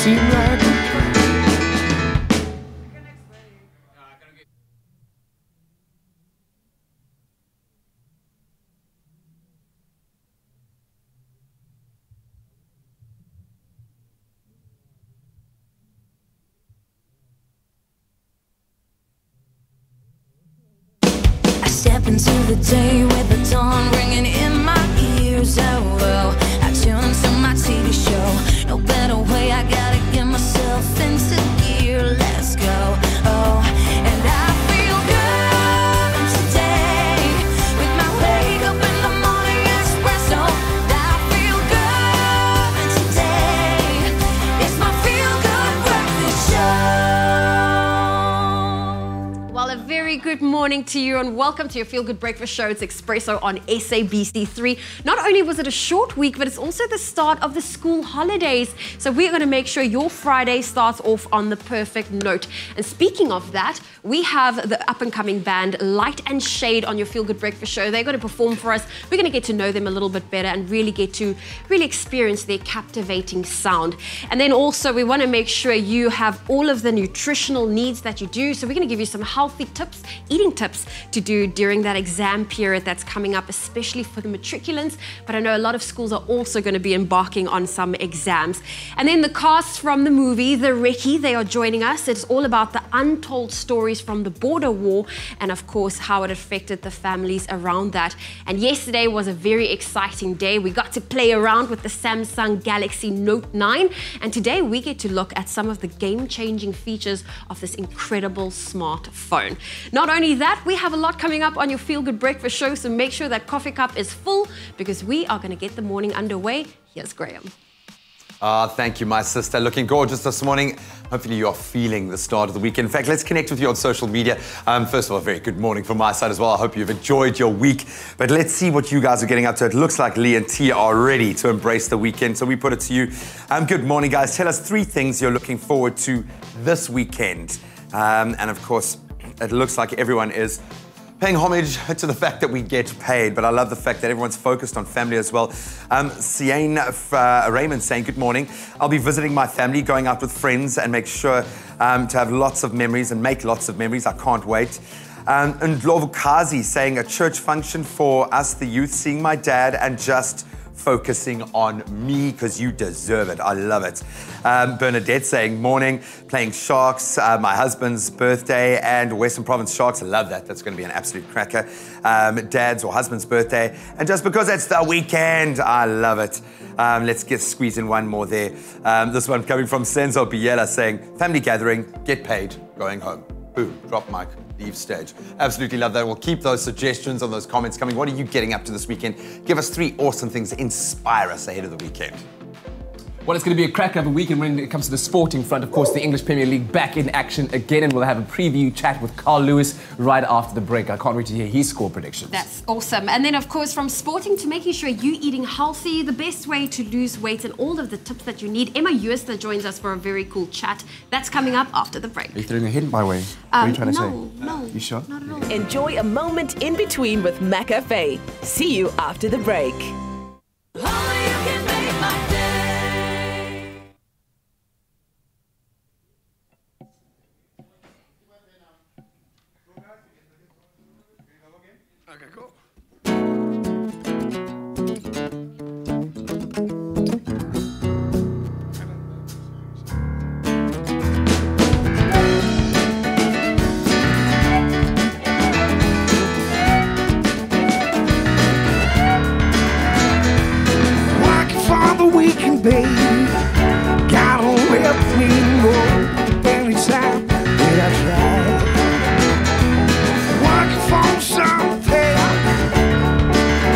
seem like a step into the day with the dawn ringing in my ears. Oh, well, I tune into my TV show. No better way, I gotta get myself into gear. Let's go. Oh, and I feel good today with my wake up in the morning espresso. I feel good today. It's my feel good breakfast show. Well, a very good morning to you and welcome to your Feel Good Breakfast Show. It's Expresso on SABC3. Not only was it a short week, but it's also the start of the school holidays. So we're going to make sure your Friday starts off on the perfect note. And speaking of that, we have the up-and-coming band Light and Shade on your Feel Good Breakfast Show. They're going to perform for us. We're going to get to know them a little bit better and really get to experience their captivating sound. And then also we want to make sure you have all of the nutritional needs that you do. So we're going to give you some healthy tips, eating tips to do during that exam period that's coming up, especially for the matriculants. But I know a lot of schools are also going to be embarking on some exams. And then the cast from the movie, The Recce, they are joining us. It's all about the untold stories from the border war and of course how it affected the families around that. And yesterday was a very exciting day. We got to play around with the Samsung Galaxy Note 9 and today we get to look at some of the game-changing features of this incredible smartphone. Not only that, we have a lot coming up on your Feel Good Breakfast Show, so make sure that coffee cup is full because we are going to get the morning underway. Here's Graham. Thank you, my sister. Looking gorgeous this morning. Hopefully you are feeling the start of the week. In fact, let's connect with you on social media. First of all, a very good morning from my side as well. I hope you've enjoyed your week. But let's see what you guys are getting up to. It looks like Lee and T are ready to embrace the weekend. So we put it to you. Good morning, guys. Tell us 3 things you're looking forward to this weekend. And of course, it looks like everyone is paying homage to the fact that we get paid, but I love the fact that everyone's focused on family as well. Siane Raymond saying, good morning. I'll be visiting my family, going out with friends and make sure to have lots of memories and make lots of memories. I can't wait. And Lovukazi saying, a church function for us, the youth, seeing my dad and just focusing on me because you deserve it. I love it. Bernadette saying, morning, playing Sharks, my husband's birthday and Western Province Sharks. I love that. That's going to be an absolute cracker. Dad's or husband's birthday. And just because it's the weekend, I love it. Let's squeeze in one more there. This one coming from Senzo Biela saying, family gathering, get paid, going home. Boom, drop mic. Leave stage. Absolutely love that. We'll keep those suggestions on those comments coming. What are you getting up to this weekend? Give us 3 awesome things to inspire us ahead of the weekend. Well, it's going to be a cracker of a weekend when it comes to the sporting front. Of course, the English Premier League back in action again, and we'll have a preview chat with Carl Lewis right after the break. I can't wait to hear his score predictions. That's awesome. And then, of course, from sporting to making sure you're eating healthy, the best way to lose weight and all of the tips that you need. Emma Ewerster joins us for a very cool chat. That's coming up after the break. Are you throwing a hint my way? What are you trying to say? No. You sure? Not at all. Enjoy a moment in between with McCafe. See you after the break. Okay, cool. Working for the weekend, baby. Gotta let me know anytime that I try. Working for something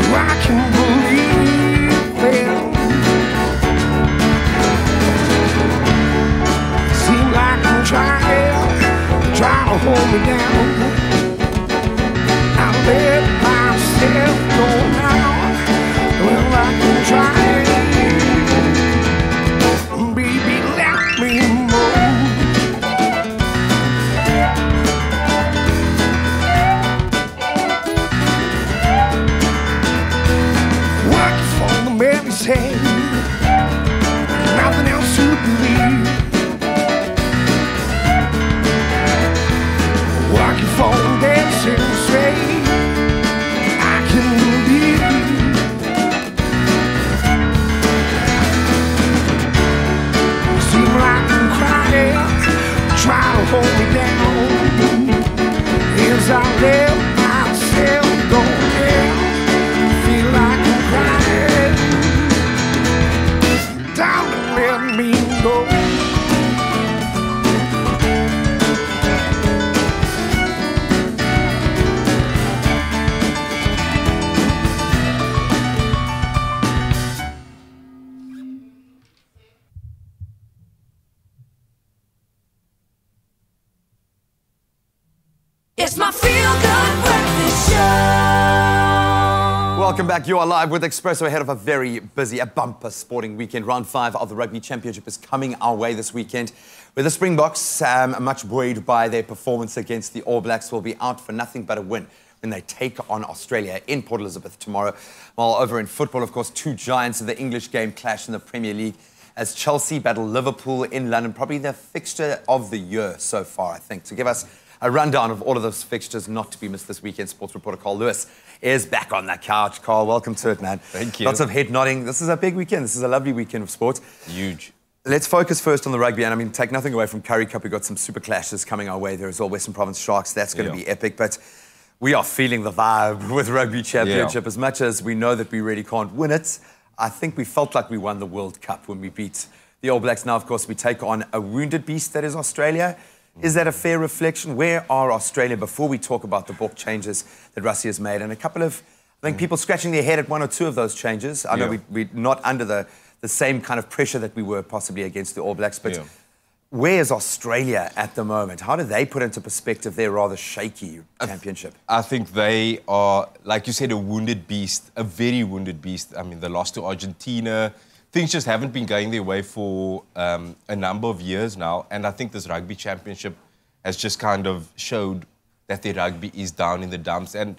I can believe in. Seem like I'm trying to hold me down. I let myself go now. Well, I can try. Baby, let me know. Working for the man's hand, nothing else to believe. hold me down as I let myself go down. Feel like I'm crying. Down to let me go. It's my feel-good breakfast show. Welcome back. You are live with Expresso ahead of a very busy, a bumper sporting weekend. Round 5 of the Rugby Championship is coming our way this weekend, where the Springboks, much buoyed by their performance against the All Blacks, will be out for nothing but a win when they take on Australia in Port Elizabeth tomorrow. While over in football, of course, two giants of the English game clash in the Premier League as Chelsea battle Liverpool in London, probably the fixture of the year so far, I think. To give us a rundown of all of those fixtures not to be missed this weekend, sports reporter Carl Lewis is back on the couch. Carl, welcome to it, man. Thank you. Lots of head nodding. This is a big weekend. This is a lovely weekend of sport. Huge. Let's focus first on the rugby, and I mean, take nothing away from Currie Cup. We've got some super clashes coming our way there as well. Western Province Sharks, that's going to be epic, but we are feeling the vibe with Rugby Championship. As much as we know that we really can't win it, I think we felt like we won the World Cup when we beat the All Blacks. Now, of course, we take on a wounded beast that is Australia. Is that a fair reflection? Where are Australia before we talk about the book changes that Rassie has made? And a couple of, I think, people scratching their head at one or two of those changes. I know we're not under the same kind of pressure that we were possibly against the All Blacks, but where is Australia at the moment? How do they put into perspective their rather shaky championship? I think they are, like you said, a wounded beast, a very wounded beast. I mean, the loss to Argentina. Things just haven't been going their way for a number of years now. And I think this Rugby Championship has just kind of showed that their rugby is down in the dumps. And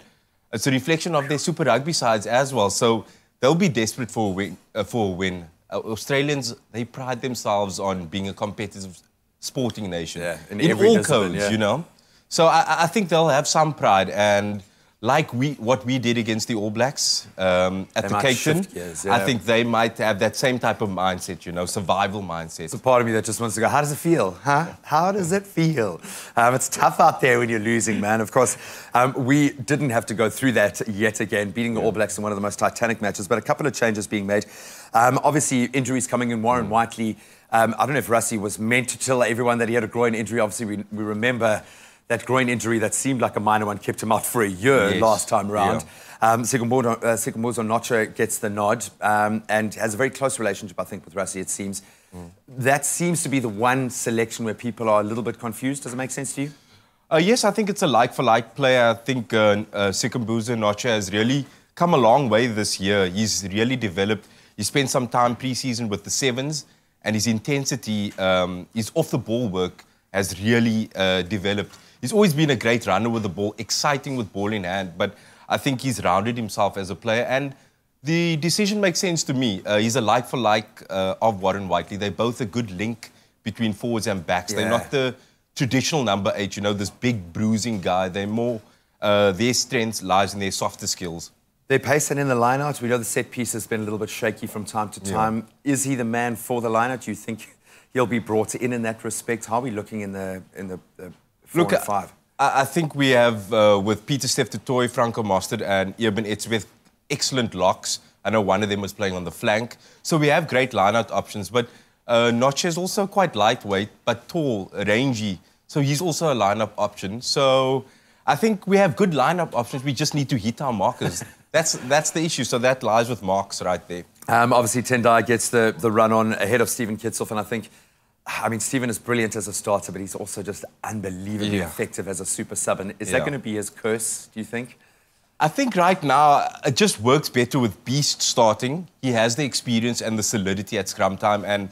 it's a reflection of their Super Rugby sides as well. So they'll be desperate for a win. Australians, they pride themselves on being a competitive sporting nation. Yeah, in all discipline, codes, you know. So I think they'll have some pride. And like what we did against the All Blacks at the Cape Town, I think they might have that same type of mindset, you know, survival mindset. It's a part of me that just wants to go, how does it feel? Huh? How does it feel? It's tough out there when you're losing, man. Of course, we didn't have to go through that yet again, beating the All Blacks in one of the most titanic matches, but a couple of changes being made. Obviously, injuries coming in. Warren Whiteley, I don't know if Rassie was meant to tell everyone that he had a groin injury. Obviously, we remember that groin injury that seemed like a minor one kept him out for a year last time around. Sekumbuzo Nocha gets the nod and has a very close relationship, I think, with Rassie, it seems. That seems to be the one selection where people are a little bit confused. Does it make sense to you? Yes, I think it's a like-for-like player. I think Sekumbuzo Nocha has really come a long way this year. He's really developed. He spent some time pre-season with the Sevens, and his intensity, his off-the-ball work has really developed. He's always been a great runner with the ball, exciting with ball in hand, but I think he's rounded himself as a player, and the decision makes sense to me. He's a like-for-like of Warren Whiteley. They're both a good link between forwards and backs. They're not the traditional number 8, you know, this big bruising guy. They're more, their strength lies in their softer skills. Their pace and in the line-out, we know the set piece has been a little bit shaky from time to time. Is he the man for the line-out? Do you think he'll be brought in that respect? How are we looking in the 4 and 5? I think we have, with Peter Steph Toy, Franco Mostert and Eben Etzebeth, excellent locks. I know one of them was playing on the flank. So we have great line-out options. But Notch is also quite lightweight, but tall, rangy. So he's also a line-up option. So I think we have good line-up options. We just need to hit our markers. That's the issue. So that lies with Marks right there. Obviously, Tendai gets the run on ahead of Stephen Kitsoff, and I mean, Stephen is brilliant as a starter, but he's also just unbelievably effective as a super sub. And is that going to be his curse, do you think? I think right now it just works better with Beast starting. He has the experience and the solidity at scrum time, and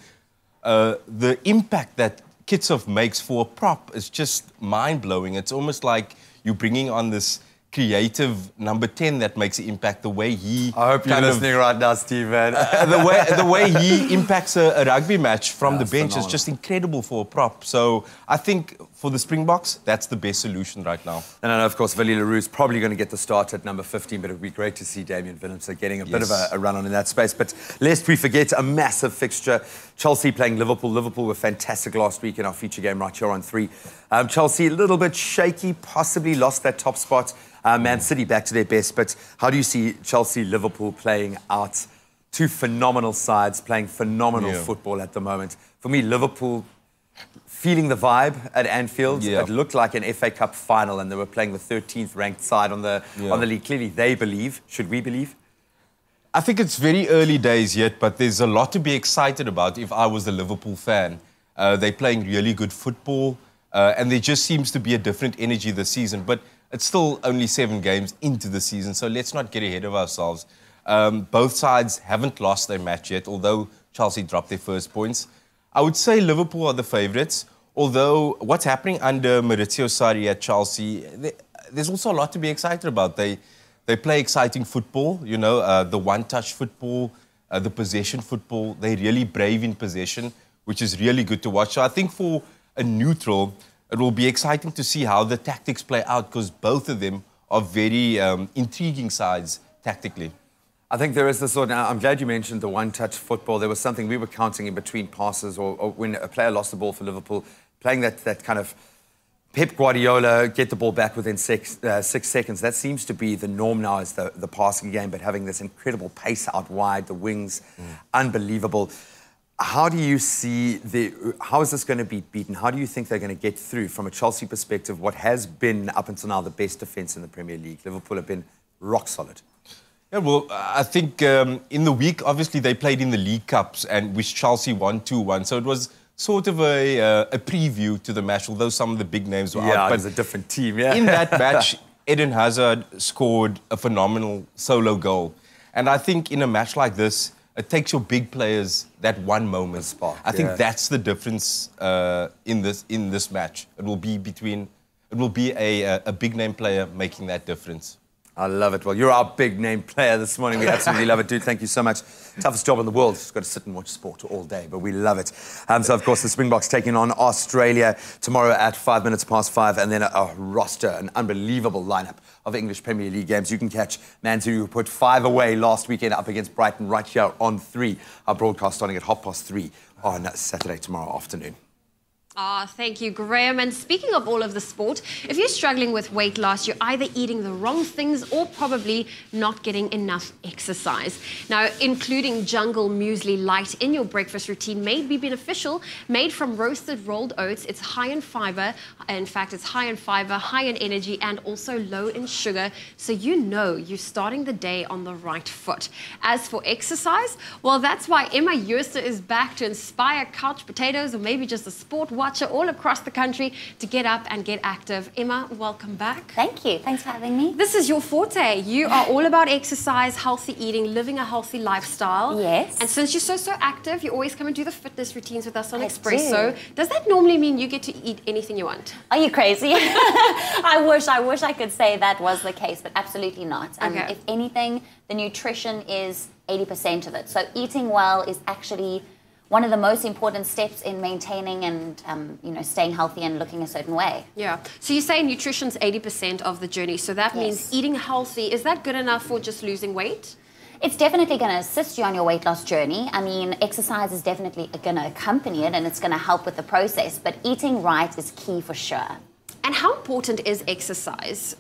the impact that Kitsoff makes for a prop is just mind-blowing. It's almost like you're bringing on this creative number 10 that makes an impact. The way he... I hope you're listening right now, Steve, man. the way he impacts a rugby match from the bench phenomenal. is just incredible for a prop. So I think for the Springboks, that's the best solution right now. And I know, of course, Willie Leroux's probably going to get the start at number 15, but it would be great to see Damien Willemse getting a bit of a run on in that space. But lest we forget, a massive fixture. Chelsea playing Liverpool. Liverpool were fantastic last week in our feature game right here on 3. Chelsea a little bit shaky, possibly lost that top spot. Man City back to their best. But how do you see Chelsea, Liverpool playing out? Two phenomenal sides playing phenomenal football at the moment. For me, Liverpool... feeling the vibe at Anfield. It looked like an FA Cup final, and they were playing the 13th ranked side on the league. Clearly, they believe. Should we believe? I think it's very early days yet, but there's a lot to be excited about if I was a Liverpool fan. They're playing really good football, and there just seems to be a different energy this season. But it's still only 7 games into the season, so let's not get ahead of ourselves. Both sides haven't lost their match yet, although Chelsea dropped their first points. I would say Liverpool are the favourites, although what's happening under Maurizio Sarri at Chelsea, there's also a lot to be excited about. They play exciting football, you know, the one-touch football, the possession football. They're really brave in possession, which is really good to watch. So I think for a neutral, it will be exciting to see how the tactics play out, because both of them are very intriguing sides tactically. I think there is this sort of... I'm glad you mentioned the one-touch football. There was something we were counting in between passes, or when a player lost the ball for Liverpool, playing that kind of Pep Guardiola, get the ball back within 6 seconds. That seems to be the norm now, is the passing game, but having this incredible pace out wide, the wings, unbelievable. How do you see how is this going to be beaten? How do you think they're going to get through, from a Chelsea perspective, what has been up until now the best defence in the Premier League? Liverpool have been rock solid. Yeah, well, I think in the week, obviously, they played in the League Cups, and which Chelsea won 2-1. So it was sort of a preview to the match, although some of the big names were out. But it was a different team, in that match, Eden Hazard scored a phenomenal solo goal. And I think in a match like this, it takes your big players that one moment. Spark, I think that's the difference in this match. It will be a big name player making that difference. I love it. Well, you're our big name player this morning. We absolutely love it, dude. Thank you so much. Toughest job in the world. Just got to sit and watch sport all day, but we love it. So, of course, the Springboks taking on Australia tomorrow at 5:05, and then a roster, an unbelievable lineup of English Premier League games. You can catch Man City, who put 5 away last weekend up against Brighton, right here on 3. Our broadcast starting at 3:30 on Saturday tomorrow afternoon. Thank you, Graham. And speaking of all of the sport, if you're struggling with weight loss, you're either eating the wrong things or probably not getting enough exercise. Now, including Jungle Muesli Light in your breakfast routine may be beneficial. Made from roasted rolled oats, it's high in fiber. In fact, it's high in fiber, high in energy, and also low in sugar. So you know you're starting the day on the right foot. As for exercise, well, that's why Emma Jooste is back to inspire couch potatoes, or maybe just a sport watcher all across the country to get up and get active. Emma, welcome back. Thank you. Thanks for having me. This is your forte. You are all about exercise, healthy eating, living a healthy lifestyle. Yes. And since you're so active, you always come and do the fitness routines with us on Expresso. Does that normally mean you get to eat anything you want? Are you crazy? I wish I could say that was the case, but absolutely not. Okay. If anything, the nutrition is 80% of it. So eating well is actually one of the most important steps in maintaining and staying healthy and looking a certain way. Yeah. So you say nutrition's 80% of the journey. So that means eating healthy. Is that good enough for just losing weight? It's definitely going to assist you on your weight loss journey. I mean, exercise is definitely going to accompany it, and it's going to help with the process. But eating right is key for sure. And how important is exercise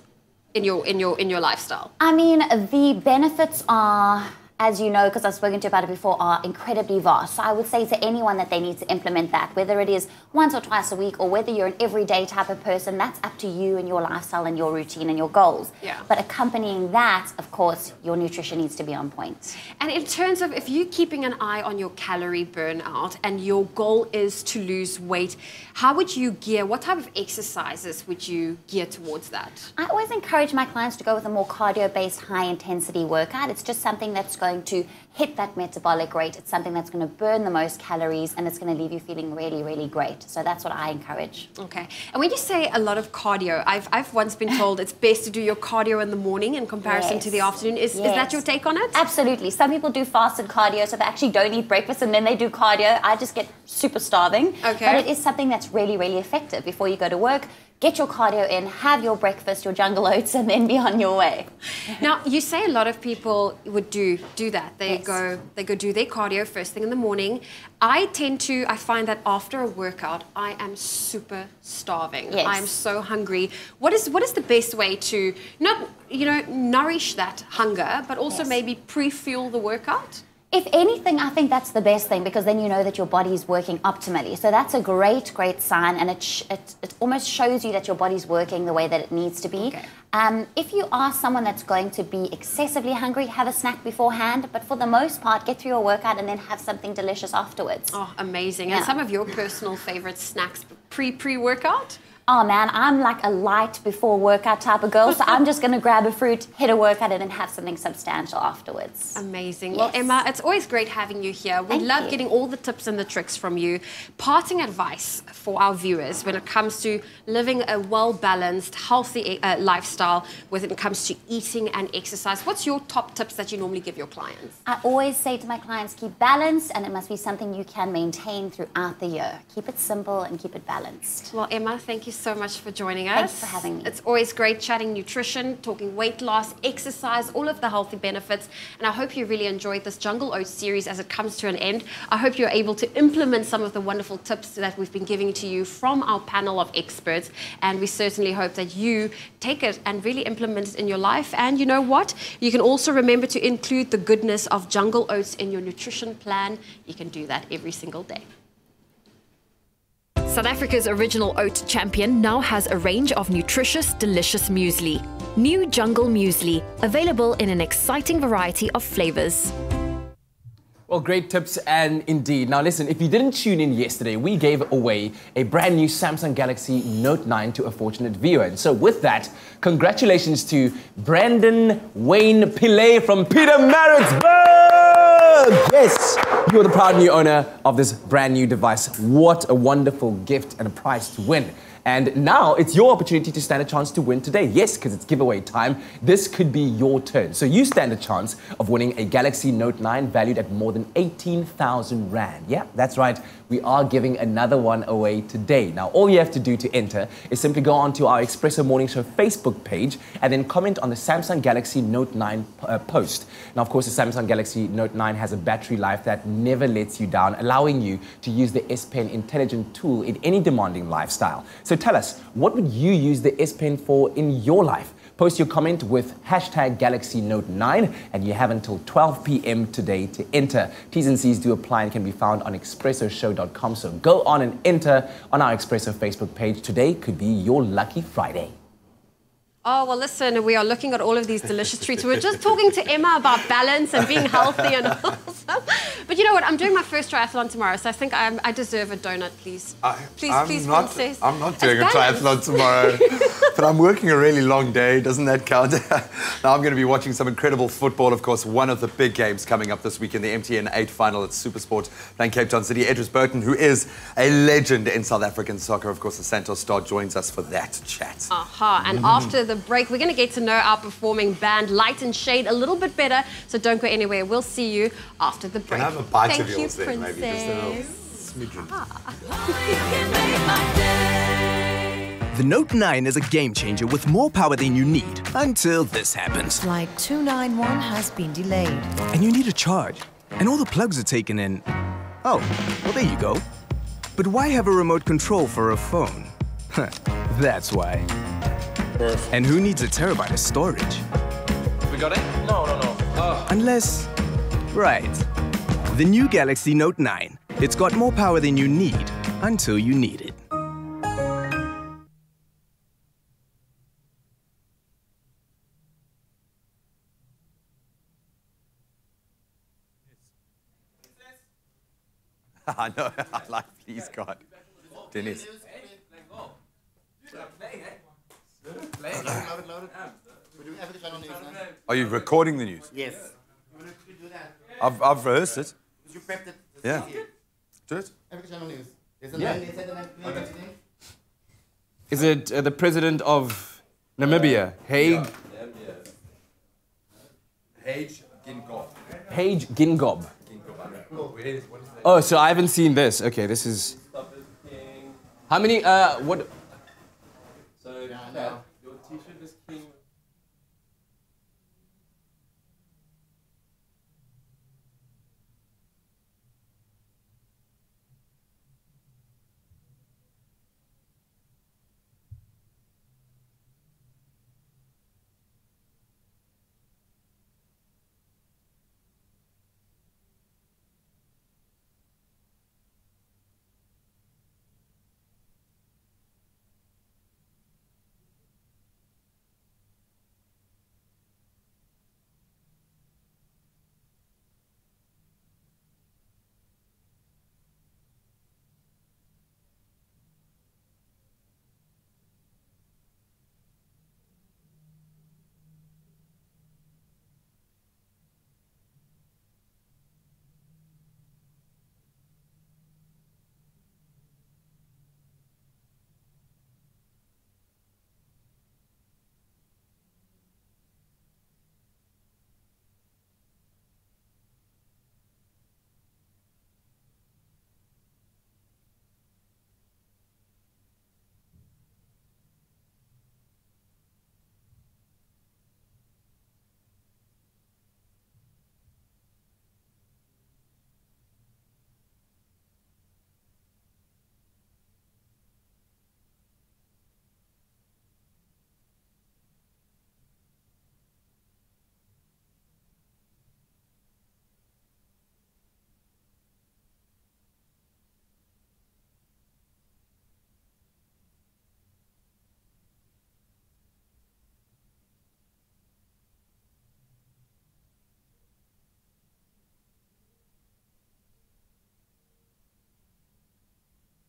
in your lifestyle? I mean, the benefits are, as you know, because I've spoken to you about it before, are incredibly vast. So I would say to anyone that they need to implement that, whether it is once or twice a week or whether you're an everyday type of person, that's up to you and your lifestyle and your routine and your goals. Yeah. But accompanying that, of course, your nutrition needs to be on point. And in terms of if you're keeping an eye on your calorie burnout and your goal is to lose weight, how would you gear, what type of exercises would you gear towards that? I always encourage my clients to go with a more cardio-based, high-intensity workout. It's just something that's going going to hit that metabolic rate. It's something that's going to burn the most calories, and it's going to leave you feeling really, really great. So that's what I encourage. Okay. And when you say a lot of cardio, I've once been told it's best to do your cardio in the morning in comparison to the afternoon. Is that your take on it? Absolutely. Some people do fasted cardio, so they actually don't eat breakfast and then they do cardio. I just get super starving. Okay. But it is something that's really, really effective. Before you go to work, get your cardio in, have your breakfast, your jungle oats, and then be on your way. Now, you say a lot of people would do that. They go do their cardio first thing in the morning. I find that after a workout, I am super starving. Yes. I am so hungry. What is the best way to not, nourish that hunger, but also maybe pre-fuel the workout? If anything, I think that's the best thing, because then you know that your body is working optimally. So that's a great, great sign, and it almost shows you that your body's working the way that it needs to be. Okay. If you are someone that's going to be excessively hungry, have a snack beforehand, but for the most part, get through your workout and then have something delicious afterwards. Oh, amazing. Yeah. And some of your personal favorite snacks pre-workout? Oh man, I'm like a light before workout type of girl, so I'm just going to grab a fruit, hit a workout, and then have something substantial afterwards. Amazing. Yes. Well, Emma, it's always great having you here. We love you. getting all the tips and the tricks from you. Parting advice for our viewers when it comes to living a well-balanced, healthy lifestyle, when it comes to eating and exercise. What's your top tips that you normally give your clients? I always say to my clients, keep balanced, and it must be something you can maintain throughout the year. Keep it simple and keep it balanced. Well, Emma, thank you so much for joining us. Thanks for having me. It's always great chatting nutrition, talking weight loss, exercise, all of the healthy benefits. And I hope you really enjoyed this Jungle Oats series as it comes to an end. I hope you're able to implement some of the wonderful tips that we've been giving to you from our panel of experts. And we certainly hope that you take it and really implement it in your life. And you know what? You can also remember to include the goodness of Jungle Oats in your nutrition plan. You can do that every single day. South Africa's original oat champion now has a range of nutritious, delicious muesli. New Jungle Muesli, available in an exciting variety of flavors. Well, great tips and indeed. Now listen, if you didn't tune in yesterday, we gave away a brand new Samsung Galaxy Note 9 to a fortunate viewer. And so with that, congratulations to Brandon Wayne Pillay from Pietermaritzburg! Yes, you're the proud new owner of this brand new device. What a wonderful gift and a prize to win. And now it's your opportunity to stand a chance to win today. Yes, because it's giveaway time. This could be your turn. So you stand a chance of winning a Galaxy Note 9 valued at more than 18,000 Rand. Yeah, that's right. We are giving another one away today. Now, all you have to do to enter is simply go onto our Expresso Morning Show Facebook page and then comment on the Samsung Galaxy Note 9 post. Now, of course, the Samsung Galaxy Note 9 has a battery life that never lets you down, allowing you to use the S Pen intelligent tool in any demanding lifestyle. So tell us, what would you use the S Pen for in your life? Post your comment with hashtag Galaxy Note 9 and you have until 12 p.m. today to enter. T's and C's do apply and can be found on expressoshow.com. So go on and enter on our Expresso Facebook page. Today could be your lucky Friday. Oh, well, listen, we are looking at all of these delicious treats. We were just talking to Emma about balance and being healthy and wholesome. But you know what? I'm doing my first triathlon tomorrow, so I think I deserve a donut, please. Please, Frances. I'm not doing a triathlon tomorrow, but I'm working a really long day. Doesn't that count? Now, I'm going to be watching some incredible football. Of course, one of the big games coming up this week in the MTN 8 final at Supersport playing Cape Town City. Edris Burton, who is a legend in South African soccer, of course, the Santos star, joins us for that chat. Aha, and after the break, we're going to get to know our performing band Light and Shade a little bit better, so don't go anywhere. We'll see you after the break. Can I have a bite Thank of yours you, then, maybe just a little smidgen. The Note 9 is a game changer with more power than you need until this happens. Flight 291 has been delayed. And you need a charge. And all the plugs are taken in. Oh, well there you go. But why have a remote control for a phone? That's why. And who needs a terabyte of storage? We got it? No. Unless... right. The new Galaxy Note 9. It's got more power than you need until you need it. I know, I like, please, God. Dennis. Are you recording the news? Yes. I've rehearsed it. You prepped it. Yeah. Do it. African Channel News. There's a Yeah. line, they said the name. Is it the president of Namibia? Hague Gingob. Oh, so I haven't seen this. Okay, this is. How many? What? So, no. Your T-shirt is king.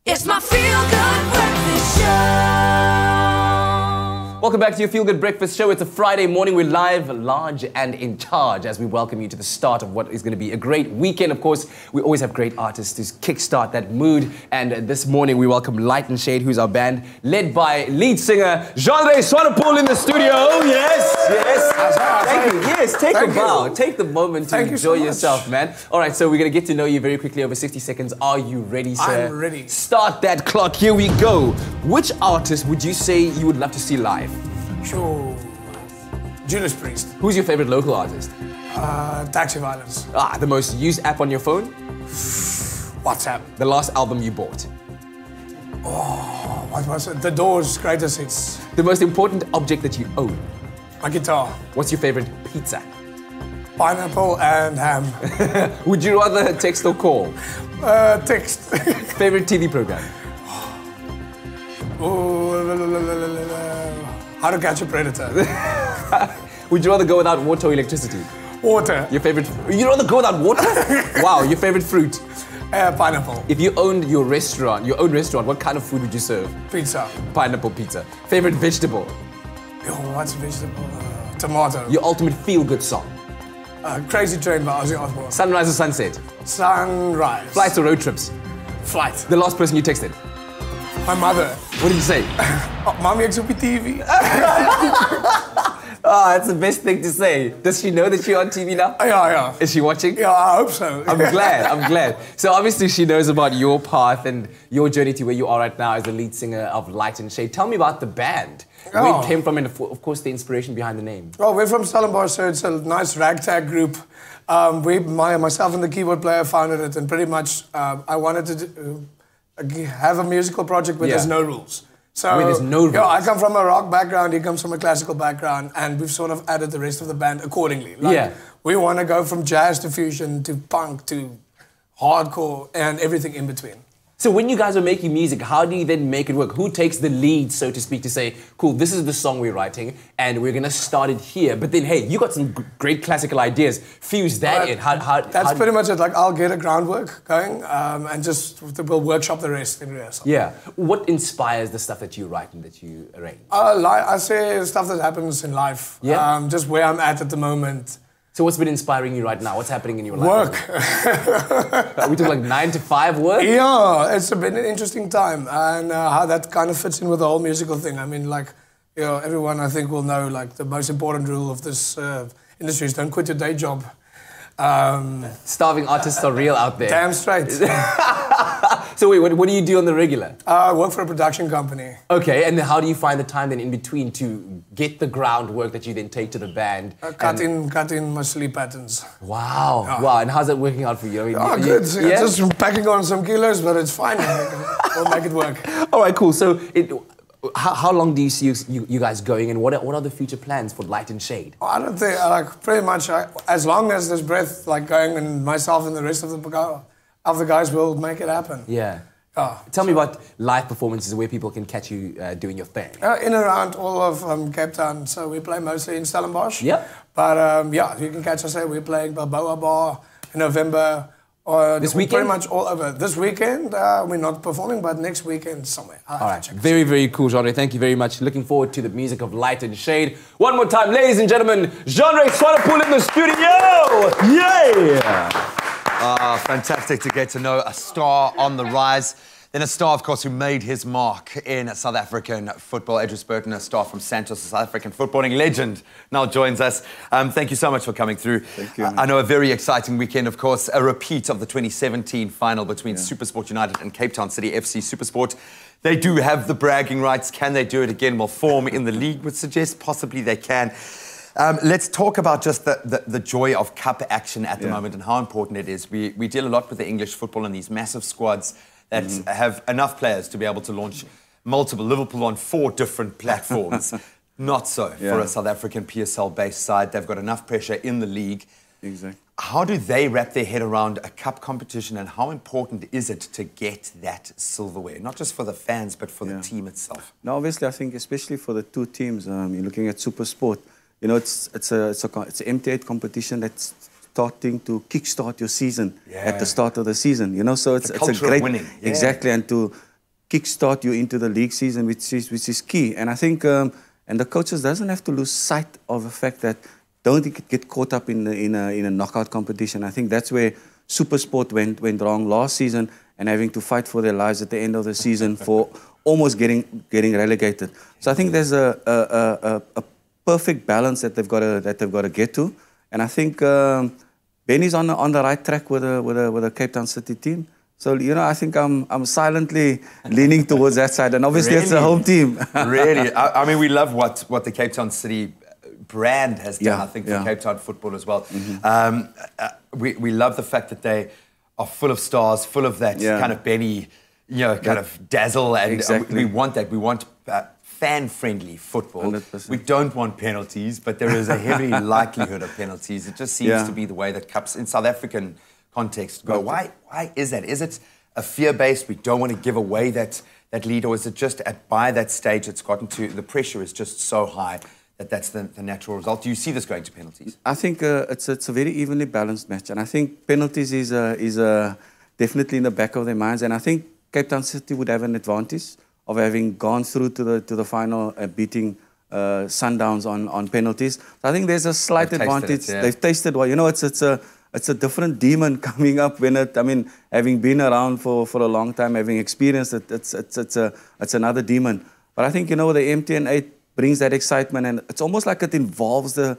It's my feel-good breakfast show. Welcome back to your Feel Good Breakfast Show. It's a Friday morning. We're live, large, and in charge as we welcome you to the start of what is going to be a great weekend. Of course, we always have great artists to kickstart that mood. And this morning, we welcome Light and Shade, who's our band, led by lead singer Jean-Ray Swanepoel in the studio. Yes, yes. Thank you. Yes, take a bow. Take the moment to enjoy yourself, man. All right, so we're going to get to know you very quickly over 60 seconds. Are you ready, sir? I'm ready. Start that clock. Here we go. Which artist would you say you would love to see live? Sure. Judas Priest. Who's your favorite local artist? Taxi Violence. The most used app on your phone? WhatsApp. The last album you bought? Oh, what was it? The Doors' greatest hits. The most important object that you own? My guitar. What's your favorite pizza? Pineapple and ham. Would you rather text or call? Text. Favorite TV program? How to Catch a Predator. Would you rather go without water or electricity? Water. Your favorite... You'd rather go without water? Wow, your favorite fruit? Pineapple. If you owned your own restaurant, what kind of food would you serve? Pizza. Pineapple pizza. Favorite vegetable? What's vegetable? Tomato. Your ultimate feel-good song? Crazy Train by Ozzy Osbourne. Sunrise or sunset? Sunrise. Flights or road trips? Flight. The last person you texted? My mother. What did you say? Mommy, ek's op die TV. That's the best thing to say. Does she know that you're on TV now? Yeah. Is she watching? Yeah, I hope so. I'm glad. So obviously she knows about your path and your journey to where you are right now as the lead singer of Light and Shade. Tell me about the band. Where it came from and of course the inspiration behind the name. Well, we're from Stellenbosch, so it's a nice ragtag group. Myself and the keyboard player founded it, and pretty much I wanted to have a musical project where there's no rules. So, where there's no rules. I come from a rock background, he comes from a classical background, and we've sort of added the rest of the band accordingly. We want to go from jazz to fusion to punk to hardcore and everything in between. So when you guys are making music, how do you then make it work? Who takes the lead, so to speak, to say, cool, this is the song we're writing, and we're going to start it here. But then, hey, you got some great classical ideas. Fuse that in. That's pretty much it. Like, I'll get a groundwork going, and just we'll workshop the rest in rehearsal. Yeah. What inspires the stuff that you write and that you arrange? I say stuff that happens in life. Yeah. Just where I'm at the moment. So what's been inspiring you right now? What's happening in your life? Work. We took like 9 to 5 work? Yeah, it's been an interesting time, and how that kind of fits in with the whole musical thing. I mean, like, you know, everyone I think will know, like, the most important rule of this industry is don't quit your day job. Starving artists are real out there. Damn straight. So wait, what do you do on the regular? I work for a production company. Okay, and then how do you find the time then in between to get the groundwork that you then take to the band? Cut in my sleep patterns. Wow, wow, and how's that working out for you? I mean, Oh, good. Just packing on some kilos, but it's fine. We'll make it work. All right, cool. So how long do you see you guys going, and what are the future plans for Light and Shade? I don't think, like, pretty much, as long as there's breath, like, going, and myself and the rest of the guys will make it happen. Yeah. Oh, Tell me about live performances where people can catch you doing your thing. In and around all of Cape Town. So we play mostly in Stellenbosch. Yep. But yeah, you can catch us there. We're playing Balboa Bar in November. This weekend? Pretty much all over. This weekend, we're not performing, but next weekend somewhere. All right. Very, very cool, Genre. Thank you very much. Looking forward to the music of Light and Shade. One more time, ladies and gentlemen, Genre Swanepoel in the studio. Yeah! Fantastic to get to know a star on the rise. Then a star, of course, who made his mark in South African football. Idris Burton, a star from Santos, a South African footballing legend, now joins us. Thank you so much for coming through. Thank you. I know a very exciting weekend, of course, a repeat of the 2017 final between SuperSport United and Cape Town City FC. SuperSport, they do have the bragging rights. Can they do it again? Well, form in the league would suggest possibly they can. Let's talk about just the joy of cup action at the moment and how important it is. We deal a lot with the English football and these massive squads that have enough players to be able to launch multiple. Liverpool on 4 different platforms. Not so for a South African PSL-based side. They've got enough pressure in the league. Exactly. How do they wrap their head around a cup competition, and how important is it to get that silverware? Not just for the fans, but for the team itself. Now, obviously, I think especially for the 2 teams, you're looking at SuperSport. You know, it's an MT8 competition that's starting to kickstart your season at the start of the season. You know, so it's a great winning. Exactly, and to kickstart you into the league season, which is key. And I think and the coaches doesn't have to lose sight of the fact that don't get caught up in a knockout competition. I think that's where SuperSport went wrong last season, and having to fight for their lives at the end of the season for almost getting relegated. So I think there's a perfect balance that they've got to get to, and I think Benny's on the right track with a Cape Town City team. So I think I'm silently leaning towards that side, and obviously it's a home team. Really, I mean, we love what the Cape Town City brand has done. I think for Cape Town football as well. We love the fact that they are full of stars, full of that kind of Benny, kind of dazzle, and we want that. We want fan-friendly football. 100%. We don't want penalties, but there is a heavy likelihood of penalties. It just seems to be the way that cups in South African context go. Why is that? Is it a fear-based, we don't want to give away that lead, or is it just by that stage it's gotten to, the pressure is just so high that's the natural result? Do you see this going to penalties? I think it's a very evenly balanced match, and I think penalties is definitely in the back of their minds, and I think Cape Town City would have an advantage of having gone through to the final, beating Sundowns on penalties. So I think there's a slight advantage. They've tasted well. It's a different demon coming up having been around for a long time, having experienced it, it's another demon. But I think, the MTN8 brings that excitement, and it's almost like it involves the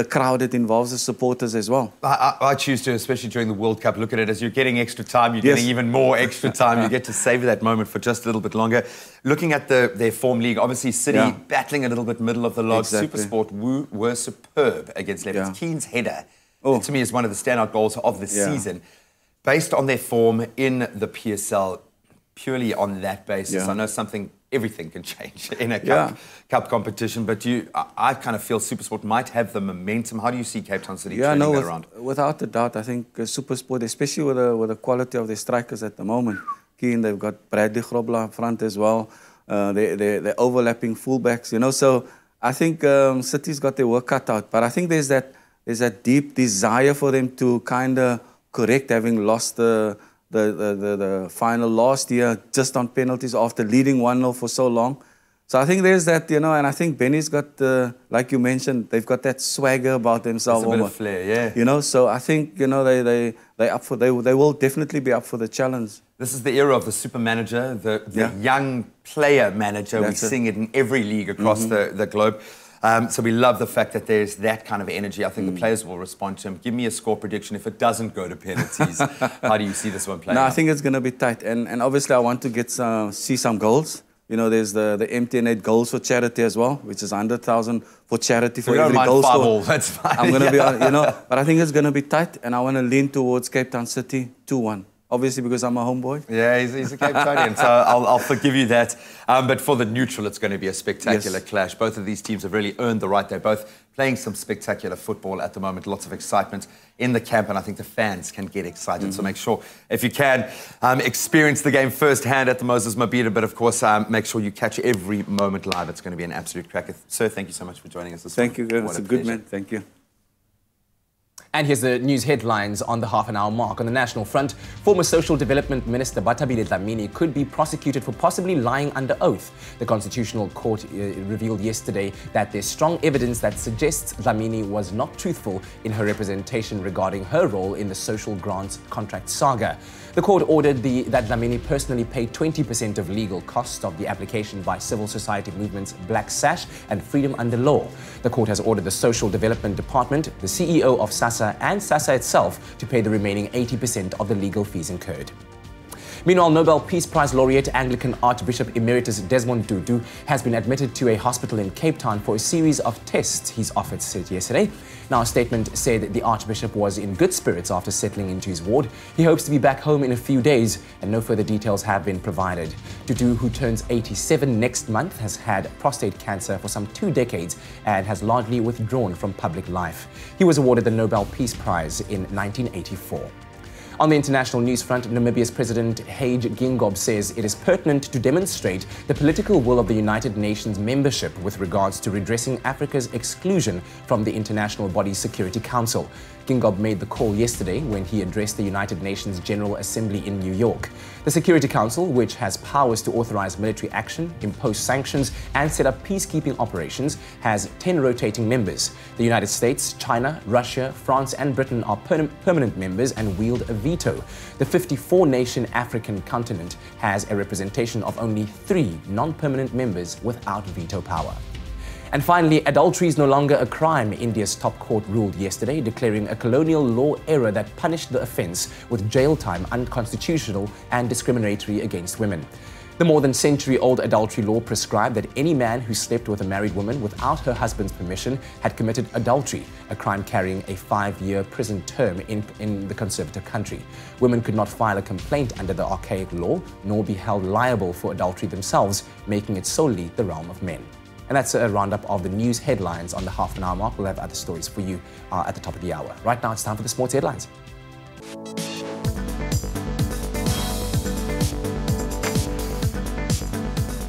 crowd, it involves the supporters as well. I choose to, especially during the World Cup, look at it as you're getting extra time, you're getting even more extra time, you get to savor that moment for just a little bit longer. Looking at their form league, obviously City battling a little bit middle of the log. SuperSport were superb against Leeds. Keane's header, to me, is one of the standout goals of the season. Based on their form in the PSL, purely on that basis, I know everything can change in a cup competition, but I kind of feel SuperSport might have the momentum. How do you see Cape Town City turning that around? Without a doubt, I think SuperSport, especially with the quality of their strikers at the moment, Keane, they've got Bradley Grobler up front as well. They're overlapping fullbacks, so I think City's got their work cut out. But I think there's that deep desire for them to kind of correct, having lost the final last year just on penalties after leading 1-0 for so long. So I think there's that, and I think Benny's got, like you mentioned, they've got that swagger about themselves. It's a bit of flair, yeah. So I think, they will definitely be up for the challenge. This is the era of the super manager, the young player manager. We're seeing it in every league across the globe. So we love the fact that there's that kind of energy. I think the players will respond to him. Give me a score prediction if it doesn't go to penalties. How do you see this one playing out? I think it's going to be tight. And obviously I want to see some goals. There's the MTN8 goals for charity as well, which is 100,000 for charity for every goal score. That's fine. I'm going to be, but I think it's going to be tight, and I want to lean towards Cape Town City 2-1. Obviously, because I'm a homeboy. Yeah, he's a Cape Townian, so I'll forgive you that. But for the neutral, it's going to be a spectacular clash. Both of these teams have really earned the right. They're both playing some spectacular football at the moment. Lots of excitement in the camp, and I think the fans can get excited. So make sure, if you can, experience the game firsthand at the Moses Mabhida. But of course, make sure you catch every moment live. It's going to be an absolute cracker. Sir, thank you so much for joining us this morning. Thank you, it's a good man. Thank you. And here's the news headlines on the half-an-hour mark. On the national front, former Social Development Minister Bathabile Dlamini could be prosecuted for possibly lying under oath. The Constitutional Court revealed yesterday that there's strong evidence that suggests Dlamini was not truthful in her representation regarding her role in the social grants contract saga. The court ordered that Dlamini personally pay 20% of legal costs of the application by civil society movements Black Sash and Freedom Under Law. The court has ordered the Social Development Department, the CEO of SASSA and SASSA itself to pay the remaining 80% of the legal fees incurred. Meanwhile, Nobel Peace Prize laureate Anglican Archbishop Emeritus Desmond Tutu has been admitted to a hospital in Cape Town for a series of tests his office said yesterday. Now, a statement said the Archbishop was in good spirits after settling into his ward. He hopes to be back home in a few days, and no further details have been provided. Tutu, who turns 87 next month, has had prostate cancer for some 2 decades and has largely withdrawn from public life. He was awarded the Nobel Peace Prize in 1984. On the international news front, Namibia's President Hage Geingob says it is pertinent to demonstrate the political will of the United Nations membership with regards to redressing Africa's exclusion from the international body's Security Council. Geingob made the call yesterday when he addressed the United Nations General Assembly in New York. The Security Council, which has powers to authorize military action, impose sanctions, and set up peacekeeping operations, has 10 rotating members. The United States, China, Russia, France, and Britain are permanent members and wield a veto. The 54-nation African continent has a representation of only 3 non-permanent members without veto power. And finally, adultery is no longer a crime, India's top court ruled yesterday, declaring a colonial law error that punished the offence with jail time unconstitutional and discriminatory against women. The more than century-old adultery law prescribed that any man who slept with a married woman without her husband's permission had committed adultery, a crime carrying a 5-year prison term in the conservative country. Women could not file a complaint under the archaic law, nor be held liable for adultery themselves, making it solely the realm of men. And that's a roundup of the news headlines on the half-an-hour mark. We'll have other stories for you at the top of the hour. Right now, it's time for the sports headlines.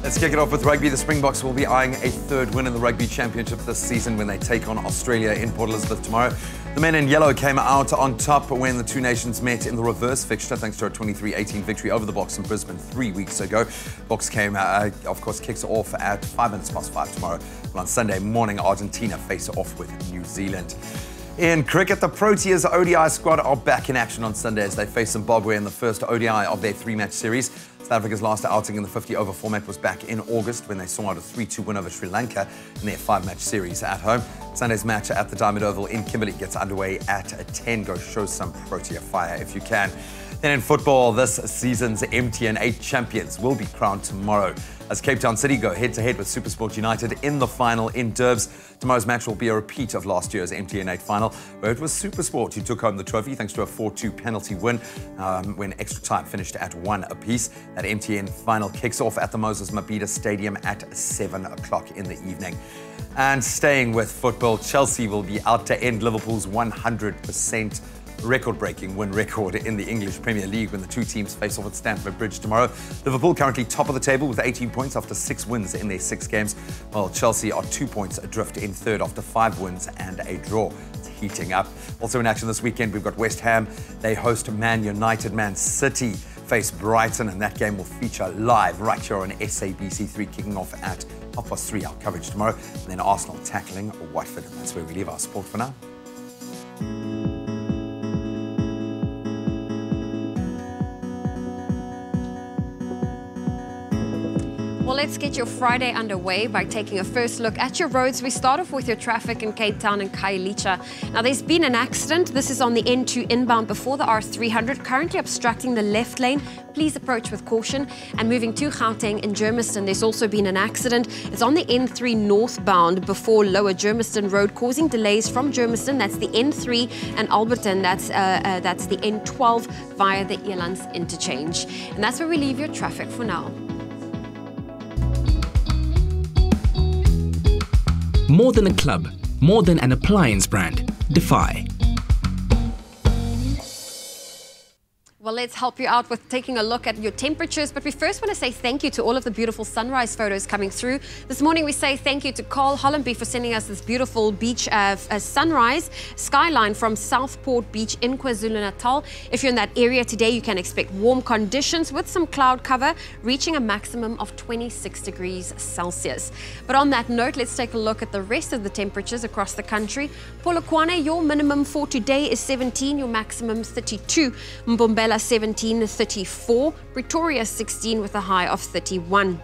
Let's kick it off with rugby. The Springboks will be eyeing a 3rd win in the Rugby Championship this season when they take on Australia in Port Elizabeth tomorrow. The men in yellow came out on top when the two nations met in the reverse fixture thanks to a 23-18 victory over the Boks in Brisbane 3 weeks ago. Boks came, of course, kicks off at 5:05 tomorrow. And on Sunday morning, Argentina face off with New Zealand. In cricket, the Proteas ODI squad are back in action on Sunday as they face Zimbabwe in the first ODI of their 3-match series. South Africa's last outing in the 50-over format was back in August when they saw out a 3-2 win over Sri Lanka in their 5-match series at home. Sunday's match at the Diamond Oval in Kimberley gets underway at 10. Go show some Protea fire if you can. Then in football, this season's MTN8 champions will be crowned tomorrow as Cape Town City go head-to-head with SuperSport United in the final in Durbs. Tomorrow's match will be a repeat of last year's MTN8 final, where it was SuperSport who took home the trophy thanks to a 4-2 penalty win when extra time finished at 1 apiece. That MTN final kicks off at the Moses Mabhida Stadium at 7 o'clock in the evening. And staying with football, Chelsea will be out to end Liverpool's 100% record-breaking win record in the English Premier League when the two teams face off at Stamford Bridge tomorrow. Liverpool currently top of the table with 18 points after 6 wins in their 6 games, while Chelsea are 2 points adrift in third after 5 wins and a draw. It's heating up. Also in action this weekend, we've got West Ham. They host Man United. Man City face Brighton, and that game will feature live right here on SABC3, kicking off at 3:30 our coverage tomorrow, and then Arsenal tackling Watford, and that's where we leave our sport for now. Well, let's get your Friday underway by taking a first look at your roads. We start off with your traffic in Cape Town and Khayelitsha. Now, there's been an accident. This is on the N2 inbound before the R300, currently obstructing the left lane. Please approach with caution. And moving to Gauteng in Germiston, there's also been an accident. It's on the N3 northbound before Lower Germiston Road, causing delays from Germiston. That's the N3 and Alberton. That's the N12 via the Elands interchange. And that's where we leave your traffic for now. More than a club, more than an appliance brand. Defy. Well, let's help you out with taking a look at your temperatures. But we first want to say thank you to all of the beautiful sunrise photos coming through. This morning, we say thank you to Carl Hollenby for sending us this beautiful beach sunrise skyline from Southport Beach in KwaZulu-Natal. If you're in that area today, you can expect warm conditions with some cloud cover, reaching a maximum of 26 degrees Celsius. But on that note, let's take a look at the rest of the temperatures across the country. Polokwane, your minimum for today is 17, your maximum 32. Mbombela 17, 34. Pretoria 16 with a high of 31.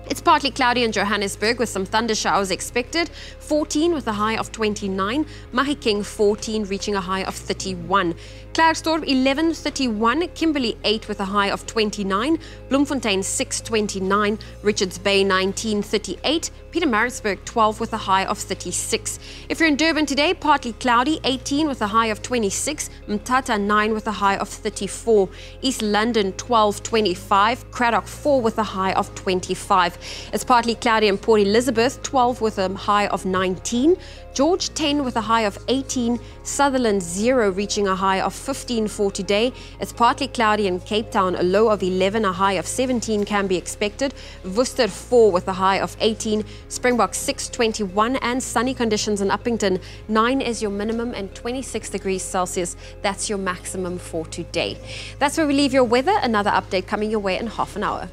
It's partly cloudy in Johannesburg with some thunder showers expected. 14 with a high of 29. Mahikeng 14 reaching a high of 31. Klerksdorp 11, 31. Kimberley 8 with a high of 29. Bloemfontein 6, 29. Richards Bay 19, 38. Pietermaritzburg 12 with a high of 36. If you're in Durban today, partly cloudy, 18 with a high of 26. Mthatha 9 with a high of 34. East London 12, 25. Cradock 4 with a high of 25. It's partly cloudy in Port Elizabeth, 12 with a high of 19. George 10 with a high of 18. Sutherland 0 reaching a high of 15 for today. It's partly cloudy in Cape Town, a low of 11, a high of 17 can be expected. Worcester 4 with a high of 18. Springbok 6, 21, and sunny conditions in Uppington. 9 is your minimum and 26 degrees Celsius. That's your maximum for today. That's where we leave your weather. Another update coming your way in half an hour.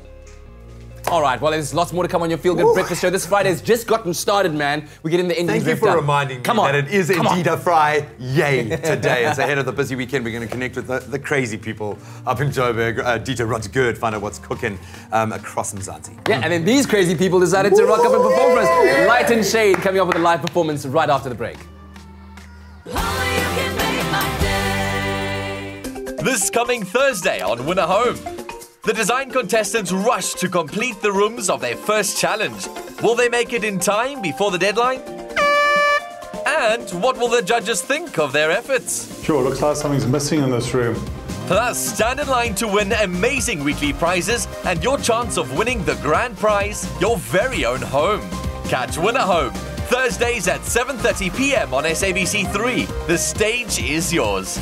All right, well, there's lots more to come on your Feel Good Breakfast Show. This Friday's just gotten started, man. We're getting the endings. Thank you for reminding me that it is indeed a Friday today. As ahead of the busy weekend, we're going to connect with the crazy people up in Joburg. Dieter Rodgert, find out what's cooking across Mzansi. Yeah, and then these crazy people decided to rock up and perform for us. Light and Shade coming up with a live performance right after the break. This coming Thursday on Winner Home, the design contestants rush to complete the rooms of their first challenge. Will they make it in time before the deadline? And what will the judges think of their efforts? Sure, looks like something's missing in this room. Plus, stand in line to win amazing weekly prizes and your chance of winning the grand prize, your very own home. Catch Winner Home, Thursdays at 7:30 p.m. on SABC3. The stage is yours.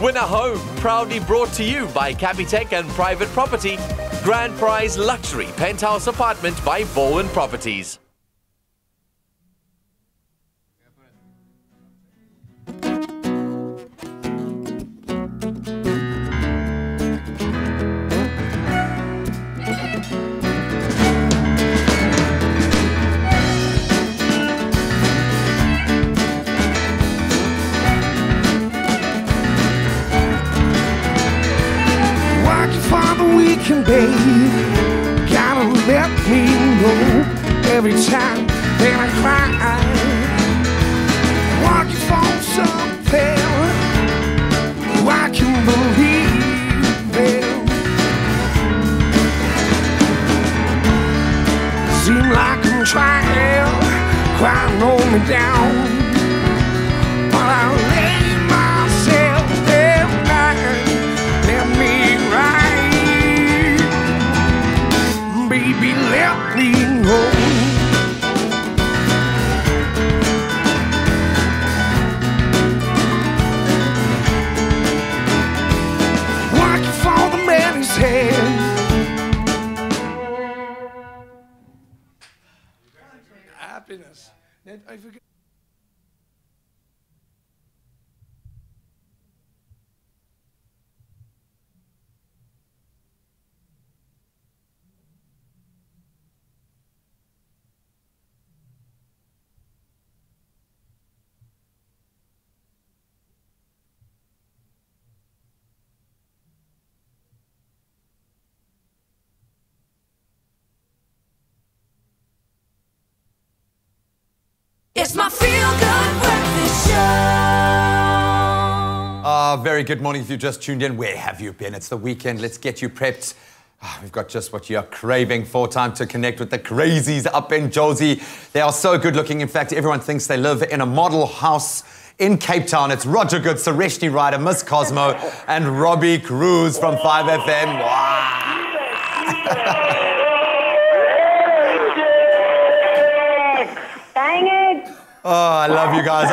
Winner Home, proudly brought to you by Capitec and Private Property. Grand Prize Luxury Penthouse Apartment by Bowen Properties. Weekend, babe, gotta let me know every time that I cry. Walking for something I can believe in. Seem like I'm trying, crying on me down, but I lay myself down, let me ride. Baby, let me know. Working for the man who's head. Happiness. I forget. It's my Feel Good Breakfast Show. Very good morning if you just tuned in. Where have you been? It's the weekend. Let's get you prepped. We've got just what you're craving for. Time to connect with the crazies up in Jozi. They are so good looking. In fact, everyone thinks they live in a model house in Cape Town. It's Roger Good, Sareshni Ryder, Miss Cosmo, and Robbie Cruz from 5FM. Wow. Dang it! Oh, I love you guys.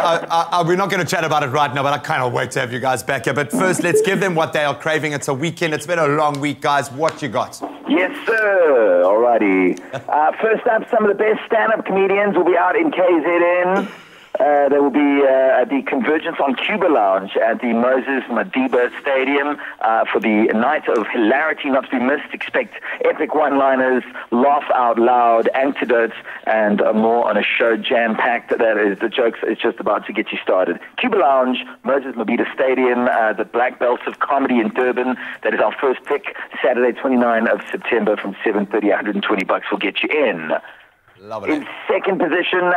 We're not going to chat about it right now, but I can't wait to have you guys back here. But first, let's give them what they are craving. It's a weekend. It's been a long week, guys. What you got? Yes, sir. Alrighty. First up, some of the best stand-up comedians will be out in KZN. There will be the Convergence on Cuba Lounge at the Moses Madiba Stadium for the night of hilarity not to be missed. Expect epic one-liners, laugh out loud, anecdotes, and more on a show jam-packed. That is, the jokes is just about to get you started. Cuba Lounge, Moses Madiba Stadium, the Black Belts of Comedy in Durban. That is our first pick, Saturday, 29th of September from 7:30. $120 will get you in. Lovely. In second position,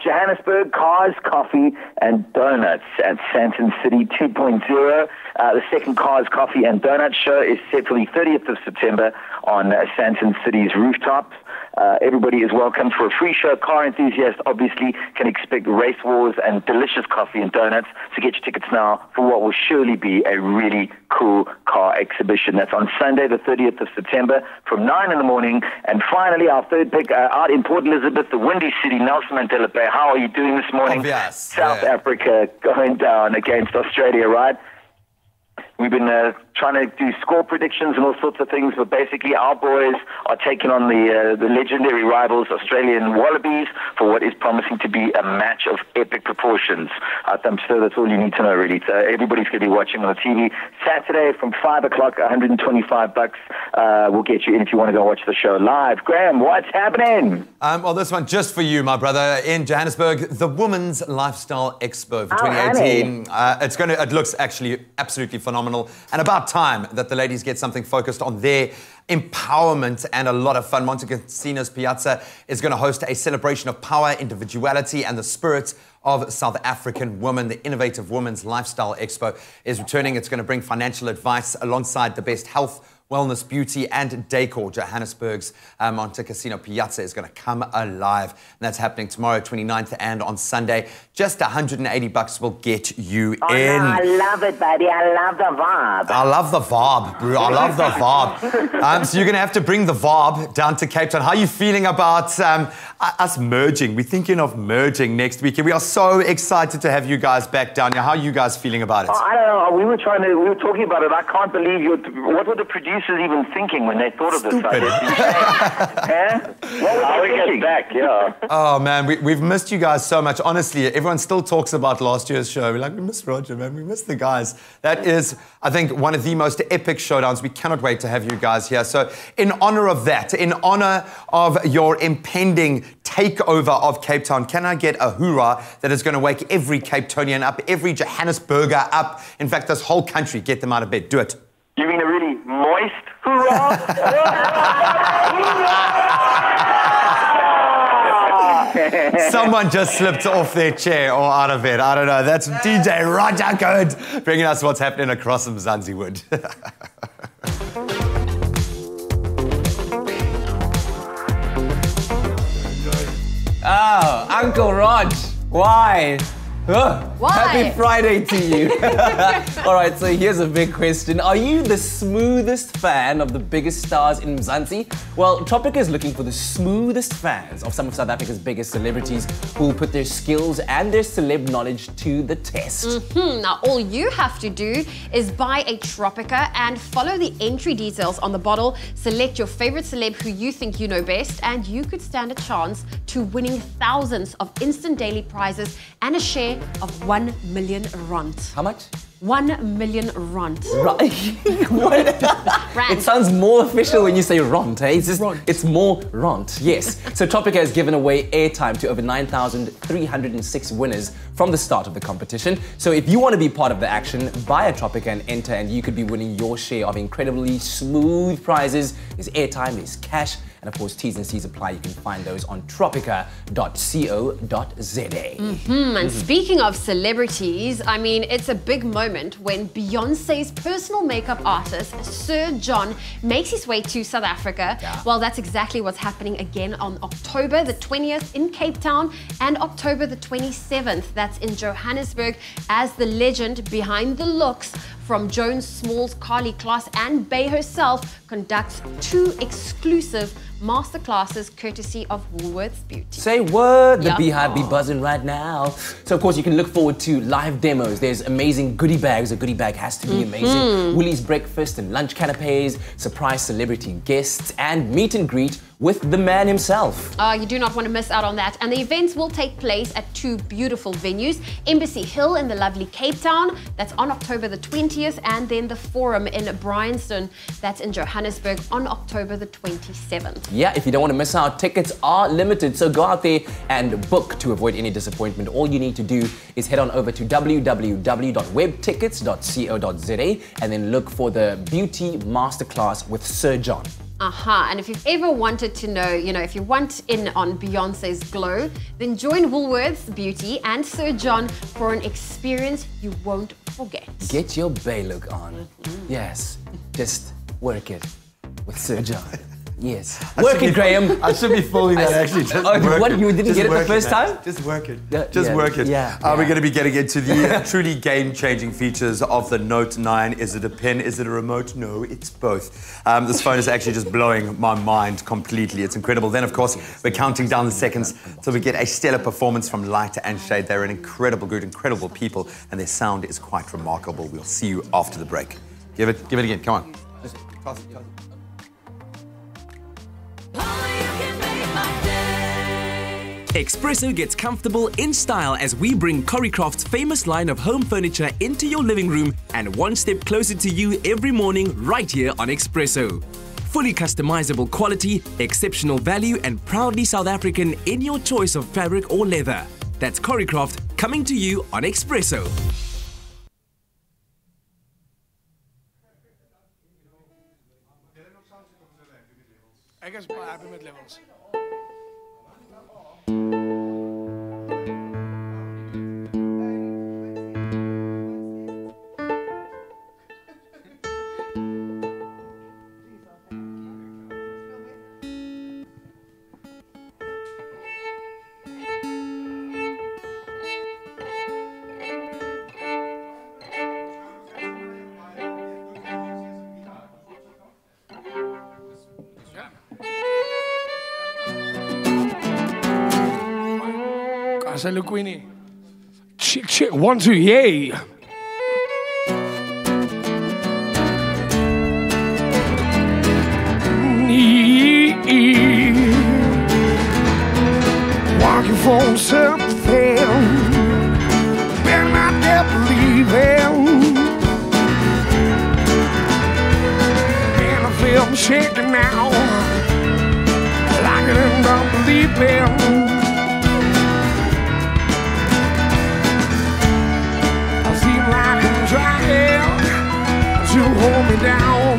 Johannesburg, Cars, Coffee, and Donuts at Sandton City 2.0. The second Cars, Coffee, and Donuts show is set for the 30th of September on Sandton City's rooftop. Everybody is welcome for a free show. Car enthusiasts obviously can expect race wars and delicious coffee and donuts. So get your tickets now for what will surely be a really cool car exhibition. That's on Sunday, the 30th of September from 9 in the morning. And finally, our third pick out in Port Elizabeth, the Windy City, Nelson Mandela Bay. How are you doing this morning? Obvious. South Africa going down against Australia, right? We've been trying to do score predictions and all sorts of things, but basically our boys are taking on the legendary rivals, Australian Wallabies, for what is promising to be a match of epic proportions. I'm sure that's all you need to know, really. So everybody's going to be watching on the TV. Saturday from 5 o'clock, $125 will get you in if you want to go watch the show live. Graham, what's happening? Well, this one just for you, my brother, in Johannesburg, the Women's Lifestyle Expo for 2018. It looks actually absolutely phenomenal, and about time that the ladies get something focused on their empowerment and a lot of fun. Monte Cassino's Piazza is going to host a celebration of power, individuality, and the spirit of South African women. The Innovative Women's Lifestyle Expo is returning. It's going to bring financial advice alongside the best health, wellness, beauty, and decor. Johannesburg's Monte Cassino Piazza is going to come alive. And that's happening tomorrow, 29th, and on Sunday. Just $180 will get you in. No, I love it, buddy. I love the vibe. I love the vibe, bro. I love the vibe. So you're going to have to bring the vibe down to Cape Town. How are you feeling about us merging? We're thinking of merging next week. We are so excited to have you guys back down here. How are you guys feeling about it? I don't know. We were talking about it. I can't believe what were the producers even thinking when they thought of this idea? What were they thinking? Back, yeah. Oh, man, we've missed you guys so much. Honestly, everyone still talks about last year's show. We're like, we miss Roger, man. We miss the guys. That is, I think, one of the most epic showdowns. We cannot wait to have you guys here. So in honor of that, in honor of your impending takeover of Cape Town, can I get a hoorah that is going to wake every Cape Townian up, every Johannesburger up? In fact, this whole country, get them out of bed. Do it. You mean a really moist hoorah? Someone just slipped off their chair or out of bed. I don't know. That's DJ Roger Good bringing us what's happening across Mzansi-Wood. Oh, Uncle Rod, why? Why? Happy Friday to you. All right, so here's a big question. Are you the smoothest fan of the biggest stars in Mzansi? Well, Tropica is looking for the smoothest fans of some of South Africa's biggest celebrities who will put their skills and their celeb knowledge to the test. Now, all you have to do is buy a Tropica and follow the entry details on the bottle. Select your favorite celeb who you think you know best, and you could stand a chance to winning thousands of instant daily prizes and a share of 1 million rand. How much? 1 million rand. It sounds more official when you say rand, hey? It's more rand, yes. So Tropica has given away airtime to over 9,306 winners from the start of the competition. So if you want to be part of the action, buy a Tropica and enter, and you could be winning your share of incredibly smooth prizes. There's airtime, there's cash, And of course, T's and C's apply. You can find those on tropica.co.za. And speaking of celebrities, I mean, it's a big moment when Beyonce's personal makeup artist, Sir John, makes his way to South Africa. Well, that's exactly what's happening again on October the 20th in Cape Town and October the 27th, that's in Johannesburg, as the legend behind the looks from Jones Smalls, Carly Kloss and Bey herself conducts 2 exclusive masterclasses courtesy of Woolworths Beauty. Say what? The Beehive be buzzing right now. So of course you can look forward to live demos. There's amazing goodie bags. A goodie bag has to be amazing. Woolies breakfast and lunch canapes, surprise celebrity guests and meet and greet with the man himself. You do not want to miss out on that. And the events will take place at 2 beautiful venues. Embassy Hill in the lovely Cape Town, that's on October the 20th, and then the Forum in Bryanston, that's in Johannesburg on October the 27th. Yeah, if you don't want to miss out, tickets are limited, so go out there and book to avoid any disappointment. All you need to do is head on over to www.webtickets.co.za and then look for the Beauty Masterclass with Sir John. And if you've ever wanted to know, if you want in on Beyonce's glow, then join Woolworths Beauty and Sir John for an experience you won't forget. Get your Bey look on. Yes, just work it with Sir John. Yes. Work it, Graham. I should be filming that actually. Just work what? it. You didn't Just get it the work first time? Just work it. Yeah, Work it. Yeah. We're going to be getting into the truly game-changing features of the Note 9. Is it a pen? Is it a remote? No, it's both. This phone is actually just blowing my mind completely. It's incredible. Then, of course, we're counting down the seconds till we get a stellar performance from Light and Shade. They're an incredible group, incredible people, and their sound is quite remarkable. We'll see you after the break. Give it again. Come on. Just pass it. Expresso gets comfortable in style as we bring Coricraft's famous line of home furniture into your living room and one step closer to you every morning right here on Expresso. Fully customizable quality, exceptional value and proudly South African in your choice of fabric or leather. That's Coricraft coming to you on Expresso. Ek is baie happy met levels. Hello, Queenie. Check, 1, 2, yay. Walking for something, better not never leaving. And I feel shaking now, like it and unbelieving. Trying to hold me down,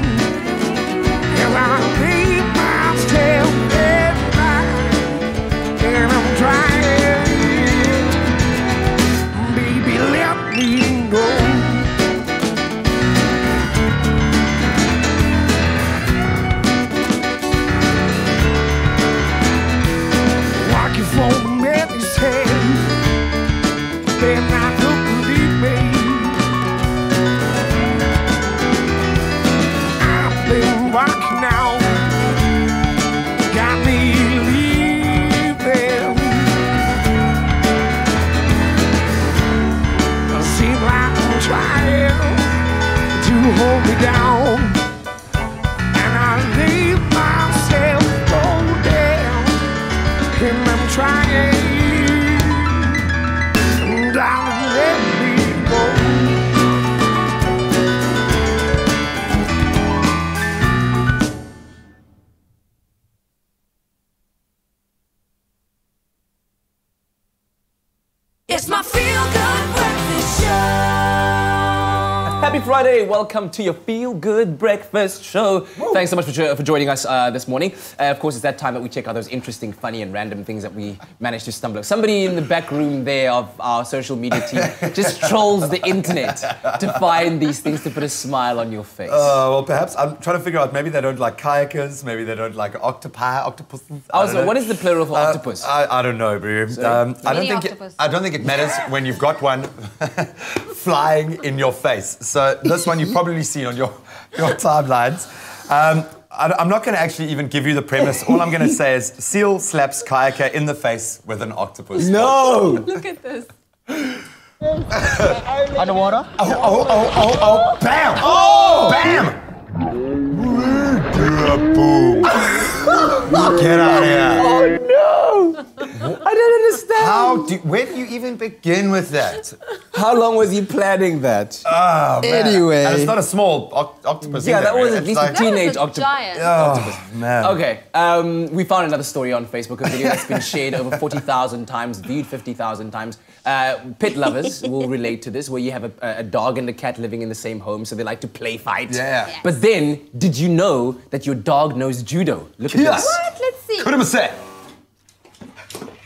and I leave myself at night, and I'm trying, baby, let me go. Walking for the man he said, they're not gonna believe me. Walking now, got me leaving. Seems like I'm trying to hold me down, and I leave myself go down, and I'm trying, darling, let me go. It's my feel-good breakfast show. Happy Friday. Welcome to your Feel Good Breakfast Show. Thanks so much for joining us this morning. Of course, it's that time that we check out those interesting, funny, and random things that we managed to stumble. Somebody in the back room there of our social media team just trolls the internet to find these things to put a smile on your face. Well, perhaps I'm trying to figure out. Maybe they don't like kayakers. Maybe they don't like octopuses. Also, what is the plural for octopus? I don't know, bro. I don't think it matters when you've got one flying in your face. So this one you've probably seen on your timelines. I'm not going to actually even give you the premise. All I'm going to say is seal slaps kayaker in the face with an octopus. No! Look at this. Underwater? Oh, bam! Oh! Bam! Boom. Get out of here. Oh, no! I don't understand. Where do you even begin with that? How long was he planning that? Oh, man. Anyway. And it's not a small octopus Yeah, either, that was right? at least a teenage octopus. Oh, man. Okay, we found another story on Facebook, a video that's been shared over 40,000 times, viewed 50,000 times. Pet lovers will relate to this, where you have a dog and a cat living in the same home, so they like to play fight. Yeah. Yes. But then, did you know that your dog knows judo? Look at this. What? Let's see. Kurimase.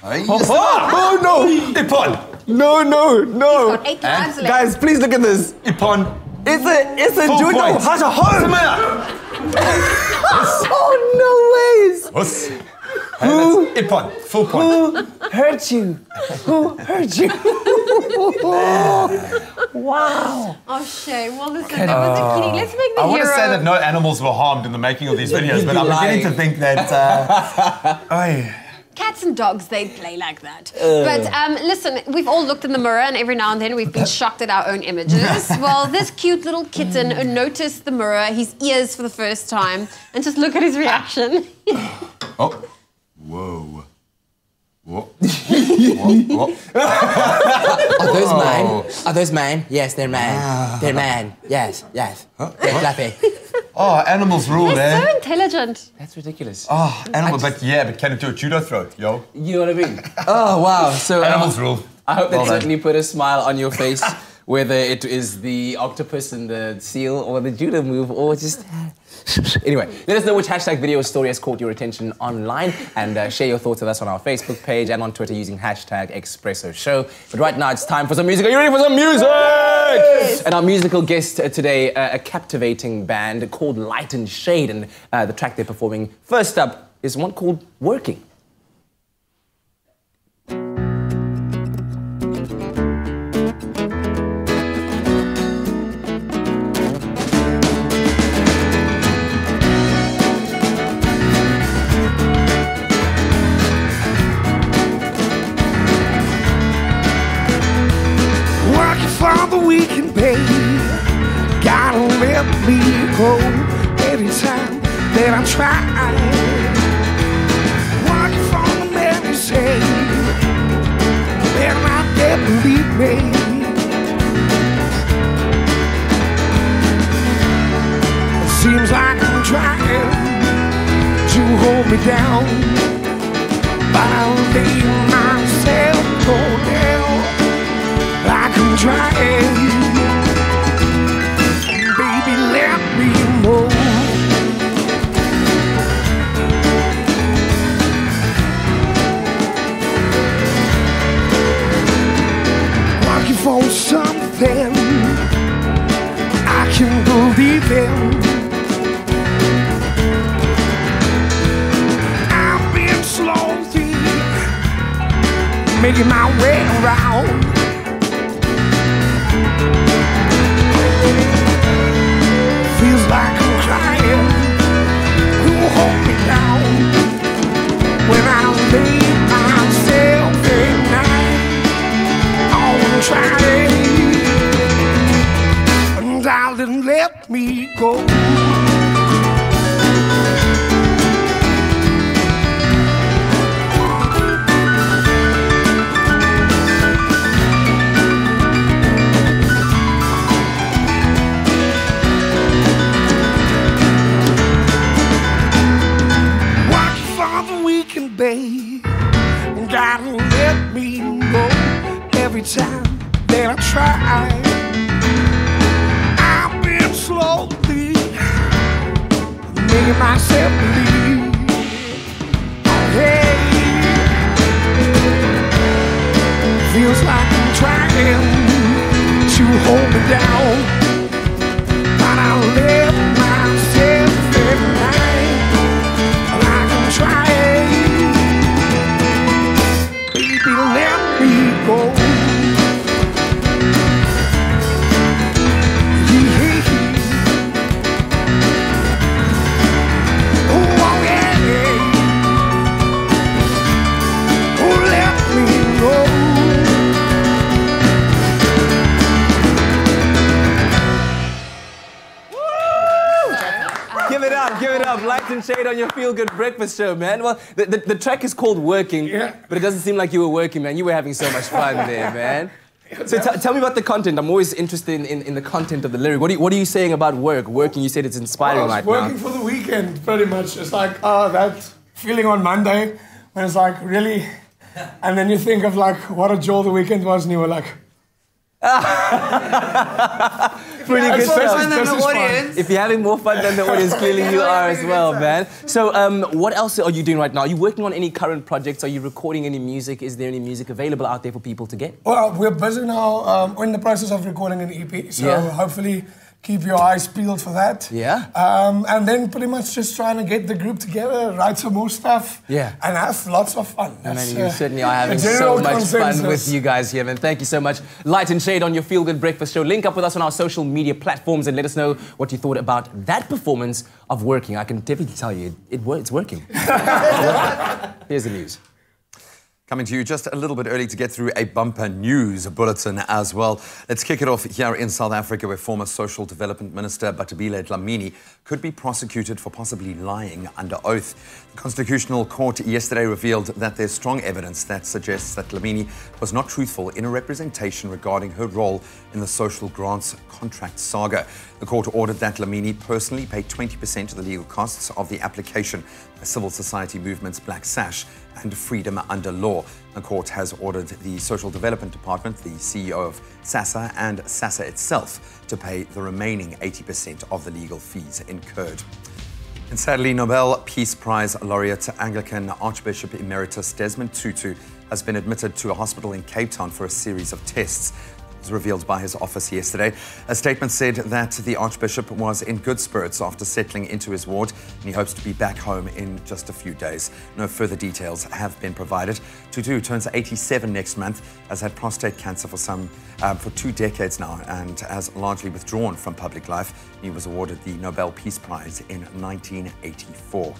Oh, no! Ippon. No. He's got 8 lives left. Guys, please look at this. Ippon. It's a Full judo. point. How's a home? Oh, no ways. Who? Ippon. Full point. Who hurt you? Who hurt you? Wow. Oh, shame. Well, listen, that was a kidding. Let's make the I want to hero. say that no animals were harmed in the making of these videos, but I'm beginning to think that... Cats and dogs, they play like that. But listen, we've all looked in the mirror and every now and then we've been shocked at our own images. Well, this cute little kitten noticed the mirror, his ears for the first time, and just look at his reaction. Oh. Whoa. What? What? Are those mine? Are those mine? Yes, they're mine. They're mine. Yes. They're fluffy. Oh, animals rule, They're so intelligent. That's ridiculous. Oh, but can it do a judo throw, yo? You know what I mean? Oh, wow. So animals rule. I hope that Well done. certainly put a smile on your face, whether it is the octopus and the seal or the judo move or just... Anyway, let us know which hashtag video or story has caught your attention online and share your thoughts with us on our Facebook page and on Twitter using hashtag Expresso Show. But right now it's time for some music. Are you ready for some music? Yes. And our musical guest today, a captivating band called Light and Shade, and the track they're performing first up is one called Working. For the weekend, babe, gotta let me go every time that I try. Working for the man who say they're not there to leave me. It seems like I'm trying to hold me down, but I'll lay myself go down. Like I'm trying, baby, let me know. Working for something I can believe in. I've been slowly making my way around. Feels like I'm crying. Who will hold me down when I lay myself at night? I'm trying, and darling, let me go. Babe, gotta let me know every time that I try. I've slowly, making myself believe. Hey, feels like I'm trying to hold me down, but I let myself every night like I'm trying. Baby, let me go. Give it up. Light and shade on your Feel Good Breakfast show, man. Well, the track is called Working, but it doesn't seem like you were working, man. You were having so much fun there, man. So tell me about the content. I'm always interested in the content of the lyric. What are you saying about working? You said it's inspiring right now. Working for the weekend, pretty much. It's like, that feeling on Monday when it's like, really? And then you think of like, what a joy the weekend was, and you were like... Pretty good stuff. If you're having more fun than the audience, clearly you are as well, man. So what else are you doing right now? Are you working on any current projects? Are you recording any music? Is there any music available out there for people to get? Well, we're busy now. We're in the process of recording an EP, so hopefully keep your eyes peeled for that. Yeah. And then pretty much just trying to get the group together, write some more stuff, and have lots of fun. And you certainly are having so much fun with you guys here, man. Thank you so much. Light and shade on your Feel Good Breakfast show. Link up with us on our social media platforms and let us know what you thought about that performance of Working. I can definitely tell you, it's working. Here's the news. Coming to you just a little bit early to get through a bumper news bulletin as well. Let's kick it off here in South Africa, where former Social Development Minister Bathabile Dlamini could be prosecuted for possibly lying under oath. The Constitutional Court yesterday revealed that there's strong evidence that suggests that Dlamini was not truthful in a representation regarding her role in the social grants contract saga. The court ordered that Dlamini personally pay 20% of the legal costs of the application by civil society movements Black Sash and Freedom Under Law. The court has ordered the Social Development Department, the CEO of SASSA and SASSA itself to pay the remaining 80% of the legal fees incurred. And sadly, Nobel Peace Prize laureate Anglican Archbishop Emeritus Desmond Tutu has been admitted to a hospital in Cape Town for a series of tests. Was revealed by his office yesterday. A statement said that the Archbishop was in good spirits after settling into his ward, and he hopes to be back home in just a few days. No further details have been provided. Tutu turns 87 next month, has had prostate cancer for 2 decades now, and has largely withdrawn from public life. He was awarded the Nobel Peace Prize in 1984.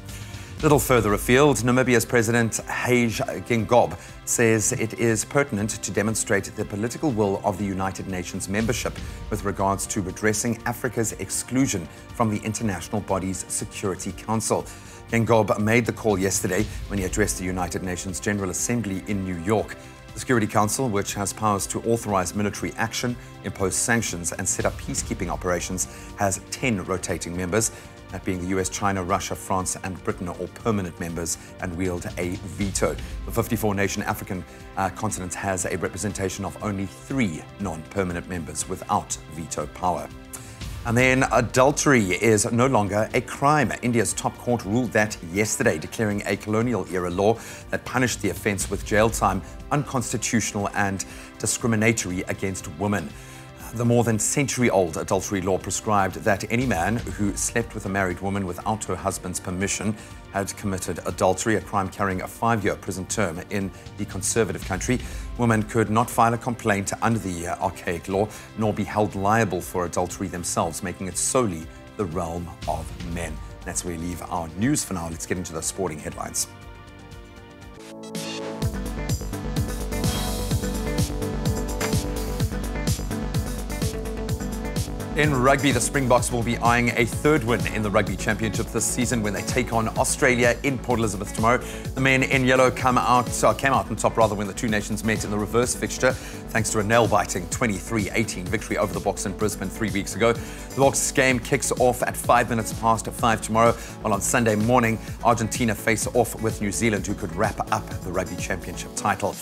A little further afield, Namibia's President Hage Geingob says it is pertinent to demonstrate the political will of the United Nations membership with regards to redressing Africa's exclusion from the international body's Security Council. Geingob made the call yesterday when he addressed the United Nations General Assembly in New York. The Security Council, which has powers to authorize military action, impose sanctions, and set up peacekeeping operations, has 10 rotating members. That being the US, China, Russia, France, and Britain are all permanent members and wield a veto. The 54-nation African continent has a representation of only 3 non-permanent members without veto power. And then adultery is no longer a crime. India's top court ruled that yesterday, declaring a colonial-era law that punished the offence with jail time unconstitutional and discriminatory against women. The more than century-old adultery law prescribed that any man who slept with a married woman without her husband's permission had committed adultery, a crime carrying a 5-year prison term in the conservative country. Women could not file a complaint under the archaic law, nor be held liable for adultery themselves, making it solely the realm of men. That's where we leave our news for now. Let's get into the sporting headlines. In rugby, the Springboks will be eyeing a 3rd win in the Rugby Championship this season when they take on Australia in Port Elizabeth tomorrow. The men in yellow came out on top when the two nations met in the reverse fixture, thanks to a nail-biting 23-18 victory over the Boks in Brisbane 3 weeks ago. The Boks game kicks off at 5:05 tomorrow, while on Sunday morning, Argentina face off with New Zealand, who could wrap up the Rugby Championship title.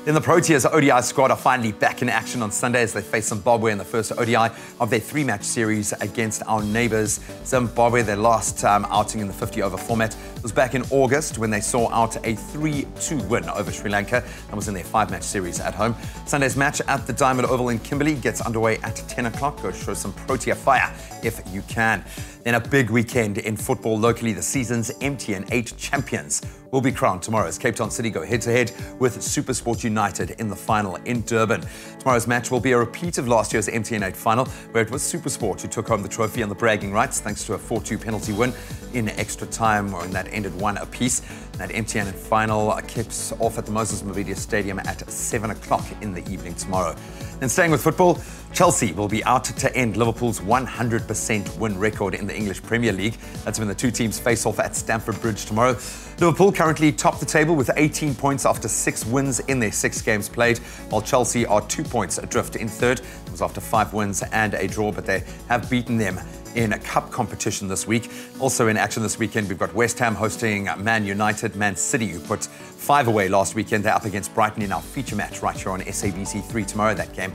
Then the Proteas ODI squad are finally back in action on Sunday as they face Zimbabwe in the first ODI of their 3-match series against our neighbours Zimbabwe. Their last outing in the 50-over format was back in August when they saw out a 3-2 win over Sri Lanka. That was in their 5-match series at home. Sunday's match at the Diamond Oval in Kimberley gets underway at 10 o'clock. Go show some Protea fire if you can. Then a big weekend in football locally. The season's MTN 8 champions will be crowned tomorrow as Cape Town City go head-to-head with SuperSport United in the final in Durban. Tomorrow's match will be a repeat of last year's MTN 8 final, where it was SuperSport who took home the trophy and the bragging rights thanks to a 4-2 penalty win in extra time, when that ended 1 apiece. That MTN 8 final kicks off at the Moses Mabhida Stadium at 7 o'clock in the evening tomorrow. And staying with football, Chelsea will be out to end Liverpool's 100% win record in the English Premier League. That's when the two teams face off at Stamford Bridge tomorrow. Liverpool currently top the table with 18 points after 6 wins in their 6 games played, while Chelsea are 2 points adrift in third. It was after 5 wins and a draw, but they have beaten them in a cup competition this week. Also in action this weekend, we've got West Ham hosting Man United. Man City, who put 5 away last weekend, they're up against Brighton in our feature match right here on SABC 3 tomorrow. That game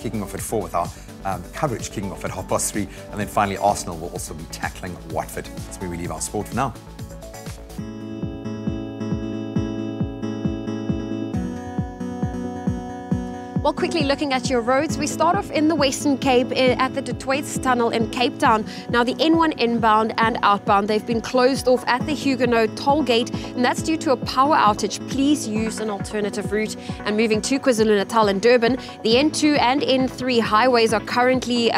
kicking off at 4 with our coverage kicking off at 3:30. And then finally, Arsenal will also be tackling Watford. That's where we leave our sport for now. Well, quickly looking at your roads, we start off in the Western Cape at the De Toits Tunnel in Cape Town. Now, the N1 inbound and outbound, they've been closed off at the Huguenot toll gate, and that's due to a power outage. Please use an alternative route. And moving to KwaZulu-Natal and Durban, the N2 and N3 highways are currently,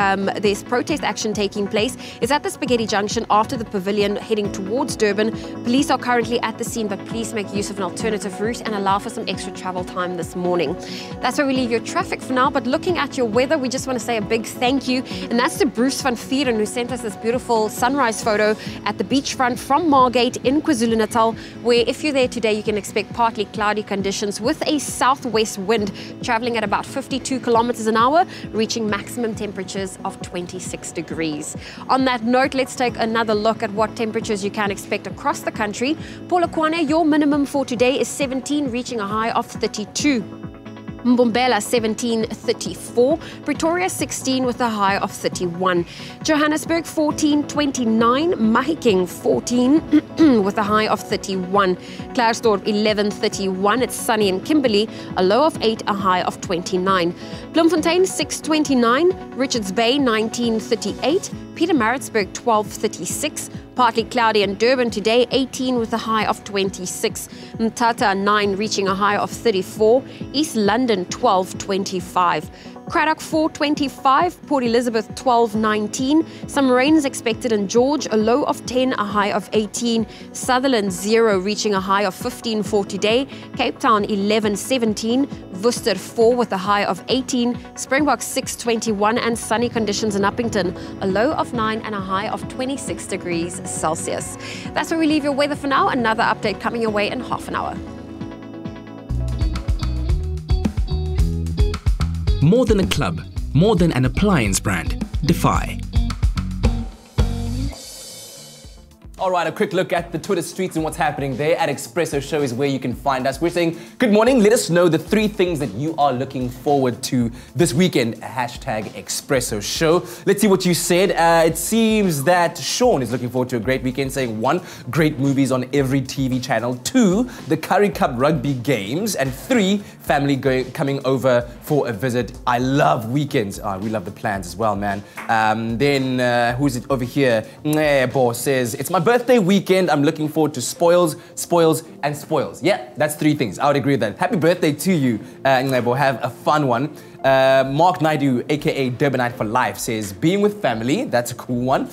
there's protest action taking place. It's at the Spaghetti Junction after the pavilion heading towards Durban. Police are currently at the scene, but please make use of an alternative route and allow for some extra travel time this morning. That's where we leave your traffic for now, but looking at your weather, we just want to say a big thank you, and that's to Bruce van Vieren, who sent us this beautiful sunrise photo at the beachfront from Margate in KwaZulu-Natal, where if you're there today, you can expect partly cloudy conditions with a southwest wind traveling at about 52 kilometers an hour, reaching maximum temperatures of 26 degrees. On that note, let's take another look at what temperatures you can expect across the country. Polokwane, your minimum for today is 17, reaching a high of 32. Mbombela 17, 34. Pretoria 16 with a high of 31. Johannesburg 14, 29. Mahikeng 14 with a high of 31. Klerksdorp 11, 31. It's sunny in Kimberley, a low of 8, a high of 29. Bloemfontein 6, 29. Richards Bay 19, 38. Pietermaritzburg 12, 36. Partly cloudy in Durban today, 18 with a high of 26. Mthatha 9 reaching a high of 34. East London 12, 25. Craddock 425, Port Elizabeth 1219. Some rain is expected in George, a low of 10, a high of 18. Sutherland 0 reaching a high of 15 for today. Cape Town 1117. Worcester 4 with a high of 18. Springbok 621 and sunny conditions in Uppington, a low of 9 and a high of 26 degrees Celsius. That's where we leave your weather for now. Another update coming your way in half an hour. More than a club, more than an appliance brand. Defy. All right, a quick look at the Twitter streets and what's happening there. At Expresso Show is where you can find us. We're saying, good morning. Let us know the 3 things that you are looking forward to this weekend. Hashtag Expresso Show. Let's see what you said. It seems that Sean is looking forward to a great weekend, saying 1, great movies on every TV channel. 2, the Currie Cup rugby games. And 3, family coming over for a visit. I love weekends. We love the plans as well, man. Then, who's it over here? Bo says, it's my birthday weekend. I'm looking forward to spoils, and spoils. Yeah, that's 3 things. I would agree with that. Happy birthday to you, Ngebo. Have a fun one. Mark Naidu, aka Durbanite for Life, says being with family, that's a cool one.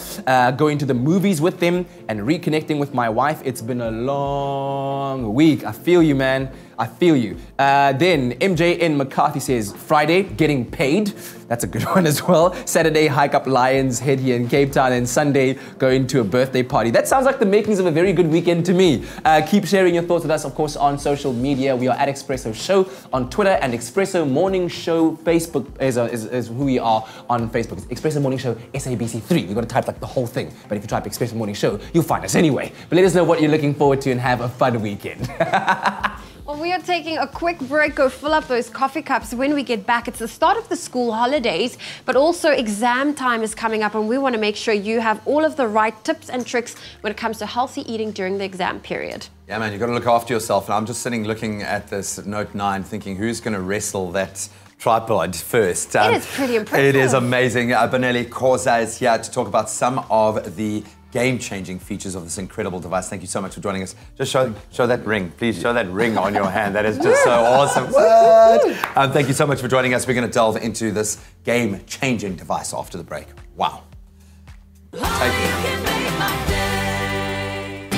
Going to the movies with them and reconnecting with my wife. It's been a long week. I feel you, man. I feel you. Then MJN McCarthy says Friday, getting paid. That's a good one as well. Saturday, hike up Lions Head here in Cape Town, and Sunday, going to a birthday party. That sounds like the makings of a very good weekend to me. Keep sharing your thoughts with us, of course, on social media. We are at Expresso Show on Twitter, and Expresso Morning Show Facebook is who we are on Facebook. It's Expresso Morning Show SABC 3. You've got to type like the whole thing. But if you type Expresso Morning Show, you'll find us anyway. But let us know what you're looking forward to and have a fun weekend. Well, Well, we are taking a quick break. Go fill up those coffee cups. When we get back, it's the start of the school holidays, but also exam time is coming up, and we want to make sure you have all of the right tips and tricks when it comes to healthy eating during the exam period. Yeah, man, you've got to look after yourself. And I'm just sitting looking at this Note 9 thinking, who's going to wrestle that tripod first? It is pretty impressive. It is amazing. Bonelli Koza is here to talk about some of the game-changing features of this incredible device. Thank you so much for joining us. Just show that ring. Please show that ring on your hand. That is just so awesome. What? Thank you so much for joining us. We're going to delve into this game-changing device after the break. Wow. Take it.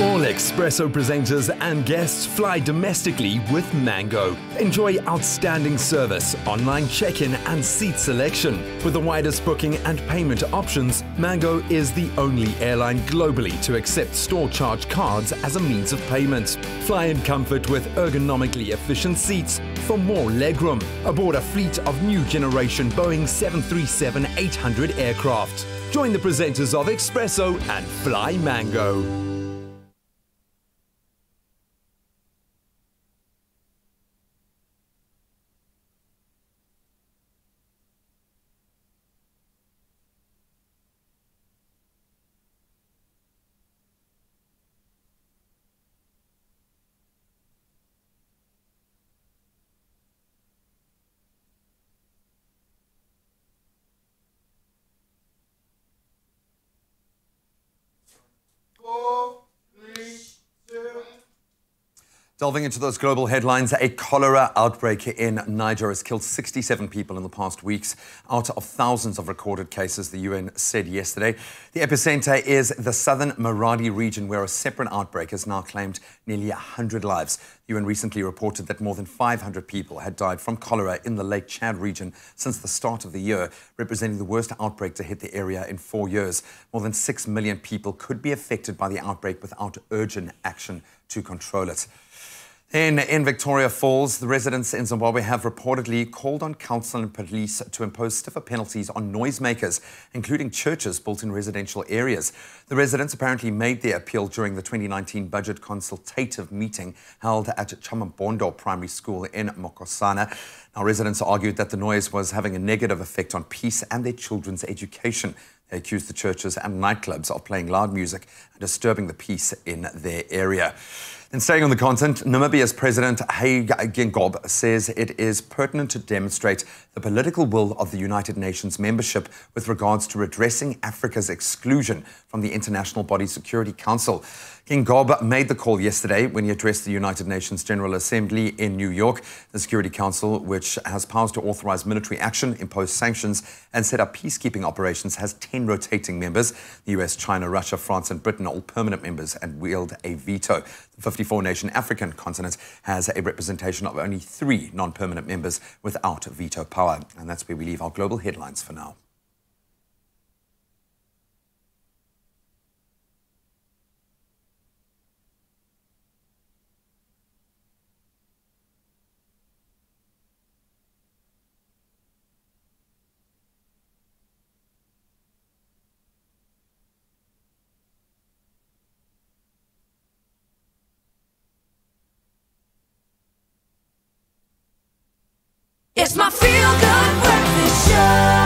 All Expresso presenters and guests fly domestically with Mango. Enjoy outstanding service, online check-in and seat selection. With the widest booking and payment options, Mango is the only airline globally to accept store charge cards as a means of payment. Fly in comfort with ergonomically efficient seats for more legroom. Aboard a fleet of new generation Boeing 737-800 aircraft. Join the presenters of Expresso and fly Mango. Delving into those global headlines, a cholera outbreak in Niger has killed 67 people in the past weeks, out of thousands of recorded cases, the UN said yesterday. The epicenter is the southern Maradi region, where a separate outbreak has now claimed nearly 100 lives. The UN recently reported that more than 500 people had died from cholera in the Lake Chad region since the start of the year, representing the worst outbreak to hit the area in 4 years. More than 6 million people could be affected by the outbreak without urgent action to control it. In Victoria Falls, the residents in Zimbabwe have reportedly called on council and police to impose stiffer penalties on noisemakers, including churches built in residential areas. The residents apparently made their appeal during the 2019 budget consultative meeting held at Chamambondo Primary School in Mokosana. Now, residents argued that the noise was having a negative effect on peace and their children's education. They accused the churches and nightclubs of playing loud music and disturbing the peace in their area. And staying on the continent, Namibia's President Hage Geingob says it is pertinent to demonstrate the political will of the United Nations membership with regards to redressing Africa's exclusion from the International Body Security Council. Geingob made the call yesterday when he addressed the United Nations General Assembly in New York. The Security Council, which has powers to authorize military action, impose sanctions, and set up peacekeeping operations, has 10 rotating members. The US, China, Russia, France, and Britain are all permanent members and wield a veto. The 54-nation African continent has a representation of only 3 non-permanent members without veto power. And that's where we leave our global headlines for now. It's my feel-good breakfast show.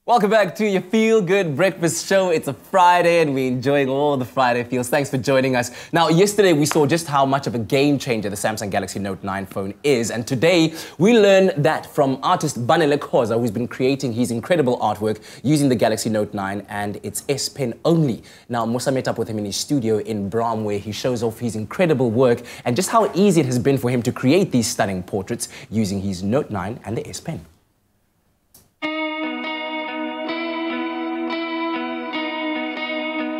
Welcome back to your Feel Good Breakfast Show. It's a Friday and we're enjoying all the Friday feels. Thanks for joining us. Now, yesterday we saw just how much of a game changer the Samsung Galaxy Note 9 phone is. And today we learn that from artist Bonelli Koza, who's been creating his incredible artwork using the Galaxy Note 9 and its S Pen only. Now, Musa met up with him in his studio in Bram, where he shows off his incredible work and just how easy it has been for him to create these stunning portraits using his Note 9 and the S Pen.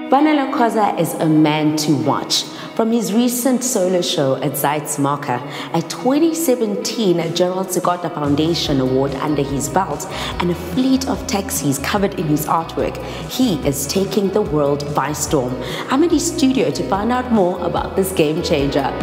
Bonelli Koza is a man to watch. From his recent solo show at Zeitz-Marker, a 2017 Gerald Sigota Foundation Award under his belt, and a fleet of taxis covered in his artwork, he is taking the world by storm. I'm in his studio to find out more about this game changer.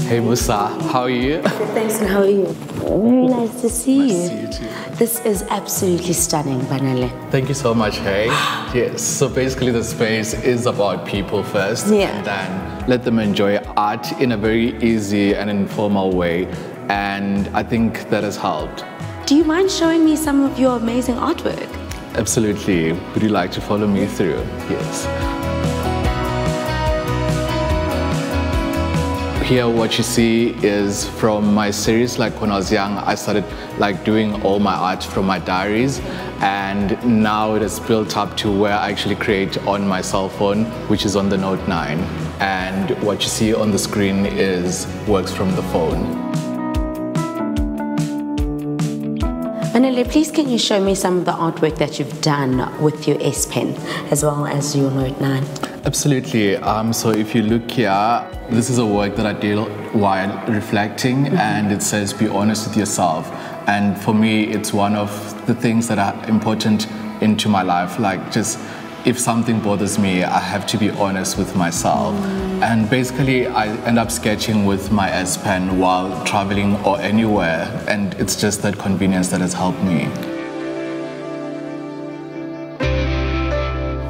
Hey Musa, how are you? Good, thanks, and how are you? Very nice to see you. Nice to see you too. This is absolutely stunning, Banele. Thank you so much, hey. Yes, so basically the space is about people first, Yeah. and then let them enjoy art in a very easy and informal way, and I think that has helped. Do you mind showing me some of your amazing artwork? Absolutely. Would you like to follow me through? Yes. Here what you see is from my series. Like when I was young, I started like doing all my art from my diaries, and now it has built up to where I actually create on my cell phone, which is on the Note 9. And what you see on the screen is works from the phone. Banele, please can you show me some of the artwork that you've done with your S Pen as well as your Note 9? Absolutely. So if you look here, this is a work that I did while reflecting, and it says be honest with yourself. And for me, it's one of the things that are important into my life. Like just if something bothers me, I have to be honest with myself. And basically, I end up sketching with my S Pen while traveling or anywhere. And it's just that convenience that has helped me.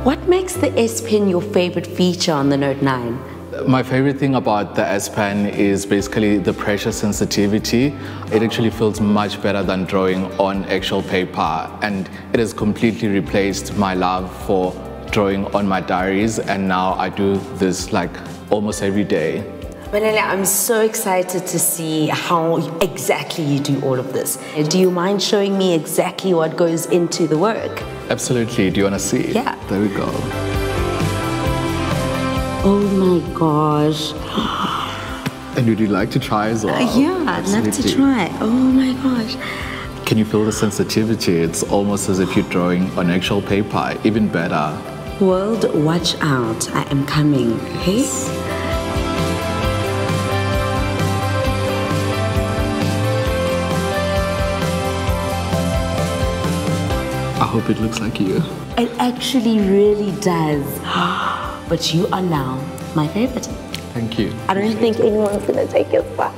What makes the S Pen your favorite feature on the Note 9? My favorite thing about the S Pen is basically the pressure sensitivity. It actually feels much better than drawing on actual paper, and it has completely replaced my love for drawing on my diaries, and now I do this like almost every day. Banele, I'm so excited to see how exactly you do all of this. Do you mind showing me exactly what goes into the work? Absolutely. Do you want to see? Yeah. There we go. Oh my gosh. And would you like to try as well? Yeah, I'd love to try. Oh my gosh. Can you feel the sensitivity? It's almost as if you're drawing on actual paper, even better. World, watch out. I am coming, okay? I hope it looks like you. It actually really does. But you are now my favorite. Thank you. I don't think anyone's gonna take your spot.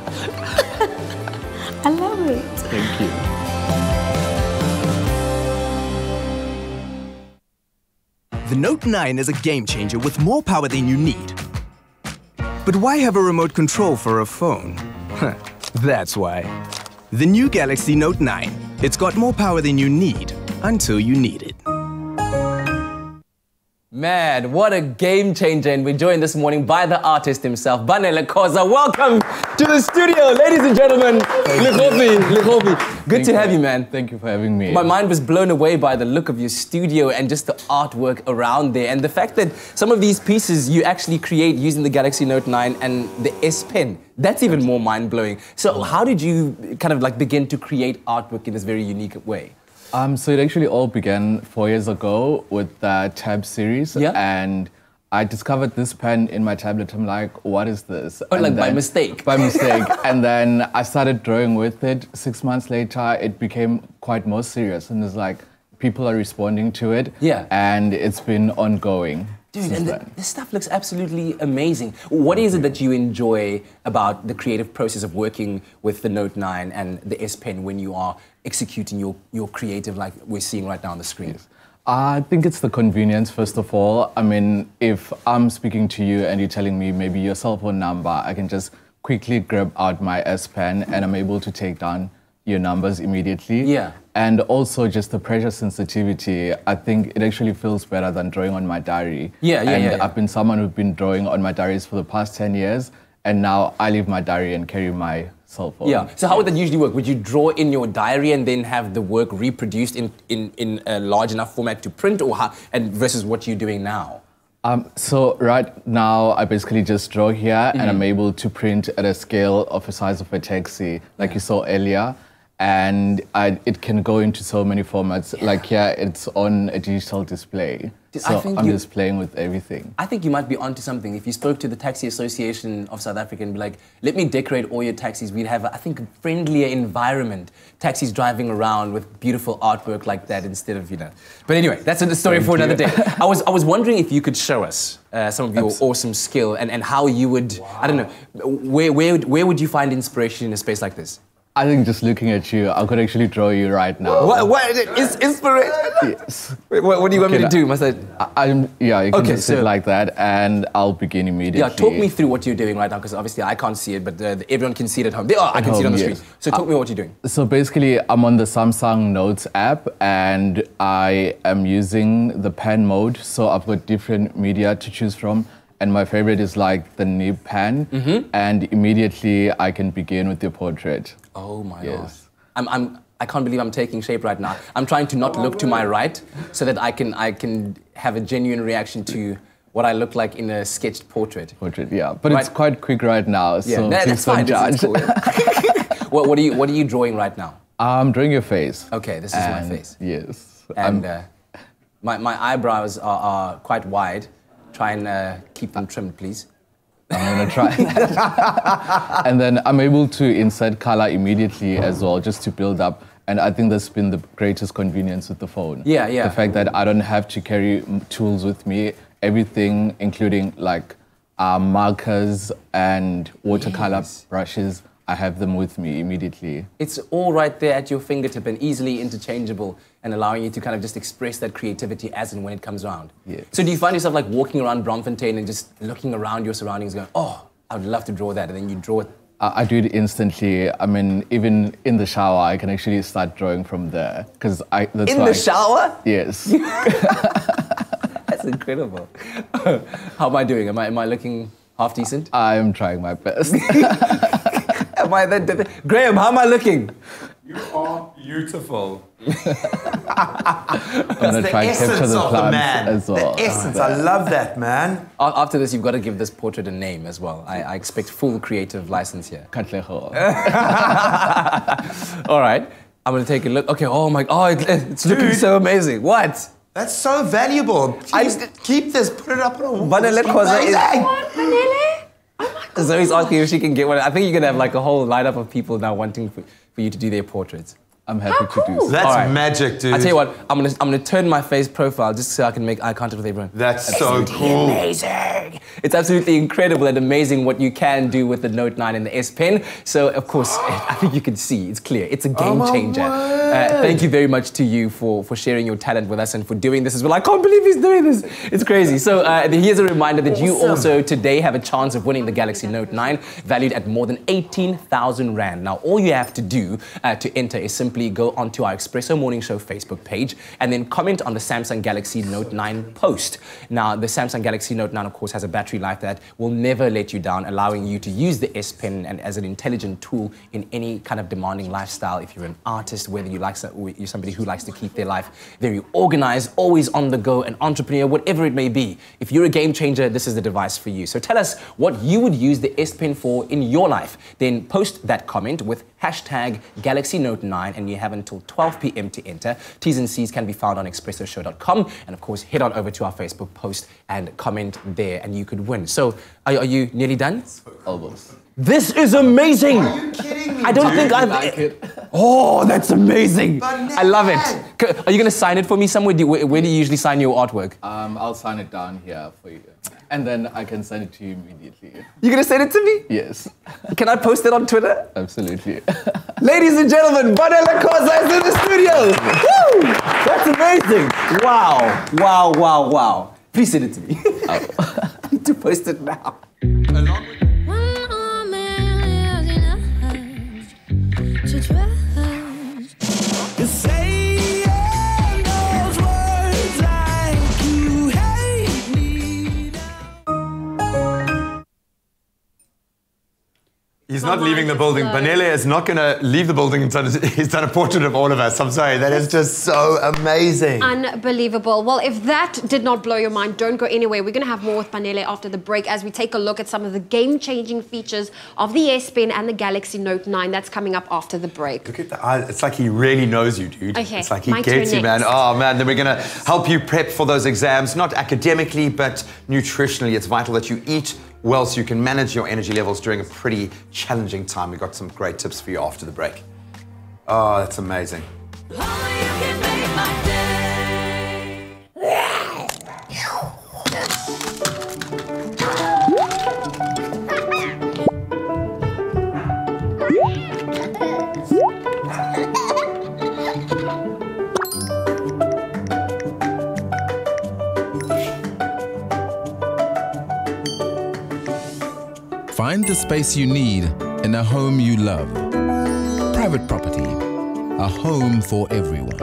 I love it. Thank you. The Note 9 is a game changer with more power than you need. But why have a remote control for a phone? That's why. The new Galaxy Note 9. It's got more power than you need until you need it. Man, what a game changer. And we're joined this morning by the artist himself, Banele Khoza. Welcome to the studio, ladies and gentlemen. Likhobi. Good to have you, man. Thank you for having me. My mind was blown away by the look of your studio and just the artwork around there. And the fact that some of these pieces you actually create using the Galaxy Note 9 and the S Pen. That's even more mind-blowing. So how did you kind of like begin to create artwork in this very unique way? So it actually all began 4 years ago with the Tab series. Yeah. And I discovered this pen in my tablet. I'm like, what is this? Oh, and like by mistake? By mistake. And then I started drawing with it. 6 months later, it became quite more serious. And it's like, people are responding to it. Yeah. And it's been ongoing. Dude, and this stuff looks absolutely amazing. What is it that you enjoy about the creative process of working with the Note 9 and the S Pen when you are executing your creative like we're seeing right now on the screen? Yes. I think it's the convenience, first of all. I mean, if I'm speaking to you and you're telling me maybe your cell phone number, I can just quickly grab out my S Pen and I'm able to take down your numbers immediately. Yeah. And also just the pressure sensitivity, I think it actually feels better than drawing on my diary. And I've been someone who's been drawing on my diaries for the past 10 years, and now I leave my diary and carry my cell phone. Yeah. So how would that usually work? Would you draw in your diary and then have the work reproduced in a large enough format to print, or how, and versus what you're doing now? So right now, I basically just draw here, and I'm able to print at a scale of the size of a taxi, like you saw earlier. And it can go into so many formats. Yeah. Like here, it's on a digital display. So I'm just playing with everything. I think you might be onto something. If you spoke to the Taxi Association of South Africa and be like, let me decorate all your taxis, we'd have, I think, a friendlier environment. Taxis driving around with beautiful artwork like that instead of, you know. But anyway, that's a story for another day. I was wondering if you could show us some of your awesome skill and how you would, I don't know, where would you find inspiration in a space like this? I think just looking at you, I could actually draw you right now. What is inspiration? Yes. What do you want me to do? Must I? Yeah, you can Okay, just sit so- like that, and I'll begin immediately. Yeah, talk me through what you're doing right now, because obviously I can't see it, but everyone can see it at home. I can see it on the Yes. screen. So talk me what you're doing. So basically, I'm on the Samsung Notes app, and I am using the pen mode. So I've got different media to choose from, and my favorite is like the nib pen, and immediately I can begin with your portrait. Oh my Yes. gosh. I can't believe I'm taking shape right now. I'm trying to not look to my right so that I can have a genuine reaction to what I look like in a sketched portrait. Yeah, but it's quite quick right now, so Yeah, please that's fine. don't It's judge. cool. What are you drawing right now? I'm drawing your face. Okay, this is my And face. Yes. And my eyebrows are quite wide. Try and keep them trimmed, please. I'm gonna try. And then I'm able to insert color immediately as well, just to build up. And I think that's been the greatest convenience with the phone. Yeah, yeah. The fact that I don't have to carry tools with me, everything, including like markers and watercolor brushes, I have them with me immediately. It's all right there at your fingertip and easily interchangeable and allowing you to kind of just express that creativity as and when it comes around. Yeah. So do you find yourself like walking around Braamfontein and just looking around your surroundings going, oh, I would love to draw that, and then you draw it? I do it instantly. I mean, even in the shower, I can actually start drawing from there. Because that's In the shower? Yes. That's incredible. How am I doing? Am I looking half decent? I'm trying my best. Am I that? Graham, how am I looking? You are beautiful. I'm gonna try and capture the plants as well. The essence, I love that, man. After this, you've got to give this portrait a name as well. I expect full creative license here. Katleho. All right, I'm gonna take a look. Okay, it's looking so amazing. What? That's so valuable. Please keep this, put it up on a wall. Vanilla Koza is... What, Vanilla? Zoe's asking if she can get one. I think you're gonna have like a whole lineup of people now wanting for you to do their portraits. I'm happy to do so. That's magic, dude. I tell you what, I'm gonna turn my face profile just so I can make eye contact with everyone. That's so cool. Amazing. It's absolutely incredible and amazing what you can do with the Note 9 and the S Pen. So of course, I think you can see, it's clear. It's a game changer. Thank you very much to you for sharing your talent with us and for doing this as well. I can't believe he's doing this. It's crazy. So here's a reminder that you also today have a chance of winning the Galaxy Note 9, valued at more than 18,000 Rand. Now, all you have to do to enter is simply go onto our Expresso Morning Show Facebook page and then comment on the Samsung Galaxy Note 9 post. Now, the Samsung Galaxy Note 9, of course, has a battery life that will never let you down, allowing you to use the S Pen and as an intelligent tool in any kind of demanding lifestyle. If you're an artist, whether you're somebody who likes to keep their life very organized, always on the go, an entrepreneur, whatever it may be, if you're a game changer, this is the device for you. So tell us what you would use the S Pen for in your life. Then post that comment with hashtag Galaxy Note 9 and you have until 12 p.m. to enter. T's and C's can be found on expressoshow.com, and of course head on over to our Facebook post and comment there and you could win. So are you nearly done? Almost. This is amazing! Are you kidding me? I don't think I've... like it. Oh, that's amazing! I love it. Are you going to sign it for me somewhere? Where do you usually sign your artwork? I'll sign it down here for you. And then I can send it to you immediately. You're going to send it to me? Yes. Can I post it on Twitter? Absolutely. Ladies and gentlemen, Vanilla Koza is in the studio! Woo! That's amazing! Wow, wow, wow, wow. Please send it to me. I need to post it now. He's not leaving the building. Banele is not going to leave the building until he's done a portrait of all of us. I'm sorry, that is just so amazing. Unbelievable. Well, if that did not blow your mind, don't go anywhere. We're going to have more with Banele after the break as we take a look at some of the game-changing features of the S Pen and the Galaxy Note 9. That's coming up after the break. Look at the eyes. It's like he really knows you, dude. Okay, it's like he my gets turn you, man. next. Oh, man. Then we're going to help you prep for those exams, not academically, but nutritionally. It's vital that you eat well so you can manage your energy levels during a pretty challenging time. We've got some great tips for you after the break. Oh, that's amazing. Find the space you need in a home you love. Private property, a home for everyone.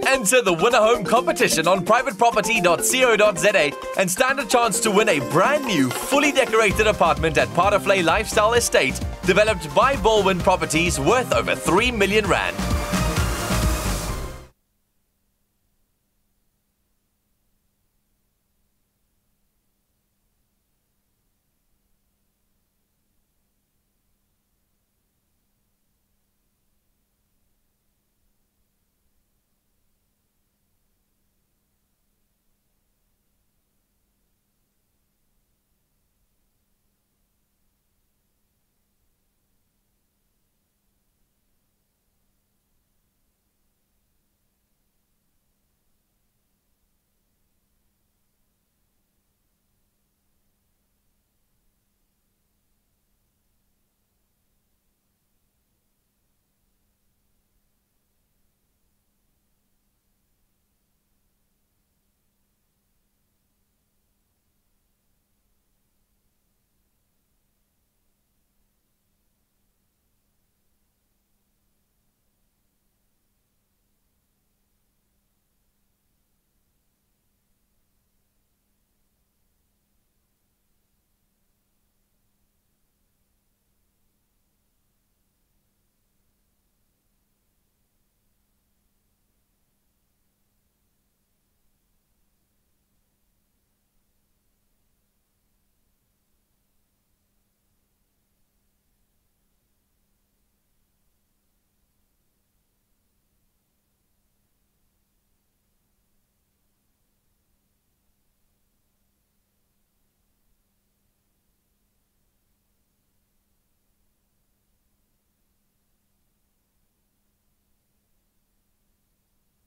Enter the Win a Home competition on privateproperty.co.za and stand a chance to win a brand new, fully decorated apartment at Paraflay Lifestyle Estate, developed by Baldwin Properties, worth over 3 million rand.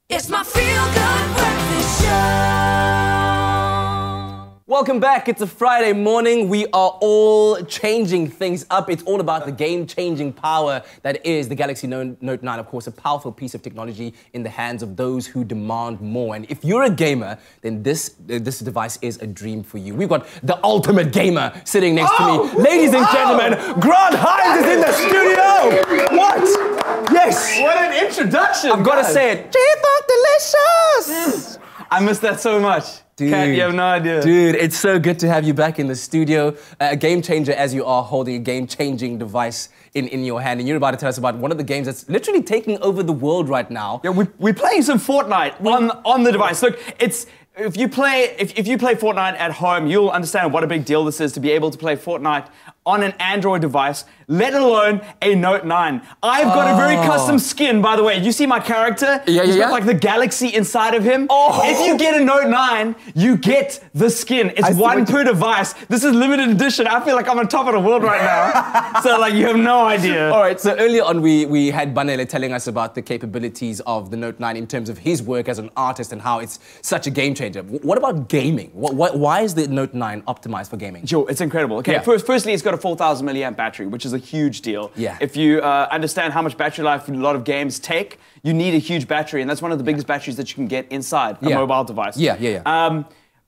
It's my feel-good breakfast show. Welcome back. It's a Friday morning. We are all changing things up. It's all about the game-changing power that is the Galaxy Note 9. Of course, a powerful piece of technology in the hands of those who demand more. And if you're a gamer, then this device is a dream for you. We've got the ultimate gamer sitting next to me. Ladies and gentlemen, Grant Hines is in the studio. What? Yes. What an introduction. I've got to say it. Delicious. I miss that so much. Dude, Kat, you have no idea. Dude, it's so good to have you back in the studio. A game changer as you are, holding a game-changing device in your hand. And you're about to tell us about one of the games that's literally taking over the world right now. Yeah, we're playing some Fortnite on the device. Look, it's... If you play Fortnite at home, you'll understand what a big deal this is to be able to play Fortnite on an Android device, let alone a Note 9. I've got a very custom skin, by the way. You see my character? He's got like the galaxy inside of him. If you get a Note 9, you get the skin. It's one per device. This is limited edition. I feel like I'm on top of the world right now. So like you have no idea. All right, so earlier on we had Banele telling us about the capabilities of the Note 9 in terms of his work as an artist and how it's such a game changer. What about gaming? Why is the Note 9 optimized for gaming? Sure, it's incredible. Okay, firstly, it's got a 4,000 milliamp battery, which is a huge deal. Yeah. If you understand how much battery life a lot of games take, you need a huge battery, and that's one of the biggest batteries that you can get inside a mobile device.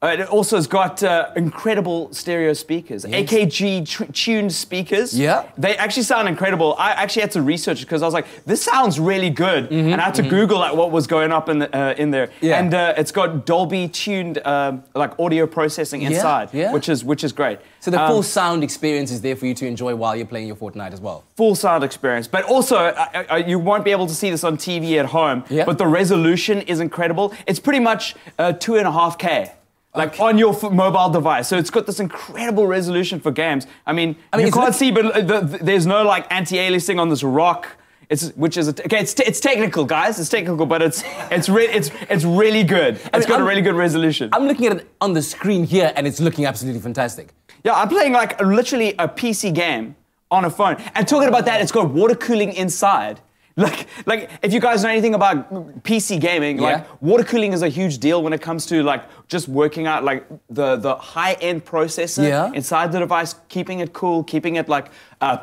It also has got incredible stereo speakers, AKG tuned speakers. Yeah. They actually sound incredible. I actually had to research it because I was like, this sounds really good. And I had to Google like, what was going up in there. Yeah. And it's got Dolby tuned like audio processing inside, which is great. So the full sound experience is there for you to enjoy while you're playing your Fortnite as well. Full sound experience. But also, you won't be able to see this on TV at home, but the resolution is incredible. It's pretty much 2.5K. Like on your mobile device. So it's got this incredible resolution for games. I mean you can't see, but there's no like anti-aliasing on this rock. It's technical, guys. It's technical, but it's really good. It's got a really good resolution. I'm looking at it on the screen here, and it's looking absolutely fantastic. Yeah, I'm playing like literally a PC game on a phone. And talking about that, it's got water cooling inside. Like if you guys know anything about PC gaming, like water cooling is a huge deal when it comes to like just working out like the high-end processor inside the device, keeping it cool, keeping it like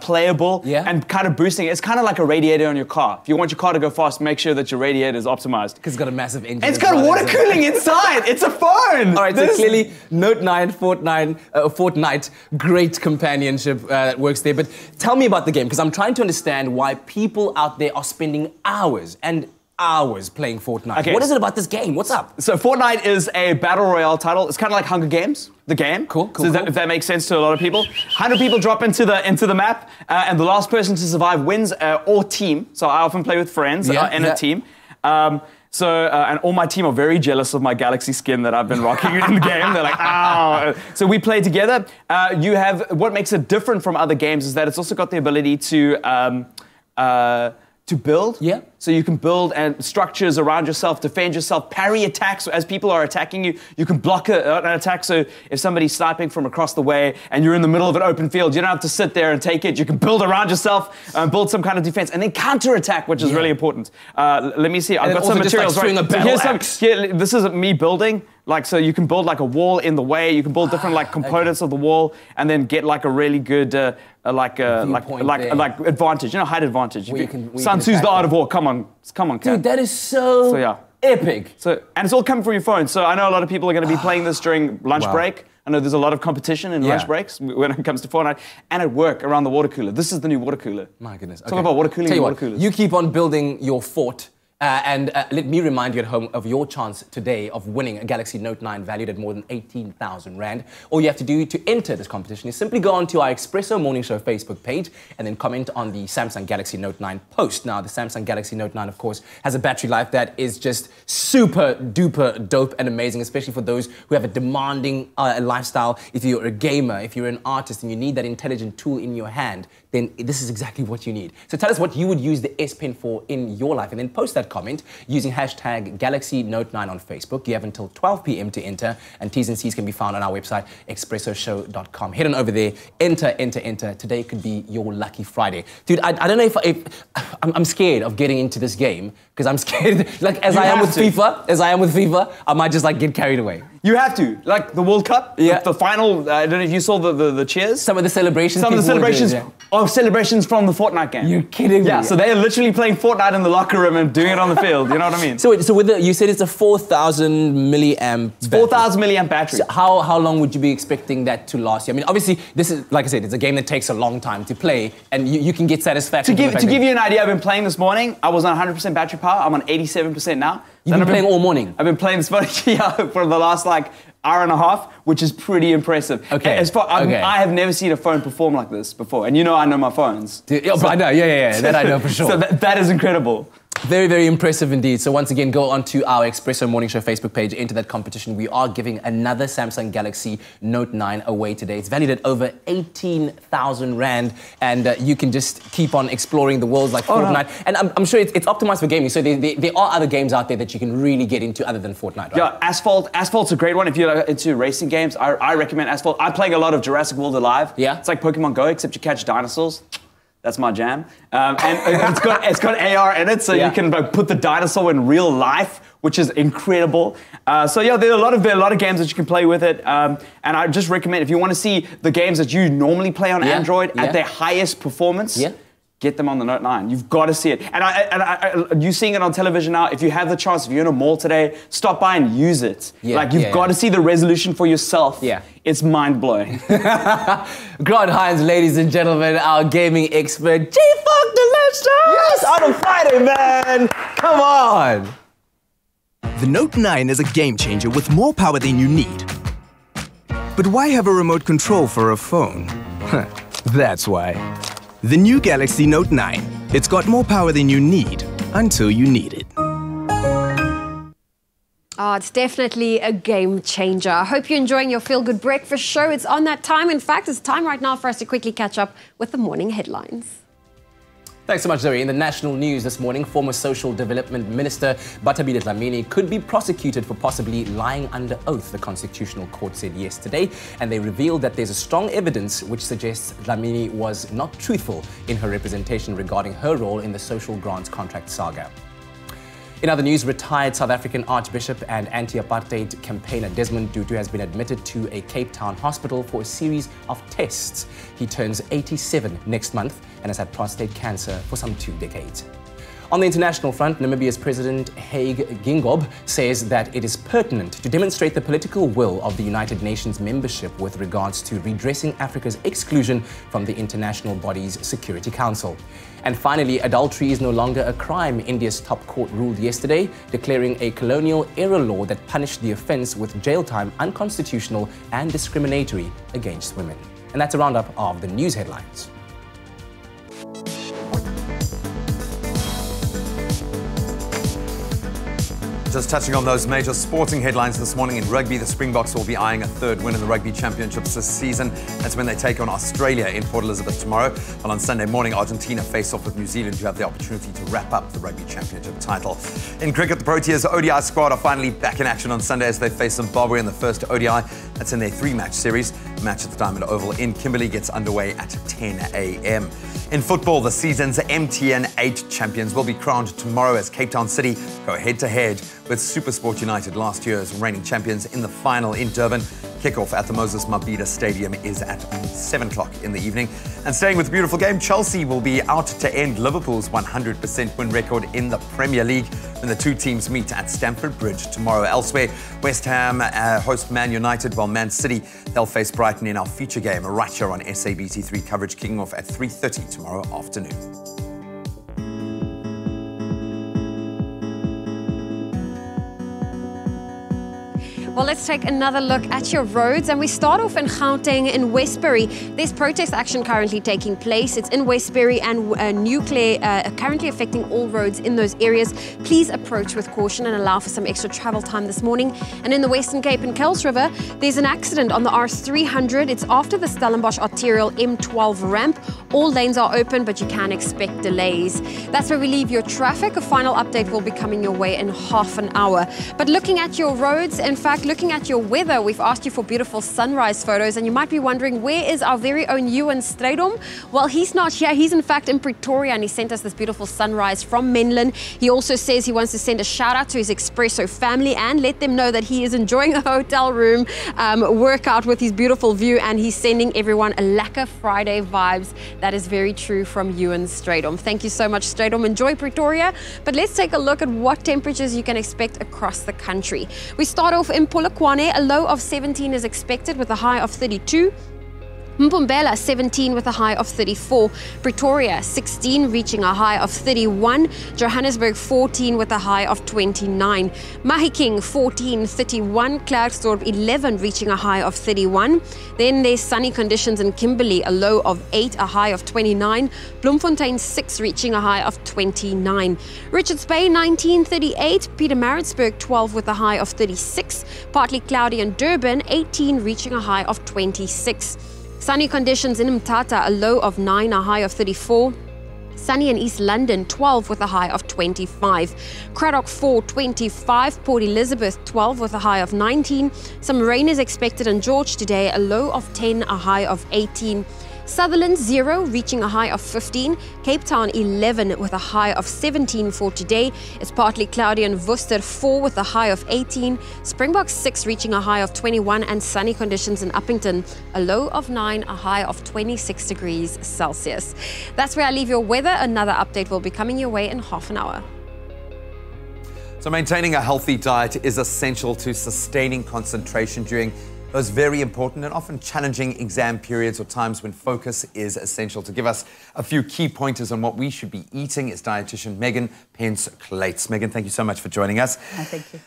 playable, and kind of boosting it. It's kind of like a radiator on your car. If you want your car to go fast, make sure that your radiator is optimized. Because it's got a massive engine. And it's got water cooling inside. It's a phone. All right, so clearly Note 9, Fortnite, great companionship that works there. But tell me about the game, because I'm trying to understand why people out there are spending hours and hours playing Fortnite. Okay. What is it about this game? What's up? So Fortnite is a battle royale title. It's kind of like Hunger Games, the game. Cool. If that makes sense to a lot of people. 100 people drop into the map, and the last person to survive wins, or team. So I often play with friends in a team. And all my team are very jealous of my Galaxy skin that I've been rocking in the game. They're like, oh. So we play together. What makes it different from other games is that it's also got the ability to build. So you can build structures around yourself, defend yourself, parry attacks. As people are attacking you, you can block an attack. So if somebody's sniping from across the way and you're in the middle of an open field, you don't have to sit there and take it. You can build around yourself, build some kind of defense, and then counter-attack, which is really important. Let me see. I've got some materials. This is me building. So you can build like a wall in the way. You can build different components of the wall, and then get like a really good advantage. You know, height advantage. Sun Tzu's The Art of War. Come on, Kat. Dude, that is so epic. And it's all coming from your phone. So I know a lot of people are going to be playing this during lunch break. I know there's a lot of competition in lunch breaks when it comes to Fortnite, and at work around the water cooler. This is the new water cooler. My goodness. Talk about water cooling and water coolers. You keep on building your fort. And let me remind you at home of your chance today of winning a Galaxy Note 9 valued at more than 18,000 Rand. All you have to do to enter this competition is simply go onto our Expresso Morning Show Facebook page and then comment on the Samsung Galaxy Note 9 post. Now, the Samsung Galaxy Note 9, of course, has a battery life that is just super duper dope and amazing, especially for those who have a demanding lifestyle. If you're a gamer, if you're an artist and you need that intelligent tool in your hand, then this is exactly what you need. So tell us what you would use the S Pen for in your life, and then post that comment using hashtag Galaxy Note 9 on Facebook. You have until 12 p.m. to enter, and T's and C's can be found on our website, expressoshow.com. Head on over there, enter. Today could be your lucky Friday. Dude, I don't know if I'm scared of getting into this game, because I'm scared, as I am with FIFA, I might just get carried away. You have to. Like the World Cup, the final, I don't know if you saw the cheers. Some of the celebrations. Some of the celebrations are celebrations from the Fortnite game. You're kidding me. Yeah, so they're literally playing Fortnite in the locker room and doing it on the field. You know what I mean? So you said it's a 4,000 milliamp battery. 4,000 milliamp battery. So how long would you be expecting that to last you? I mean, obviously, this is, like I said, it's a game that takes a long time to play, and you can get satisfaction. To give you an idea, I've been playing this morning. I was on 100% battery power. I'm on 87% now. You've been playing all morning? I've been playing this morning for the last hour and a half, which is pretty impressive. Okay. I have never seen a phone perform like this before, and I know my phones. I know, that I know for sure. So that is incredible. Very, very impressive indeed. So once again, go onto our Expresso Morning Show Facebook page, enter that competition. We are giving another Samsung Galaxy Note 9 away today. It's valued at over 18,000 Rand, and you can just keep on exploring the worlds like Fortnite. No. And I'm sure it's optimized for gaming, so there are other games out there that you can really get into other than Fortnite, right? Yeah, Asphalt's a great one. If you're into racing games, I recommend Asphalt. I'm playing a lot of Jurassic World Alive. Yeah. It's like Pokemon Go, except you catch dinosaurs. That's my jam. And it's got AR in it, so you can put the dinosaur in real life, which is incredible. So yeah, there are a lot of games that you can play with it. And I just recommend, if you want to see the games that you normally play on Android at their highest performance, get them on the Note 9. You've got to see it. And you're seeing it on television now. If you have the chance, if you're in a mall today, stop by and use it. You've got to see the resolution for yourself. It's mind-blowing. Grant Hines, ladies and gentlemen, our gaming expert, G-Funk Delicious! Yes, on a Friday, man! Come on! The Note 9 is a game changer with more power than you need. But why have a remote control for a phone? That's why. The new Galaxy Note 9. It's got more power than you need until you need it. Oh, it's definitely a game changer. I hope you're enjoying your Feel Good Breakfast show. It's on that time. In fact, it's time right now for us to quickly catch up with the morning headlines. Thanks so much, Zoe. In the national news this morning, former Social Development Minister Batabile Dlamini could be prosecuted for possibly lying under oath, the Constitutional Court said yesterday. And they revealed that there's a strong evidence which suggests Dlamini was not truthful in her representation regarding her role in the social grants contract saga. In other news, retired South African Archbishop and anti-apartheid campaigner Desmond Tutu has been admitted to a Cape Town hospital for a series of tests. He turns 87 next month and has had prostate cancer for some 2 decades. On the international front, Namibia's President Hage Geingob says that it is pertinent to demonstrate the political will of the United Nations membership with regards to redressing Africa's exclusion from the international body's Security Council. And finally, adultery is no longer a crime, India's top court ruled yesterday, declaring a colonial era law that punished the offence with jail time unconstitutional and discriminatory against women. And that's a roundup of the news headlines. Just touching on those major sporting headlines this morning in rugby, the Springboks will be eyeing a 3rd win in the Rugby Championships this season. That's when they take on Australia in Port Elizabeth tomorrow. While on Sunday morning, Argentina face off with New Zealand, who have the opportunity to wrap up the Rugby Championship title. In cricket, the Proteas ODI squad are finally back in action on Sunday as they face Zimbabwe in the first ODI. That's in their 3-match series. The match at the Diamond Oval in Kimberley gets underway at 10 a.m. In football, the season's MTN 8 champions will be crowned tomorrow as Cape Town City go head-to-head with SuperSport United, last year's reigning champions, in the final in Durban. Kickoff at the Moses Mabhida Stadium is at 7 o'clock in the evening. And staying with the beautiful game, Chelsea will be out to end Liverpool's 100% win record in the Premier League when the two teams meet at Stamford Bridge tomorrow. Elsewhere, West Ham host Man United, while Man City, they'll face Brighton in our feature game right here on SABC3, coverage kicking off at 3:30 tomorrow afternoon. Well, let's take another look at your roads, and we start off in Gauteng in Westbury. There's protest action currently taking place. It's in Westbury and Nuclear, currently affecting all roads in those areas. Please approach with caution and allow for some extra travel time this morning. And in the Western Cape in Kells River, there's an accident on the R300. It's after the Stellenbosch Arterial M12 ramp. All lanes are open, but you can expect delays. That's where we leave your traffic. A final update will be coming your way in half an hour. But looking at your roads, in fact, looking at your weather, we've asked you for beautiful sunrise photos, and you might be wondering, where is our very own Ewan Strydom? Well, he's not here. He's in fact in Pretoria, and he sent us this beautiful sunrise from Menlyn. He also says he wants to send a shout out to his Expresso family and let them know that he is enjoying a hotel room workout with his beautiful view, and he's sending everyone a lekker Friday vibes. That is very true from Ewan Strydom. Thank you so much, Strydom. Enjoy Pretoria. But let's take a look at what temperatures you can expect across the country. We start off in Polokwane. A low of 17 is expected with a high of 32. Mpumbela 17 with a high of 34, Pretoria 16 reaching a high of 31, Johannesburg 14 with a high of 29, Mahikeng 14, 31, Klerksdorp 11 reaching a high of 31. Then there's sunny conditions in Kimberley, a low of 8, a high of 29, Bloemfontein 6 reaching a high of 29, Richards Bay 19, 38, Pietermaritzburg 12 with a high of 36, partly cloudy in Durban 18 reaching a high of 26. Sunny conditions in Mthatha, a low of 9, a high of 34. Sunny in East London, 12 with a high of 25. Cradock 4, 25. Port Elizabeth, 12 with a high of 19. Some rain is expected in George today, a low of 10, a high of 18. Sutherland 0 reaching a high of 15, Cape Town 11 with a high of 17 for today. It's partly cloudy in Worcester 4 with a high of 18, Springbok 6 reaching a high of 21, and sunny conditions in Uppington, a low of 9, a high of 26 degrees Celsius. That's where I leave your weather. Another update will be coming your way in half an hour. So maintaining a healthy diet is essential to sustaining concentration during those very important and often challenging exam periods or times when focus is essential. To give us a few key pointers on what we should be eating is dietitian Megan Pence-Clates. Megan, thank you so much for joining us. Thank you.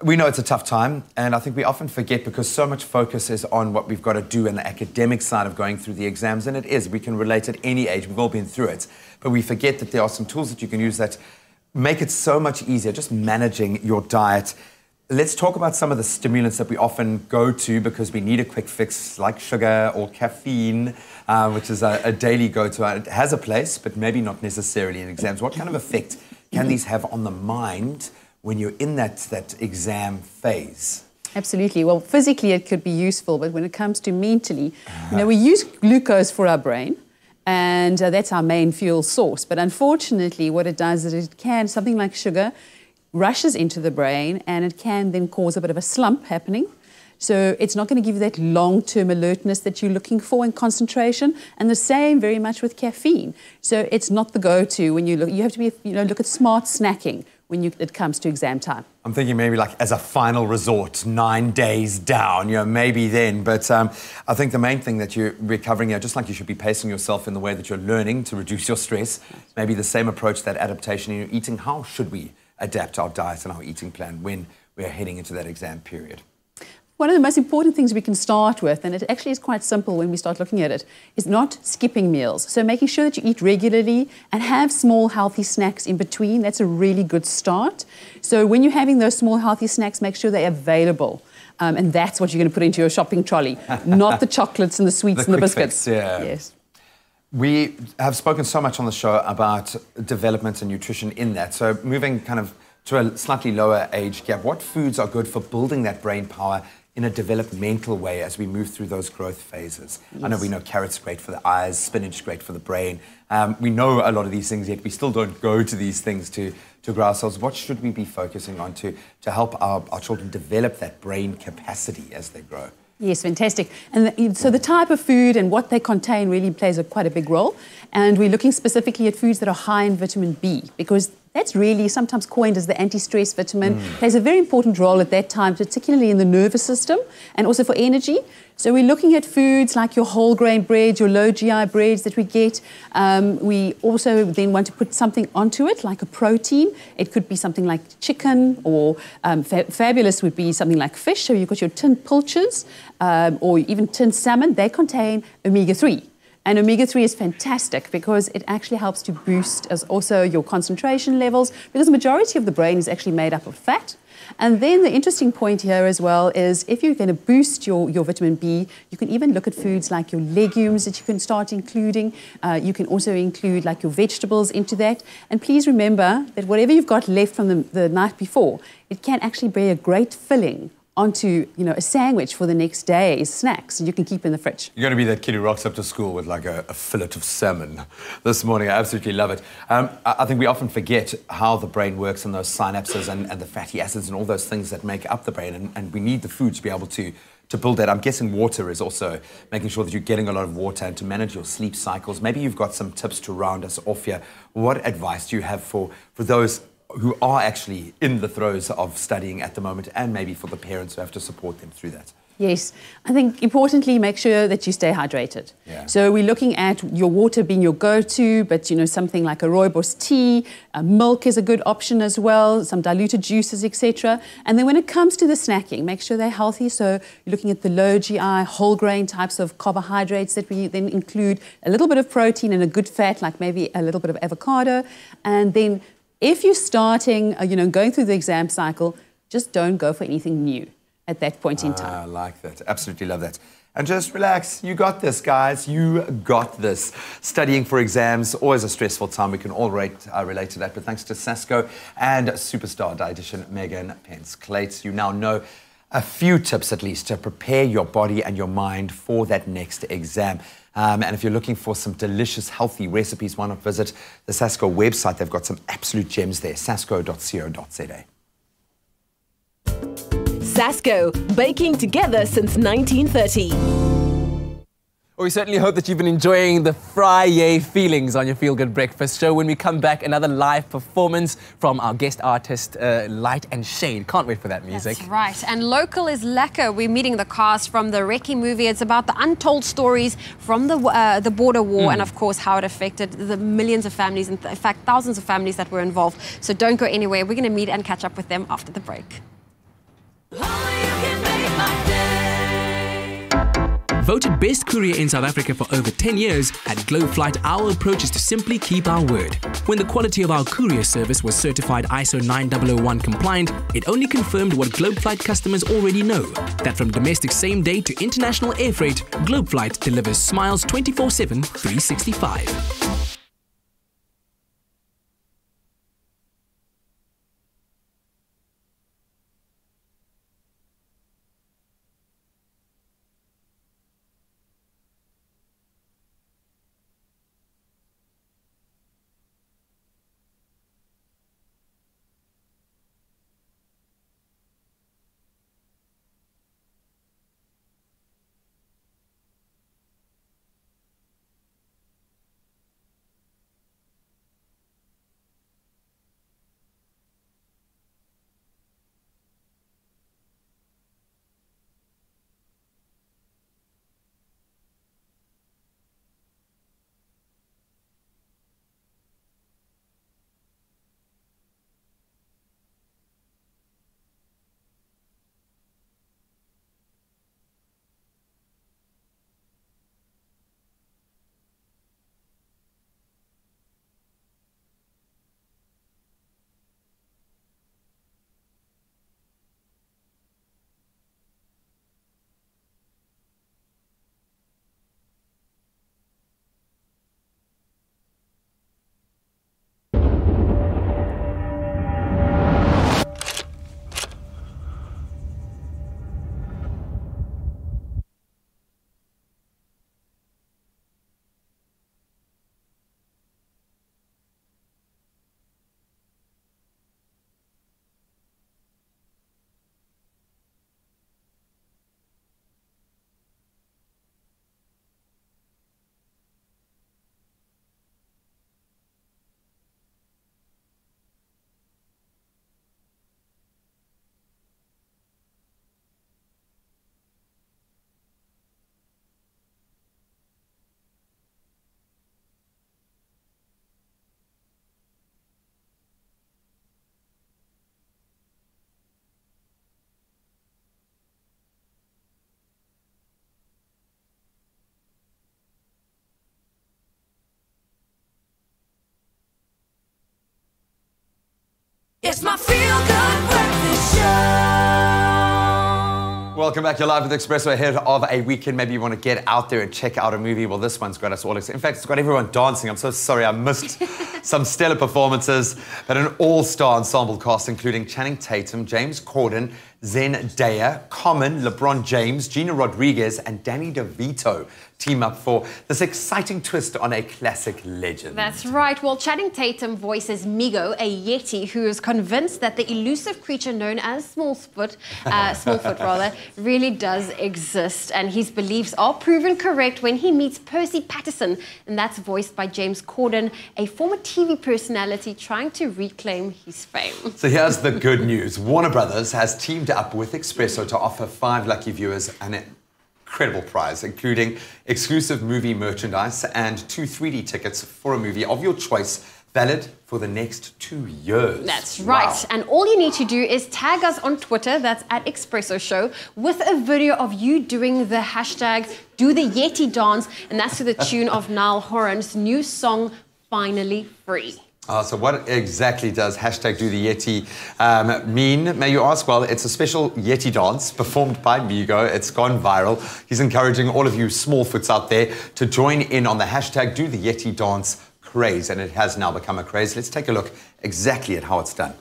We know it's a tough time, and I think we often forget because so much focus is on what we've got to do in the academic side of going through the exams, and it is. We can relate at any age. We've all been through it. But we forget that there are some tools that you can use that make it so much easier, just managing your diet. Let's talk about some of the stimulants that we often go to because we need a quick fix, like sugar or caffeine, which is a daily go-to. It has a place, but maybe not necessarily in exams. What kind of effect can these have on the mind when you're in that exam phase? Absolutely. Well, physically it could be useful, but when it comes to mentally, we use glucose for our brain. And that's our main fuel source. But unfortunately, what it does is it can, something like sugar, rushes into the brain and it can then cause a bit of a slump happening. So it's not going to give you that long-term alertness that you're looking for in concentration. And the same very much with caffeine. So it's not the go-to when you look. You have to be, look at smart snacking when it comes to exam time. I'm thinking maybe like as a final resort, 9 days down, maybe then. But I think the main thing that we're covering here, just like you should be pacing yourself in the way that you're learning to reduce your stress, maybe the same approach, that adaptation in your eating. How should we adapt our diet and our eating plan when we're heading into that exam period? One of the most important things we can start with, and it actually is quite simple when we start looking at it, is not skipping meals. So making sure that you eat regularly and have small healthy snacks in between. That's a really good start. So when you're having those small healthy snacks, make sure they're available. And that's what you're going to put into your shopping trolley, not the chocolates and the sweets and the biscuits. Fix, yeah. Yes. We have spoken so much on the show about development and nutrition in that. So moving kind of to a slightly lower age gap, what foods are good for building that brain power in a developmental way as we move through those growth phases? Yes. I know we know carrots great for the eyes, spinach great for the brain. We know a lot of these things, yet we still don't go to these things to grow ourselves. What should we be focusing on to help our children develop that brain capacity as they grow? Yes, fantastic. And so the type of food and what they contain really plays quite a big role. And we're looking specifically at foods that are high in vitamin B, because that's really sometimes coined as the anti-stress vitamin. Plays a very important role at that time, particularly in the nervous system and also for energy. So we're looking at foods like your whole grain breads, your low GI breads that we get. We also then want to put something onto it, like a protein. It could be something like chicken, or fabulous would be something like fish. So you've got your tinned pilchards or even tinned salmon. They contain omega-3. And omega-3 is fantastic because it actually helps to boost as also your concentration levels, because the majority of the brain is actually made up of fat. And then the interesting point here as well is if you're going to boost your vitamin B, you can even look at foods like your legumes that you can start including. You can also include like your vegetables into that. And please remember that whatever you've got left from the night before, it can actually be a great filling onto a sandwich for the next day's snacks you can keep in the fridge. You're going to be that kid who rocks up to school with like a fillet of salmon this morning. I absolutely love it. I think we often forget how the brain works and those synapses and the fatty acids and all those things that make up the brain, and we need the food to be able to build that. I'm guessing water is also making sure that you're getting a lot of water and to manage your sleep cycles. Maybe you've got some tips to round us off here. What advice do you have for those who are actually in the throes of studying at the moment, and maybe for the parents who have to support them through that? Yes, I think importantly, make sure that you stay hydrated. Yeah. So we're looking at your water being your go-to, but something like a rooibos tea, milk is a good option as well, some diluted juices, etc. And then when it comes to the snacking, make sure they're healthy. So you're looking at the low GI, whole grain types of carbohydrates that we then include a little bit of protein and a good fat, like maybe a little bit of avocado. And then if you're starting, going through the exam cycle, just don't go for anything new at that point in time. I like that. Absolutely love that. And just relax. You got this, guys. You got this. Studying for exams, always a stressful time. We can all relate to that. But thanks to Sasco and superstar dietitian Megan Pence-Clates, you now know a few tips at least to prepare your body and your mind for that next exam. And if you're looking for some delicious, healthy recipes, why not visit the Sasco website? They've got some absolute gems there, sasco.co.za. Sasco, baking together since 1930. Well, we certainly hope that you've been enjoying the Friday feelings on your Feel Good Breakfast show. When we come back, another live performance from our guest artist, Light and Shade. Can't wait for that music. That's right. And local is lekker. We're meeting the cast from the Recce movie. It's about the untold stories from the border war and, of course, how it affected the millions of families, and in fact, thousands of families that were involved. So don't go anywhere. We're going to meet and catch up with them after the break. Voted best courier in South Africa for over 10 years, at Globe Flight our approach is to simply keep our word. When the quality of our courier service was certified ISO 9001 compliant, it only confirmed what Globe Flight customers already know, that from domestic same day to international air freight, Globe Flight delivers smiles 24/7, 365. Welcome back. You're live with Expresso ahead of a weekend. Maybe you want to get out there and check out a movie. Well, this one's got us all. In fact, it's got everyone dancing. I'm so sorry I missed some stellar performances, but an all-star ensemble cast including Channing Tatum, James Corden, Zendaya, Common, LeBron James, Gina Rodriguez, and Danny DeVito team up for this exciting twist on a classic legend. That's right. Well, Channing Tatum voices Migo, a Yeti who is convinced that the elusive creature known as Smallfoot really does exist. And his beliefs are proven correct when he meets Percy Patterson, and that's voiced by James Corden, a former TV personality trying to reclaim his fame. So here's the good news. Warner Brothers has teamed up with Expresso to offer 5 lucky viewers an incredible prize, including exclusive movie merchandise and 2 3D tickets for a movie of your choice, valid for the next 2 years. That's right. Wow. And all you need to do is tag us on Twitter, that's at Expresso Show, with a video of you doing the hashtag Do the Yeti dance, and that's to the tune of Niall Horan's new song, Finally Free. So what exactly does hashtag Do the Yeti mean, may you ask? Well, it's a special Yeti dance performed by Migo. It's gone viral. He's encouraging all of you Smallfoots out there to join in on the hashtag Do the Yeti dance craze, and it has now become a craze. Let's take a look exactly at how it's done.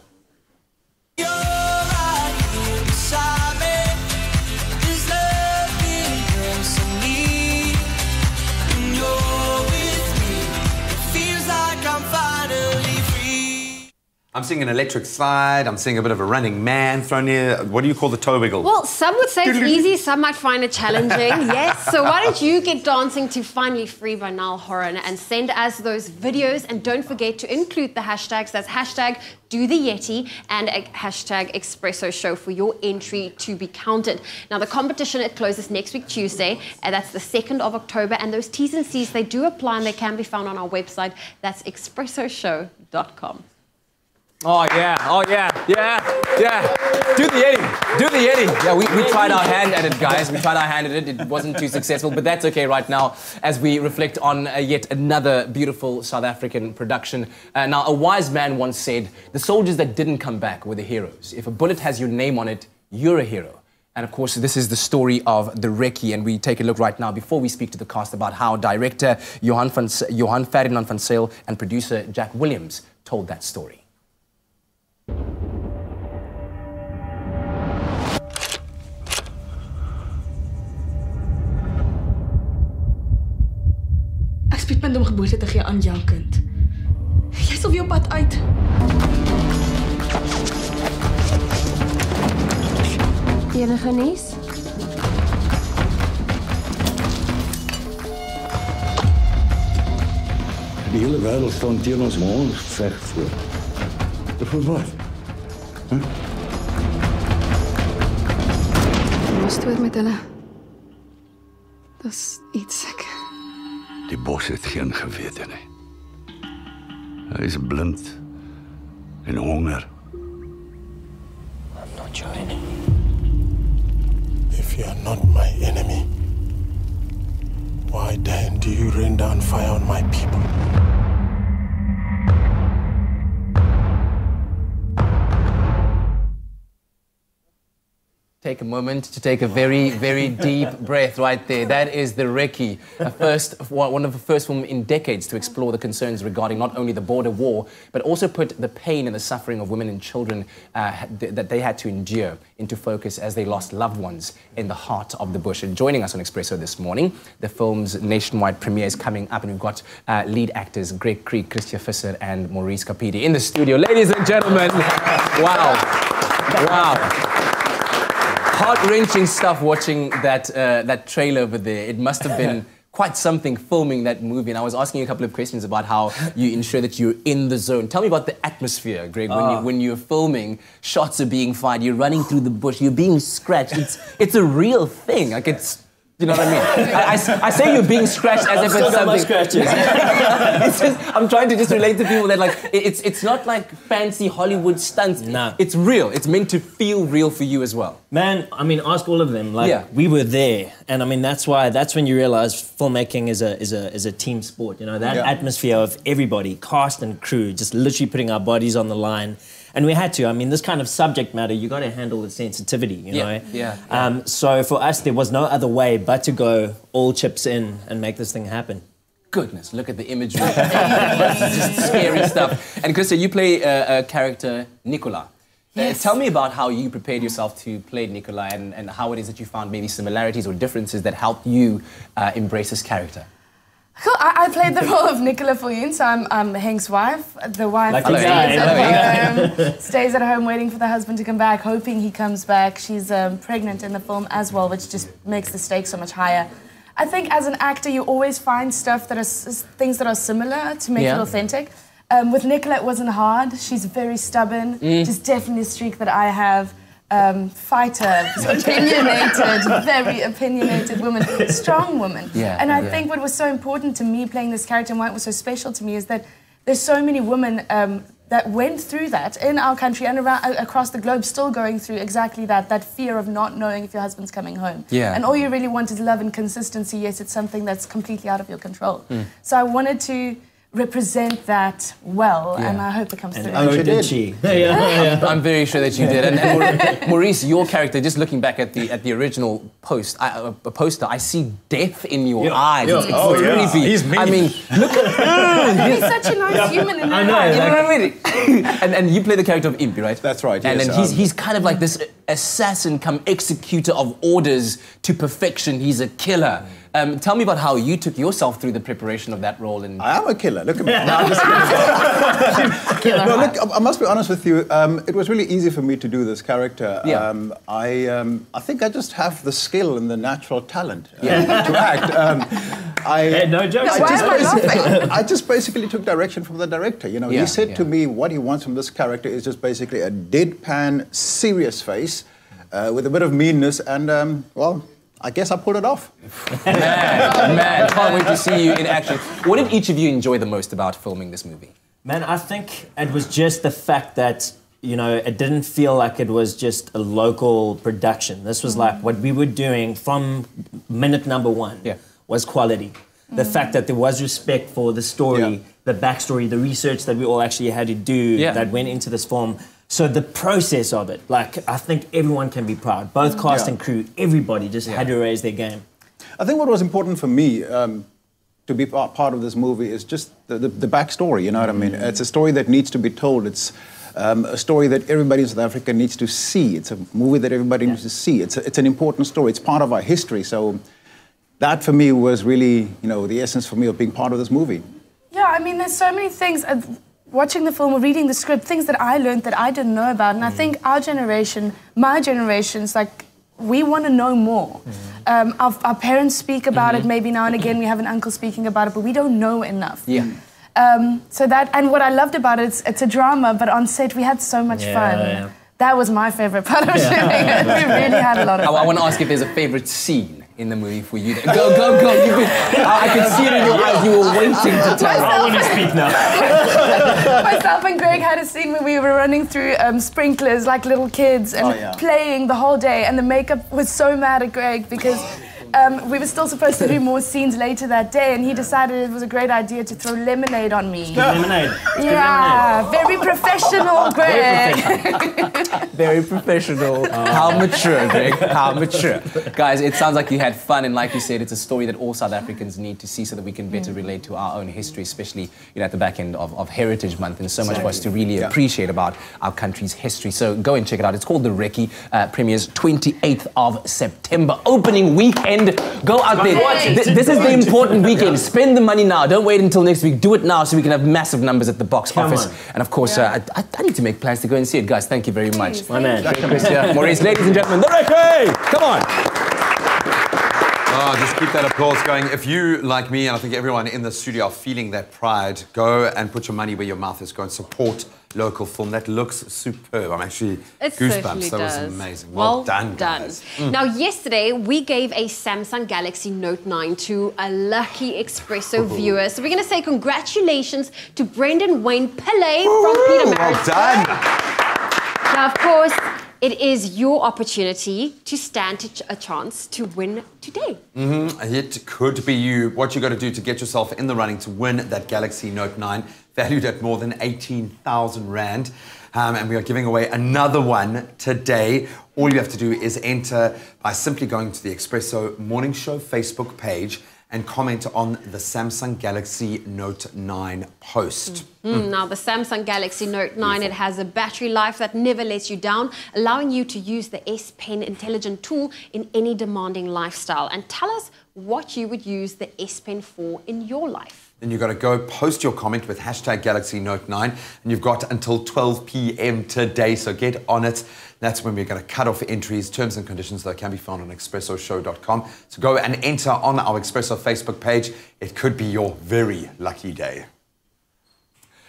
I'm seeing an electric slide. I'm seeing a bit of a running man thrown here. What do you call the toe wiggle? Well, some would say it's easy, some might find it challenging. Yes, so why don't you get dancing to Finally Free by Niall Horan and send us those videos, and don't forget to include the hashtags. That's hashtag Do the Yeti and a hashtag Expresso Show for your entry to be counted. Now, the competition, it closes next week, Tuesday, and that's the 2nd of October, and those T's and C's, they do apply, and they can be found on our website. That's expressoshow.com. Oh, yeah. Oh, yeah. Yeah. Yeah. Do the Yeti. Do the Yeti. Yeah, we tried our hand at it, guys. We tried our hand at it. It wasn't too successful, but that's okay right now as we reflect on yet another beautiful South African production. Now, a wise man once said, the soldiers that didn't come back were the heroes. If a bullet has your name on it, you're a hero. And of course, this is the story of the Recce, and we take a look right now before we speak to the cast about how director Johan Ferdinand van Zyl and producer Jack Williams told that story. Ek spiet my om geboorte te gee aan jou kind. Jy sal weer op pad uit. Enige nuus? Die hele wêreld staan teen ons, maar ons veg voor. Vir wat? Jy was dood met hulle. Dis iets seker. Die bos het geen gewete nie. Hy is blind en honger. I'm not your enemy. If you are not my enemy, why then do you rain down fire on my people? Take a moment to take a very, very deep breath right there. That is the Recce, one of the first films in decades to explore the concerns regarding not only the border war, but also put the pain and the suffering of women and children that they had to endure into focus as they lost loved ones in the heart of the bush. And joining us on Expresso this morning, the film's nationwide premiere is coming up, and we've got lead actors Greg Creek, Christia Visser, and Maurice Kapidi in the studio. Ladies and gentlemen, wow. Wow. Heart-wrenching stuff watching that trailer over there. It must have been quite something filming that movie. And I was asking you a couple of questions about how you ensure that you're in the zone. Tell me about the atmosphere, Greg. When you're filming, shots are being fired, you're running through the bush, you're being scratched. It's a real thing. Like it's. You know what I mean? I say you're being scratched as if it's something. It's just, I'm trying to just relate to people that like it's not like fancy Hollywood stunts. No. It's real. It's meant to feel real for you as well. Man, I mean, ask all of them. Like we were there, and I mean that's when you realize filmmaking is a team sport. You know that atmosphere of everybody, cast and crew, just literally putting our bodies on the line. And we had to. I mean, this kind of subject matter, you got to handle with sensitivity, you know? So for us, there was no other way but to go all chips in and make this thing happen. Goodness, look at the imagery. It's just scary stuff. And Krista, you play a character, Nicola. Yes. Tell me about how you prepared yourself to play Nicola and how it is that you found maybe similarities or differences that helped you embrace this character. Cool. I played the role of Nicola for you, so I'm Hank's wife, the wife Like that stays at home waiting for the husband to come back, hoping he comes back. She's pregnant in the film as well, which just makes the stakes so much higher. I think as an actor, you always find stuff that are things that are similar to make it authentic. With Nicola, it wasn't hard. She's very stubborn. Just definitely a streak that I have. Fighter, opinionated, very opinionated woman, strong woman. And I think what was so important to me playing this character and why it was so special to me is that there's so many women that went through that in our country and across the globe, still going through exactly that fear of not knowing if your husband's coming home. And all you really want is love and consistency, yet it's something that's completely out of your control. So I wanted to represent that well, and I hope it comes through. Did she? I'm very sure that you did. And Maurice, your character, just looking back at the original poster, I see death in your eyes. It's creepy. He's mean. I mean, look at He's such a nice human in real life. You know what I mean? and you play the character of Impi, right? That's right. And yes, then he's kind of like this assassin come executor of orders to perfection. He's a killer. Tell me about how you took yourself through the preparation of that role. I am a killer. Look at me. No, look, I must be honest with you. It was really easy for me to do this character. I think I just have the skill and the natural talent to act. No jokes. I just basically took direction from the director. You know, he said to me what he wants from this character is just basically a deadpan, serious face with a bit of meanness, and well, I guess I pulled it off. Man, can't wait to see you in action. What did each of you enjoy the most about filming this movie? Man, I think it was just the fact that, you know, it didn't feel like it was just a local production. This was like what we were doing from minute number one was quality. The fact that there was respect for the story, the backstory, the research that we all actually had to do that went into this film. So the process of it, like, I think everyone can be proud. Both cast and crew, everybody just had to raise their game. I think what was important for me to be part of this movie is just the backstory, you know what I mean? It's a story that needs to be told. It's a story that everybody in South Africa needs to see. It's a movie that everybody needs to see. It's an important story. It's part of our history. So that, for me, was really, you know, the essence for me of being part of this movie. Yeah, I mean, there's so many things. Watching the film or reading the script, things that I learned that I didn't know about. And I think our generation, my generation's like, we want to know more. Our parents speak about it, maybe now and again we have an uncle speaking about it, but we don't know enough. So that, and what I loved about it, it's a drama, but on set we had so much fun. That was my favorite part of shooting it. We really had a lot of fun. I want to ask if there's a favorite scene in the movie for you. Go. I can see it in your eyes. You were waiting to tell. I want to speak now. Myself and Greg had a scene where we were running through sprinklers like little kids and playing the whole day. And the makeup was so mad at Greg because we were still supposed to do more scenes later that day, and he decided it was a great idea to throw lemonade on me. Lemonade. Yeah, very professional, Greg. Very professional. How mature, Greg. How mature. Guys, it sounds like you had fun, and like you said, it's a story that all South Africans need to see so that we can better relate to our own history, especially, you know, at the back end of Heritage Month, and so much for us to really appreciate about our country's history. So go and check it out. It's called The Recce, premieres 28th of September. Opening weekend. Go out there. This is the important weekend. Spend the money now. Don't wait until next week. Do it now so we can have massive numbers at the box office. And of course, I need to make plans to go and see it, guys. Thank you very much. My man. Maurice, ladies and gentlemen, The Recce! Come on. Oh, just keep that applause going. If you, like me, and I think everyone in the studio, are feeling that pride, go and put your money where your mouth is. Go and support local film. That looks superb. I'm actually goosebumps. That was amazing. Well done, guys. Now, yesterday, we gave a Samsung Galaxy Note 9 to a lucky Expresso viewer. So we're going to say congratulations to Brendan Wayne Pillay from Peter Marriott. Well done. Now, of course, it is your opportunity to stand a chance to win today. It could be you. What you got to do to get yourself in the running to win that Galaxy Note 9, valued at more than 18,000 Rand. and we are giving away another one today. All you have to do is enter by simply going to the Expresso Morning Show Facebook page and comment on the Samsung Galaxy Note 9 post. Now, the Samsung Galaxy Note 9, it has a battery life that never lets you down, allowing you to use the S Pen intelligent tool in any demanding lifestyle. And tell us what you would use the S Pen for in your life. Then you've got to go post your comment with hashtag Galaxy Note 9, and you've got until 12 p.m. today, so get on it. That's when we're going to cut off entries. Terms and conditions, though, can be found on expressoshow.com. So go and enter on our Expresso Facebook page. It could be your very lucky day.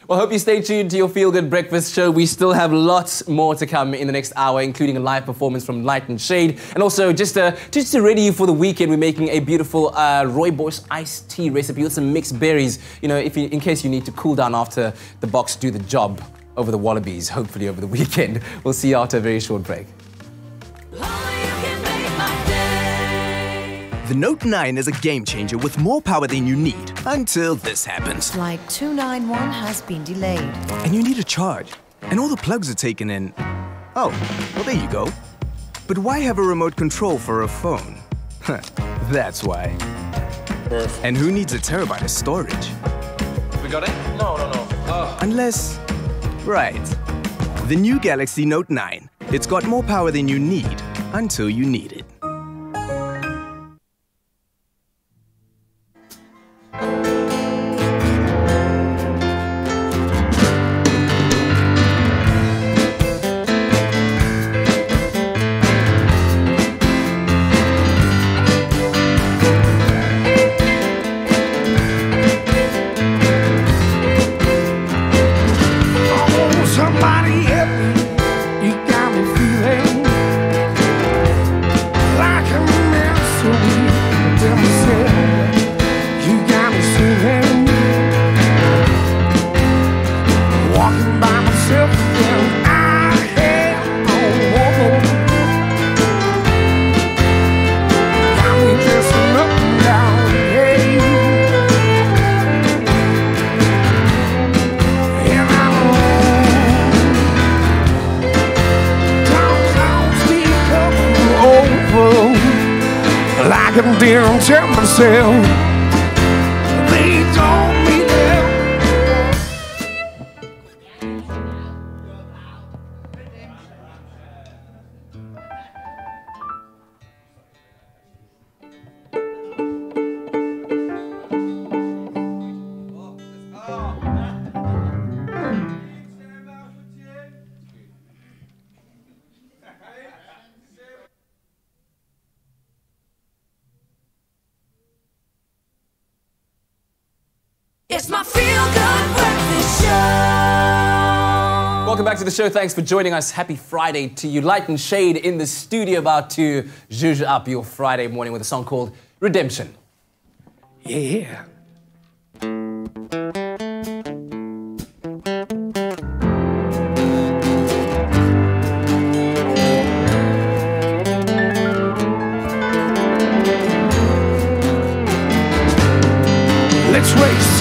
Well, hope you stay tuned to your Feel Good Breakfast show. We still have lots more to come in the next hour, including a live performance from Light and Shade. And also, just to ready you for the weekend, we're making a beautiful rooibos iced tea recipe with some mixed berries. You know, in case you need to cool down after the box do the job over the wallabies, hopefully over the weekend. We'll see you after a very short break. The Note 9 is a game changer with more power than you need until this happens. Flight 291 has been delayed. And you need a charge. And all the plugs are taken in. Oh, well, there you go. But why have a remote control for a phone? That's why. And who needs a terabyte of storage? We got it? No. Oh. Unless... Right. The new Galaxy Note 9. It's got more power than you need until you need it. Somebody help me, you got me feeling like a mystery. Tell myself, you got me singing, walking by myself again. I had no hope, got me dressing up and down, hey. And I like I didn't tell myself they told me that. It's my Feel Good Breakfast Show. Welcome back to the show. Thanks for joining us. Happy Friday to you. Light and Shade in the studio, about to zhuzh up your Friday morning with a song called Redemption. Yeah. Let's race.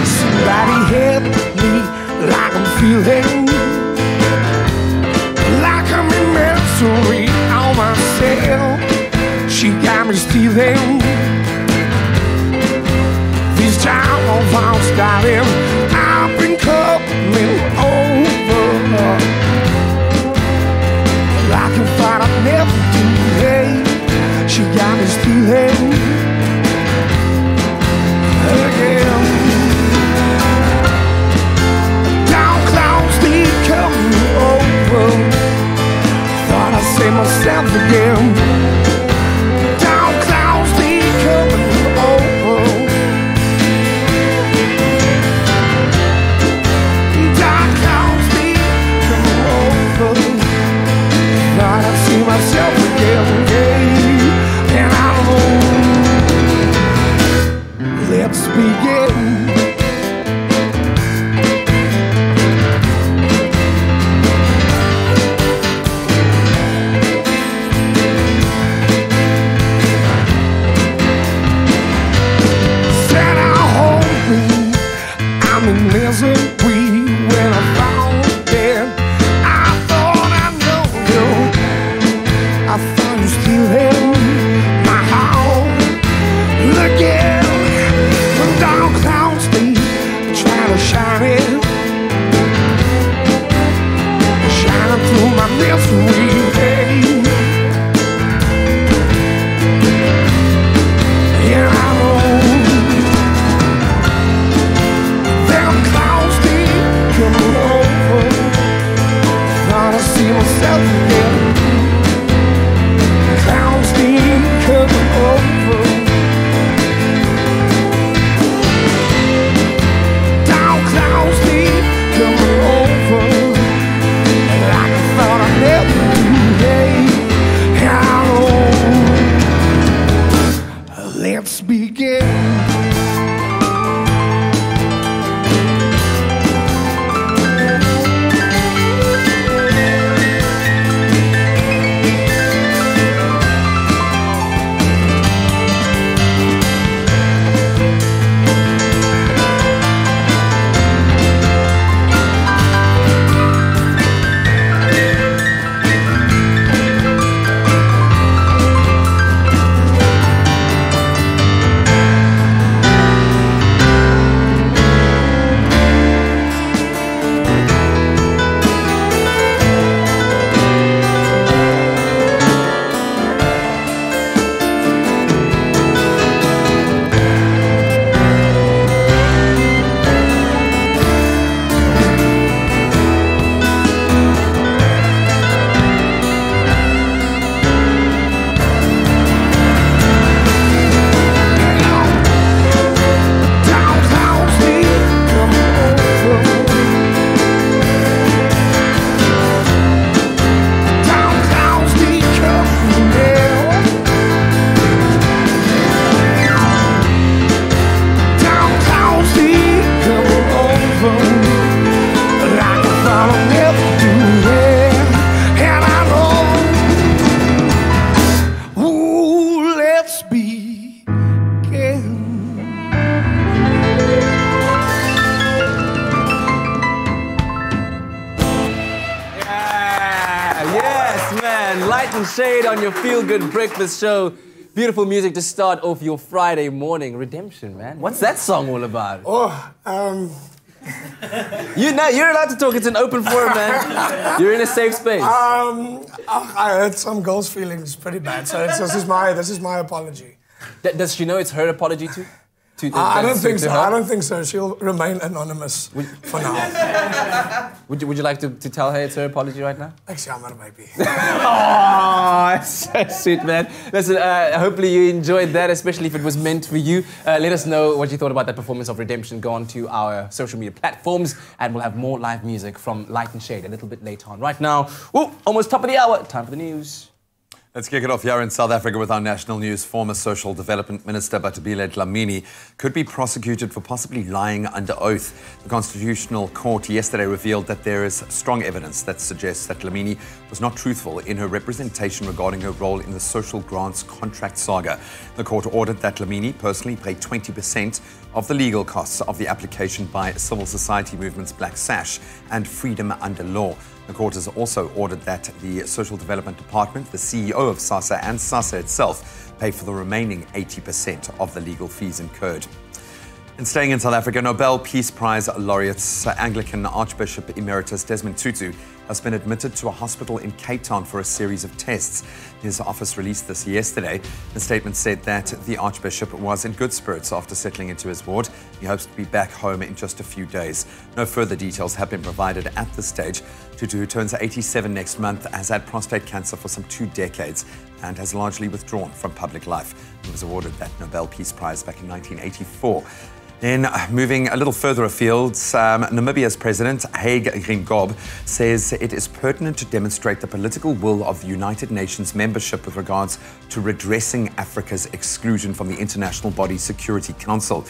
Somebody help me, like I'm feeling like I'm in misery on myself. She got me stealing. These time thoughts got him. I've been coming over like a fight I'd never do. Hey, she got me stealing again. Down clouds they coming over. Thought I'd say myself again. Down clouds they coming over. Myself again, yeah, and I know. Let's begin. man. Light and shade on your feel-good breakfast show. Beautiful music to start off your Friday morning. Redemption, man. What's that song all about? You're allowed to talk. It's an open forum, man. You're in a safe space. I hurt some girl's feelings pretty bad, so this is my apology. Does she know it's her apology too? I don't think so. I don't think so. She'll remain anonymous for now. Would you like to tell her it's her apology right now? Actually, I'm not a baby. Oh, so sweet, man. Listen, hopefully you enjoyed that, especially if it was meant for you. Let us know what you thought about that performance of Redemption. Go on to our social media platforms, and we'll have more live music from Light and Shade a little bit later on. Right now, almost top of the hour. Time for the news. Let's kick it off here in South Africa with our national news. Former Social Development Minister Batubile Dlamini could be prosecuted for possibly lying under oath. The Constitutional Court yesterday revealed that there is strong evidence that suggests that Dlamini was not truthful in her representation regarding her role in the social grants contract saga. The court ordered that Dlamini personally pay 20% of the legal costs of the application by civil society movements Black Sash and Freedom Under Law. The court has also ordered that the Social Development Department, the CEO of SASSA and SASSA itself pay for the remaining 80% of the legal fees incurred. And staying in South Africa, Nobel Peace Prize laureate Anglican Archbishop Emeritus Desmond Tutu has been admitted to a hospital in Cape Town for a series of tests. His office released this yesterday. The statement said that the Archbishop was in good spirits after settling into his ward. He hopes to be back home in just a few days. No further details have been provided at this stage. Tutu, who turns 87 next month, has had prostate cancer for some 2 decades and has largely withdrawn from public life. He was awarded that Nobel Peace Prize back in 1984. Then, moving a little further afield, Namibia's president, Hage Geingob, says it is pertinent to demonstrate the political will of the United Nations membership with regards to redressing Africa's exclusion from the international body Security Council.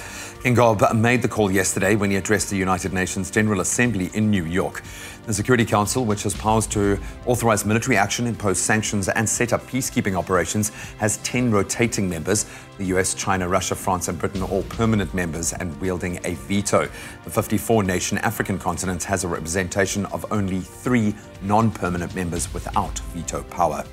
Geingob made the call yesterday when he addressed the United Nations General Assembly in New York. The Security Council, which has powers to authorize military action, impose sanctions, and set up peacekeeping operations, has 10 rotating members. The US, China, Russia, France, and Britain are all permanent members and wielding a veto. The 54-nation African continent has a representation of only 3 non-permanent members without veto power.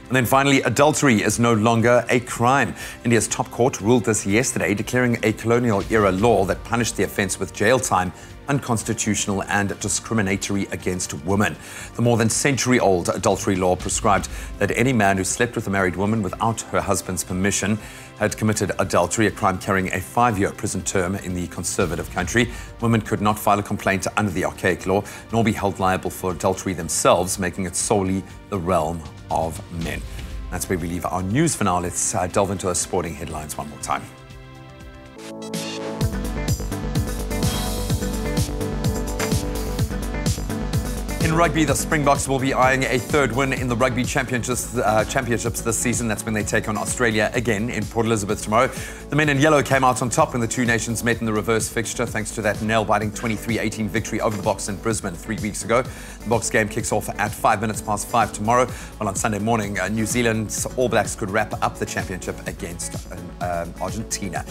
And then finally, adultery is no longer a crime. India's top court ruled this yesterday, declaring a colonial-era law that punished the offence with jail time unconstitutional and discriminatory against women. The more than century-old adultery law prescribed that any man who slept with a married woman without her husband's permission had committed adultery, a crime carrying a 5-year prison term in the conservative country. Women could not file a complaint under the archaic law, nor be held liable for adultery themselves, making it solely the realm of men. That's where we leave our news for now. Let's delve into our sporting headlines one more time. In rugby, the Springboks will be eyeing a 3rd win in the Rugby Championships this season. That's when they take on Australia again in Port Elizabeth tomorrow. The men in yellow came out on top when the 2 nations met in the reverse fixture, thanks to that nail-biting 23-18 victory over the Boks in Brisbane 3 weeks ago. The Boks game kicks off at 5:05 tomorrow, while on Sunday morning, New Zealand's All Blacks could wrap up the championship against Argentina.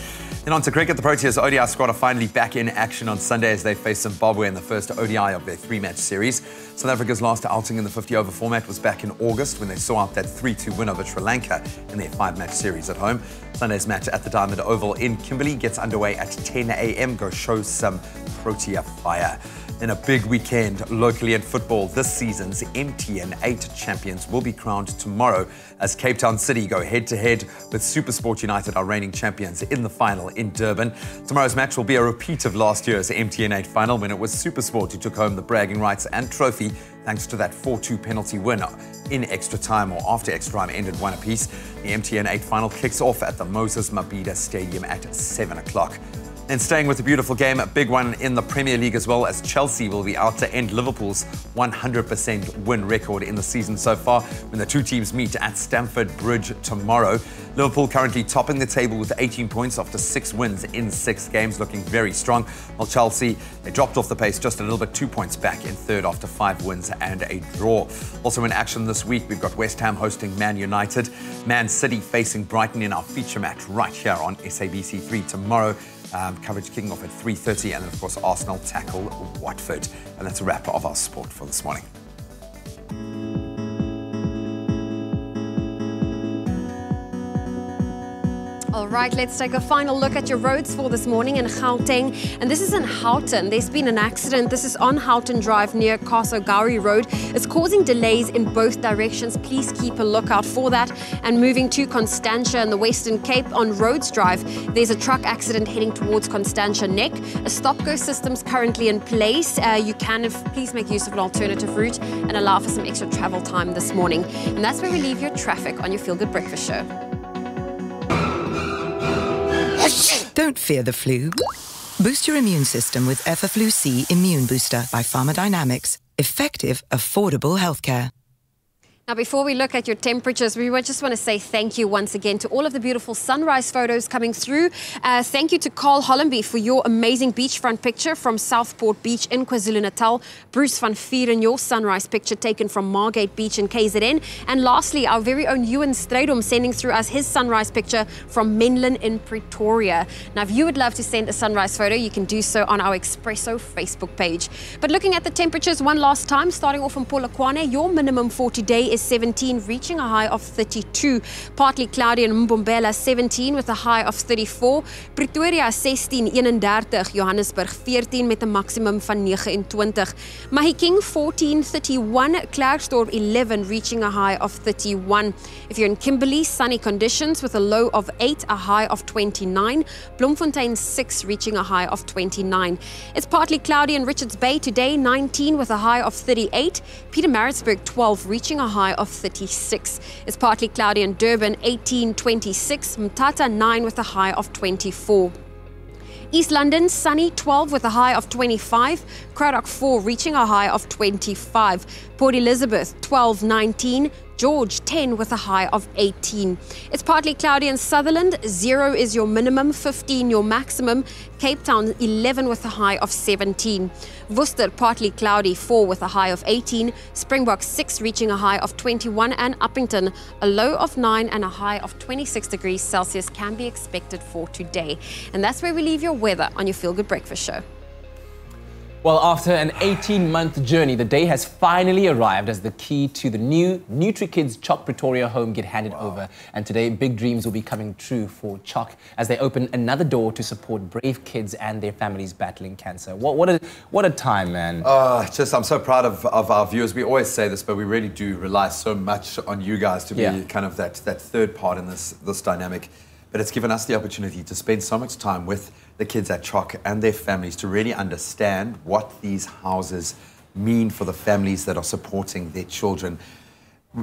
Then on to cricket, the Proteas ODI squad are finally back in action on Sunday as they face Zimbabwe in the first ODI of their 3-match series. South Africa's last outing in the 50-over format was back in August when they saw out that 3-2 win over Sri Lanka in their 5-match series at home. Sunday's match at the Diamond Oval in Kimberley gets underway at 10 a.m. Go show some Protea fire. In a big weekend locally in football, this season's MTN 8 champions will be crowned tomorrow as Cape Town City go head-to-head with SuperSport United, our reigning champions, in the final in Durban. Tomorrow's match will be a repeat of last year's MTN 8 final when it was SuperSport who took home the bragging rights and trophy thanks to that 4-2 penalty win in extra time, or after extra time ended 1 apiece. The MTN 8 final kicks off at the Moses Mabhida Stadium at 7 o'clock. And staying with the beautiful game, a big one in the Premier League as well, as Chelsea will be out to end Liverpool's 100% win record in the season so far when the 2 teams meet at Stamford Bridge tomorrow. Liverpool currently topping the table with 18 points after 6 wins in 6 games, looking very strong. While Chelsea, they dropped off the pace just a little bit, 2 points back in 3rd after 5 wins and a draw. Also in action this week, we've got West Ham hosting Man United, Man City facing Brighton in our feature match right here on SABC3 tomorrow. Coverage kicking off at 3:30, and then of course Arsenal tackle Watford. And that's a wrap of our sport for this morning. All right, let's take a final look at your roads for this morning in Gauteng. And this is in Houghton. There's been an accident. This is on Houghton Drive near Kaso Gowrie Road. It's causing delays in both directions. Please keep a lookout for that. And moving to Constantia in the Western Cape on Rhodes Drive, there's a truck accident heading towards Constantia Neck. A stop-go system's currently in place. You can, please make use of an alternative route and allow for some extra travel time this morning. And that's where we leave your traffic on your Feel Good Breakfast Show. Don't fear the flu. Boost your immune system with Effaflu-C Immune Booster by Pharmadynamics. Effective, affordable healthcare. Now, before we look at your temperatures, we just want to say thank you once again to all of the beautiful sunrise photos coming through. Thank you to Carl Hollenby for your amazing beachfront picture from Southport Beach in KwaZulu-Natal. Bruce van Vieren, your sunrise picture taken from Margate Beach in KZN. And lastly, our very own Ewan Strydom sending through us his sunrise picture from Menlyn in Pretoria. Now, if you would love to send a sunrise photo, you can do so on our Expresso Facebook page. But looking at the temperatures one last time, starting off in Polokwane, your minimum for today is 17, reaching a high of 32. Partly cloudy in Mbombela, 17 with a high of 34. Pretoria 16, 31. Johannesburg 14 met 'n maximum van 29. Mahikeng 14, 31. Klerksdorp 11, reaching a high of 31. If you're in Kimberley, sunny conditions with a low of 8, a high of 29. Bloemfontein 6, reaching a high of 29. It's partly cloudy in Richards Bay today, 19 with a high of 38. Pietermaritzburg 12, reaching a high of 36. It's partly cloudy in Durban, 18, 26. Mthatha 9 with a high of 24. East London, sunny, 12 with a high of 25. Cradock 4, reaching a high of 25. Port Elizabeth, 12, 19. George, 10 with a high of 18. It's partly cloudy in Sutherland. 0 is your minimum, 15 your maximum. Cape Town, 11 with a high of 17. Worcester, partly cloudy, 4 with a high of 18. Springbok, 6, reaching a high of 21. And Uppington, a low of 9 and a high of 26 degrees Celsius can be expected for today. And that's where we leave your weather on your Feel Good Breakfast Show. Well, after an 18-month journey, the day has finally arrived as the key to the new NutriKids Choc Pretoria home get handed over. And today, big dreams will be coming true for Choc as they open another door to support brave kids and their families battling cancer. What a time, man. I'm so proud of our viewers. We always say this, but we really do rely so much on you guys to be kind of that third part in this dynamic. But it's given us the opportunity to spend so much time with the kids at Choc and their families to really understand what these houses mean for the families that are supporting their children.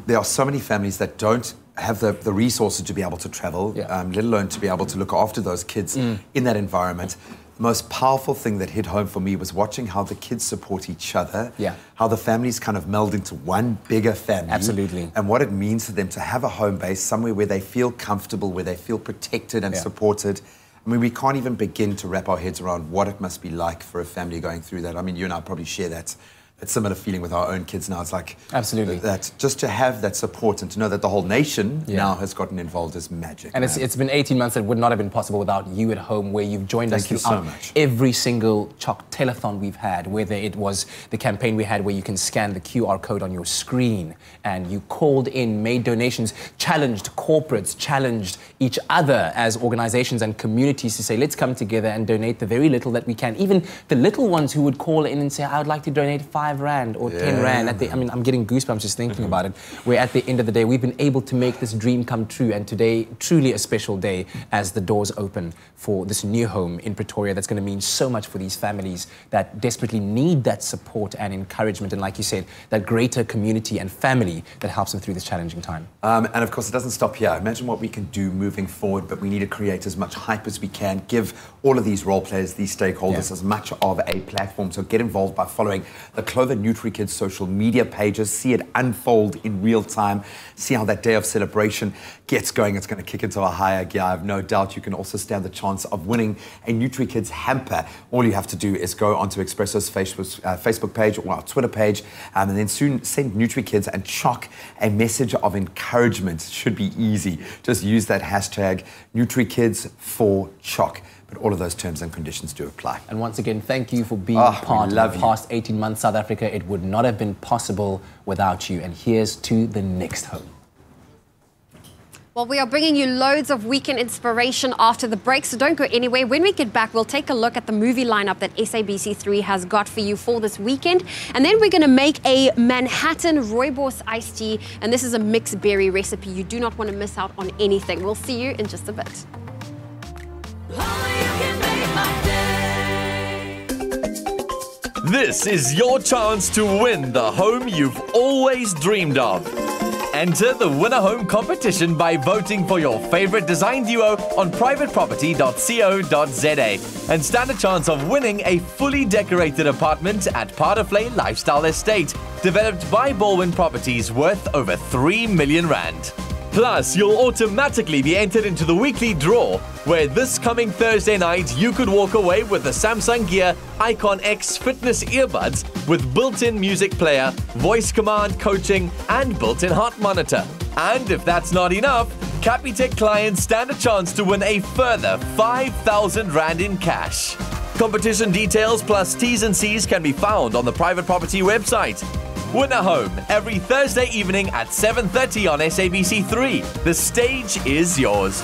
There are so many families that don't have the resources to be able to travel, let alone to be able to look after those kids in that environment. The most powerful thing that hit home for me was watching how the kids support each other, how the families kind of meld into one bigger family. Absolutely. And what it means to them to have a home base, somewhere where they feel comfortable, where they feel protected and supported. I mean, we can't even begin to wrap our heads around what it must be like for a family going through that. I mean, you and I probably share that similar feeling with our own kids now. It's like that just to have that support and to know that the whole nation now has gotten involved is magic. And it's been 18 months that would not have been possible without you at home, where you've joined us throughout so much. Every single Choc telethon we've had, whether it was the campaign we had where you can scan the QR code on your screen and you called in, made donations, challenged corporates, challenged each other as organizations and communities to say, let's come together and donate the very little that we can. Even the little ones who would call in and say, I would like to donate 5 Rand or 10 Rand. I mean, I'm getting goosebumps just thinking about it. Where at the end of the day, we've been able to make this dream come true. And today, truly a special day as the doors open for this new home in Pretoria that's going to mean so much for these families that desperately need that support and encouragement. And like you said, that greater community and family that helps them through this challenging time. And of course, it doesn't stop here. Imagine what we can do moving forward, but we need to create as much hype as we can, give all of these role players, these stakeholders, as much of a platform. So get involved by following the Clover NutriKids social media pages, see it unfold in real time, see how that day of celebration gets going. It's going to kick into a higher gear. I have no doubt you can also stand the chance of winning a NutriKids hamper. All you have to do is go onto Expresso's Facebook page or our Twitter page, and then soon send NutriKids and Choc a message of encouragement. It should be easy. Just use that hashtag NutriKids for Choc. But all of those terms and conditions do apply. And once again, thank you for being part of the past 18 months, South Africa. It would not have been possible without you. And here's to the next home. Well, we are bringing you loads of weekend inspiration after the break, so don't go anywhere. When we get back, we'll take a look at the movie lineup that SABC3 has got for you for this weekend. And then we're going to make a Manhattan Rooibos iced tea, and this is a mixed berry recipe. You do not want to miss out on anything. We'll see you in just a bit. This is your chance to win the home you've always dreamed of. Enter the Win a Home competition by voting for your favorite design duo on privateproperty.co.za and stand a chance of winning a fully decorated apartment at Paardenvlei Lifestyle Estate, developed by Baldwin Properties, worth over 3 million rand. Plus, you'll automatically be entered into the weekly draw, where this coming Thursday night you could walk away with the Samsung Gear Icon X Fitness earbuds with built-in music player, voice command coaching, and built-in heart monitor. And if that's not enough, Capitec clients stand a chance to win a further 5,000 rand in cash. Competition details plus T's and C's can be found on the Private Property website. Win a Home every Thursday evening at 7:30 on SABC3. The stage is yours.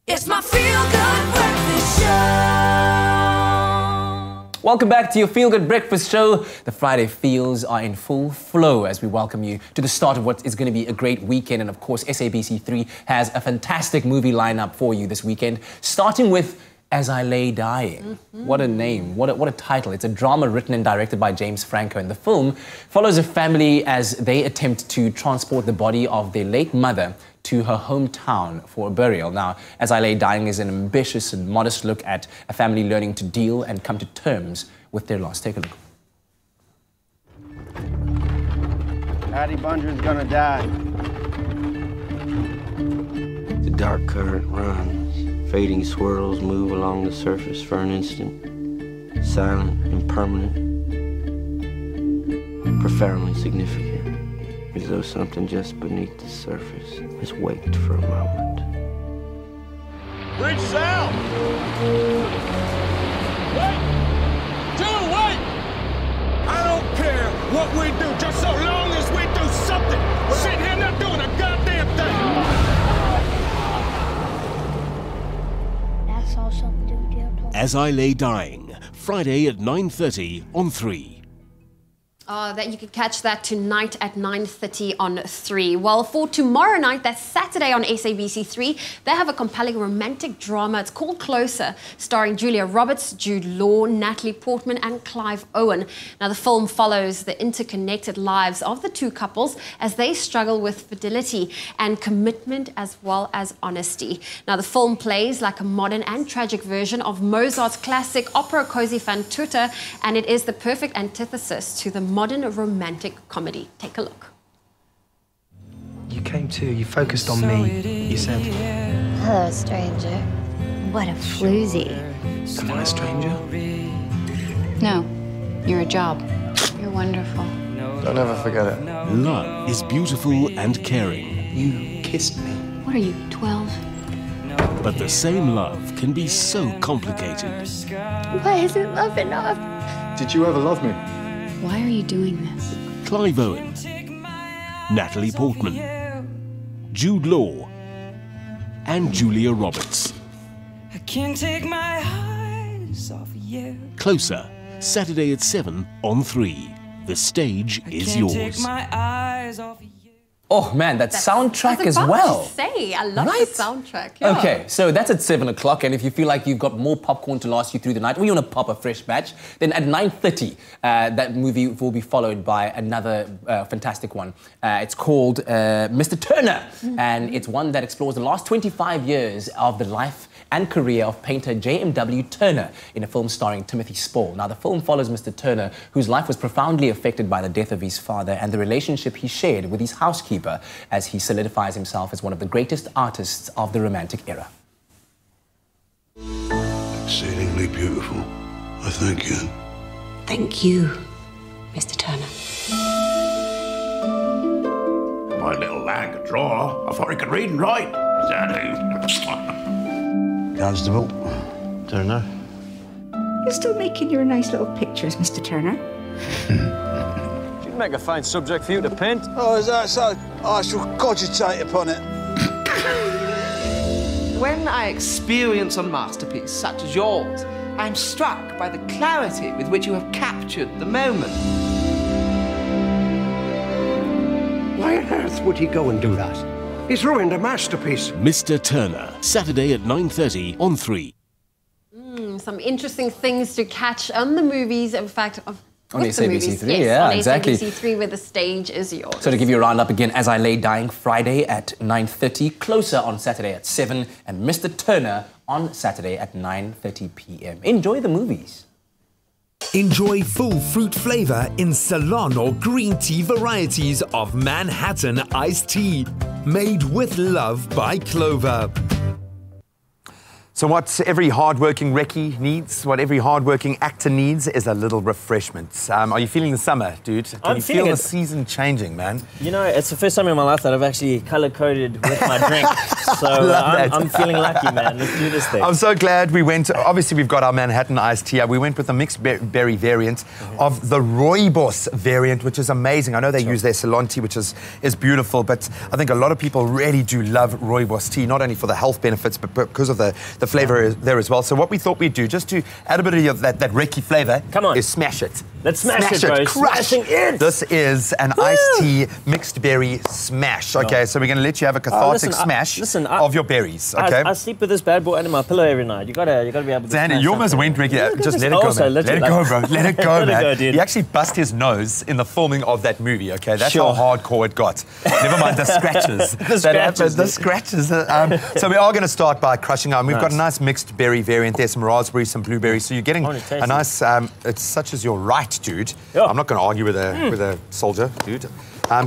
It's my feel-good breakfast show. Welcome back to your Feel Good Breakfast Show. The Friday feels are in full flow as we welcome you to the start of what is going to be a great weekend. And of course, SABC3 has a fantastic movie lineup for you this weekend, starting with As I Lay Dying. What a name, what a title. It's a drama written and directed by James Franco, and the film follows a family as they attempt to transport the body of their late mother to her hometown for a burial. Now, As I Lay Dying is an ambitious and modest look at a family learning to deal and come to terms with their loss. Take a look. Addie Bundra's gonna die. The dark current runs. Fading swirls move along the surface for an instant. Silent, impermanent, profoundly significant. As though something just beneath the surface has waked for a moment. Reach south! Wait! Joe, wait! I don't care what we do, just so long as we do something. We're sitting here not doing a goddamn thing. That's all something to do with As I Lay Dying, Friday at 9:30 on 3. That you can catch that tonight at 9:30 on 3. Well, for tomorrow night, that's Saturday on SABC3, they have a compelling romantic drama. It's called Closer, starring Julia Roberts, Jude Law, Natalie Portman, and Clive Owen. Now, the film follows the interconnected lives of the two couples as they struggle with fidelity and commitment as well as honesty. Now, the film plays like a modern and tragic version of Mozart's classic opera Così fan tutte, and it is the perfect antithesis to the modern romantic comedy. Take a look. You came to, you focused on me. You said, hello, stranger. What a floozy. am I a stranger? No, you're a job. You're wonderful. Don't ever forget it. Love is beautiful and caring. You kissed me. What are you, 12? But the same love can be so complicated. Why isn't love enough? Did you ever love me? Why are you doing this? Clive Owen, Natalie Portman, Jude Law, and Julia Roberts. I can't take my eyes off of you. Closer, Saturday at 7 on 3. The stage is yours. Take my eyes off of you. Oh man, that soundtrack as well. I was about to say, I love the soundtrack. Yeah. Okay, so that's at 7 o'clock, and if you feel like you've got more popcorn to last you through the night, or you want to pop a fresh batch, then at 9:30, that movie will be followed by another fantastic one. It's called Mr. Turner, and it's one that explores the last 25 years of the life and career of painter J.M.W. Turner in a film starring Timothy Spall. Now, the film follows Mr. Turner, whose life was profoundly affected by the death of his father and the relationship he shared with his housekeeper as he solidifies himself as one of the greatest artists of the Romantic era. Exceedingly beautiful. I thank you. Thank you, Mr. Turner. My little lad could draw. I thought he could read and write. Is that who? Constable, Turner. You're still making your nice little pictures, Mr. Turner. She'd make a fine subject for you to paint. Oh, is that so? I shall cogitate upon it. When I experience a masterpiece such as yours, I'm struck by the clarity with which you have captured the moment. Why on earth would he go and do that? He's ruined a masterpiece. Mr. Turner, Saturday at 9:30 on 3. Some interesting things to catch on the movies, in fact, On with the movies, SABC3, yes, yeah, on exactly. SABC3, where the stage is yours. So to give you a roundup again, As I Lay Dying, Friday at 9:30, Closer on Saturday at 7, and Mr. Turner on Saturday at 9:30 p.m. Enjoy the movies. Enjoy full fruit flavor in Ceylon or green tea varieties of Manhattan iced tea. Made with love by Clover. So what every hard-working recce needs, what every hard-working actor needs is a little refreshment. Are you feeling the summer, dude? Can you feel the season changing, man? You know, it's the first time in my life that I've actually color-coded with my drink. So I'm feeling lucky, man. Let's do this thing. I'm so glad we went. Obviously, we've got our Manhattan iced tea. We went with the mixed berry variant of the Rooibos variant, which is amazing. I know they use their Ceylon tea, which is beautiful, but I think a lot of people really do love Rooibos tea, not only for the health benefits, but because of the flavour there as well. So what we thought we'd do, just to add a bit of that recce flavour, is smash it. Let's smash it, bro. Crush it. This is an iced tea mixed berry smash. Okay, so we're going to let you have a cathartic smash of your berries. Okay. I sleep with this bad boy under my pillow every night. You gotta be able to. Danny, you almost went recce. Just let it go, man. Let it go, bro. Let it go, man. He actually bust his nose in the filming of that movie. Okay, that's how hardcore it got. Never mind the scratches. The scratches. So we are going to start by crushing our. We've got a nice mixed berry variant. There's some raspberries, some blueberries. So you're getting a nice. It's such as your right, dude. I'm not going to argue with a soldier, dude.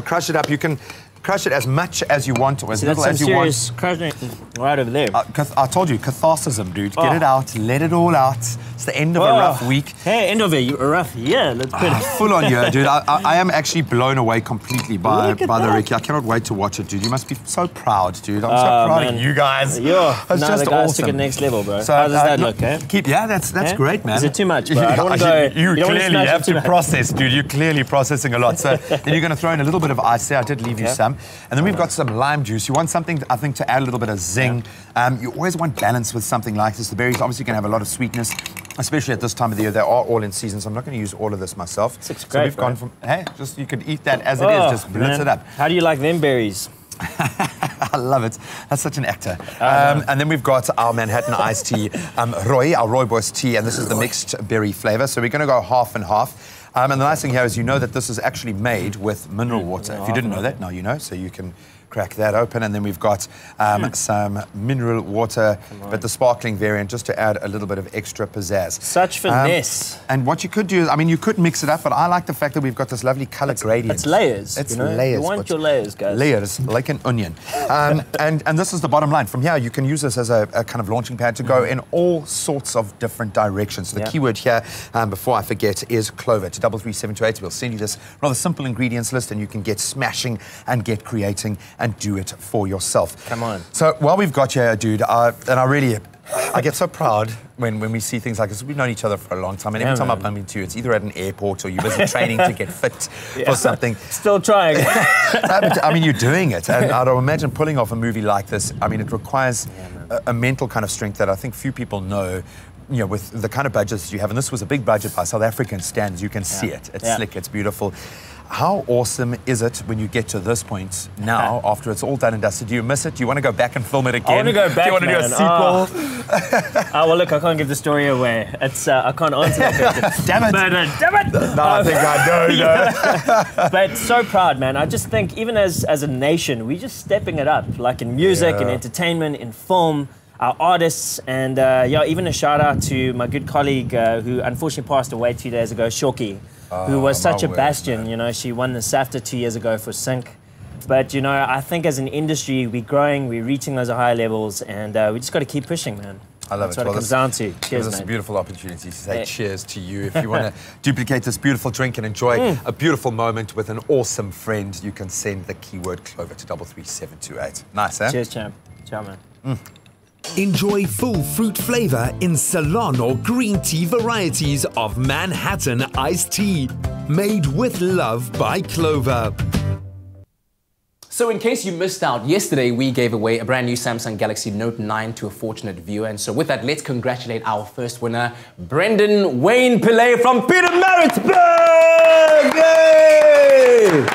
Crush it up. You can crush it as much as you want or as little as you want. Crushing right over there. I told you, catharsism, dude. Get it out. Let it all out. It's the end of a rough week. Hey, end of a rough year. Let's put it. Full on year, dude. I am actually blown away completely by the recce. I cannot wait to watch it, dude. You must be so proud, dude. I'm so proud of you guys. It's just the guys awesome. took it next level, bro. So, how does that look, eh? That's great, man. Is it too much, bro? I don't want to go. You clearly have to process, dude. You're clearly processing a lot. So then you're going to throw in a little bit of ice there. I did leave you some. And then we've got some lime juice. You want something, I think, to add a little bit of zing. You always want balance with something like this. The berries obviously going to have a lot of sweetness. especially at this time of the year. They are all in season, so I'm not going to use all of this myself. It's So great, we've gone from, hey, just you can eat that as it is, just blitz it up. How do you like them berries? I love it. That's such an actor. And then we've got our Manhattan iced tea, Roy, our rooibos tea, and this is the mixed berry flavor. So we're going to go half and half. And the nice thing here is you know that this is actually made with mineral water. If you didn't know that, now you know, so you can crack that open. And then we've got some mineral water, but the sparkling variant, just to add a little bit of extra pizzazz. Such finesse. And what you could do is, I mean, you could mix it up, but I like the fact that we've got this lovely color gradient. It's layers. It's you know? layers. You want your layers, guys. Layers, like an onion. And this is the bottom line. From here, you can use this as a kind of launching pad to go in all sorts of different directions. So the keyword here, before I forget, is Clover. To 33728, we'll send you this rather simple ingredients list, and you can get smashing and get creating and do it for yourself. Come on. So while we've got you, dude, and I get so proud when we see things like this. We've known each other for a long time, and every time I bump into you, it's either at an airport or you're busy training to get fit for something. Still trying. But, I mean, you're doing it, and I'd imagine pulling off a movie like this, I mean, it requires a mental kind of strength that I think few people know. You know, with the kind of budgets you have, and this was a big budget by South African standards, you can see it. It's slick, it's beautiful. How awesome is it when you get to this point now, after it's all done and dusted? Do you miss it? Do you want to go back and film it again? I want to go back, Do you want to do a sequel? Well, look, I can't give the story away. It's I can't answer that question. Damn it. But, damn it! No, I think I know. But so proud, man. I just think even as a nation, we're just stepping it up, like in music, in entertainment, in film. Our artists, and even a shout out to my good colleague who unfortunately passed away 2 days ago, Shoki, who was such a bastion. You know, she won the SAFTA 2 years ago for Sync. But, you know, I think as an industry, we're growing, we're reaching those higher levels, and we just got to keep pushing, man. I love That's it. what it comes down to. Cheers, This is mate. a beautiful opportunity to say cheers to you. If you want to duplicate this beautiful drink and enjoy a beautiful moment with an awesome friend, you can send the keyword Clover to 33728. Nice, eh? Cheers, champ. Ciao, man. Enjoy full fruit flavor in Ceylon or green tea varieties of Manhattan iced tea. Made with love by Clover. So in case you missed out, yesterday we gave away a brand new Samsung Galaxy Note 9 to a fortunate viewer. And so with that, let's congratulate our first winner, Brendan Wayne Pillay from Pietermaritzburg! Yay!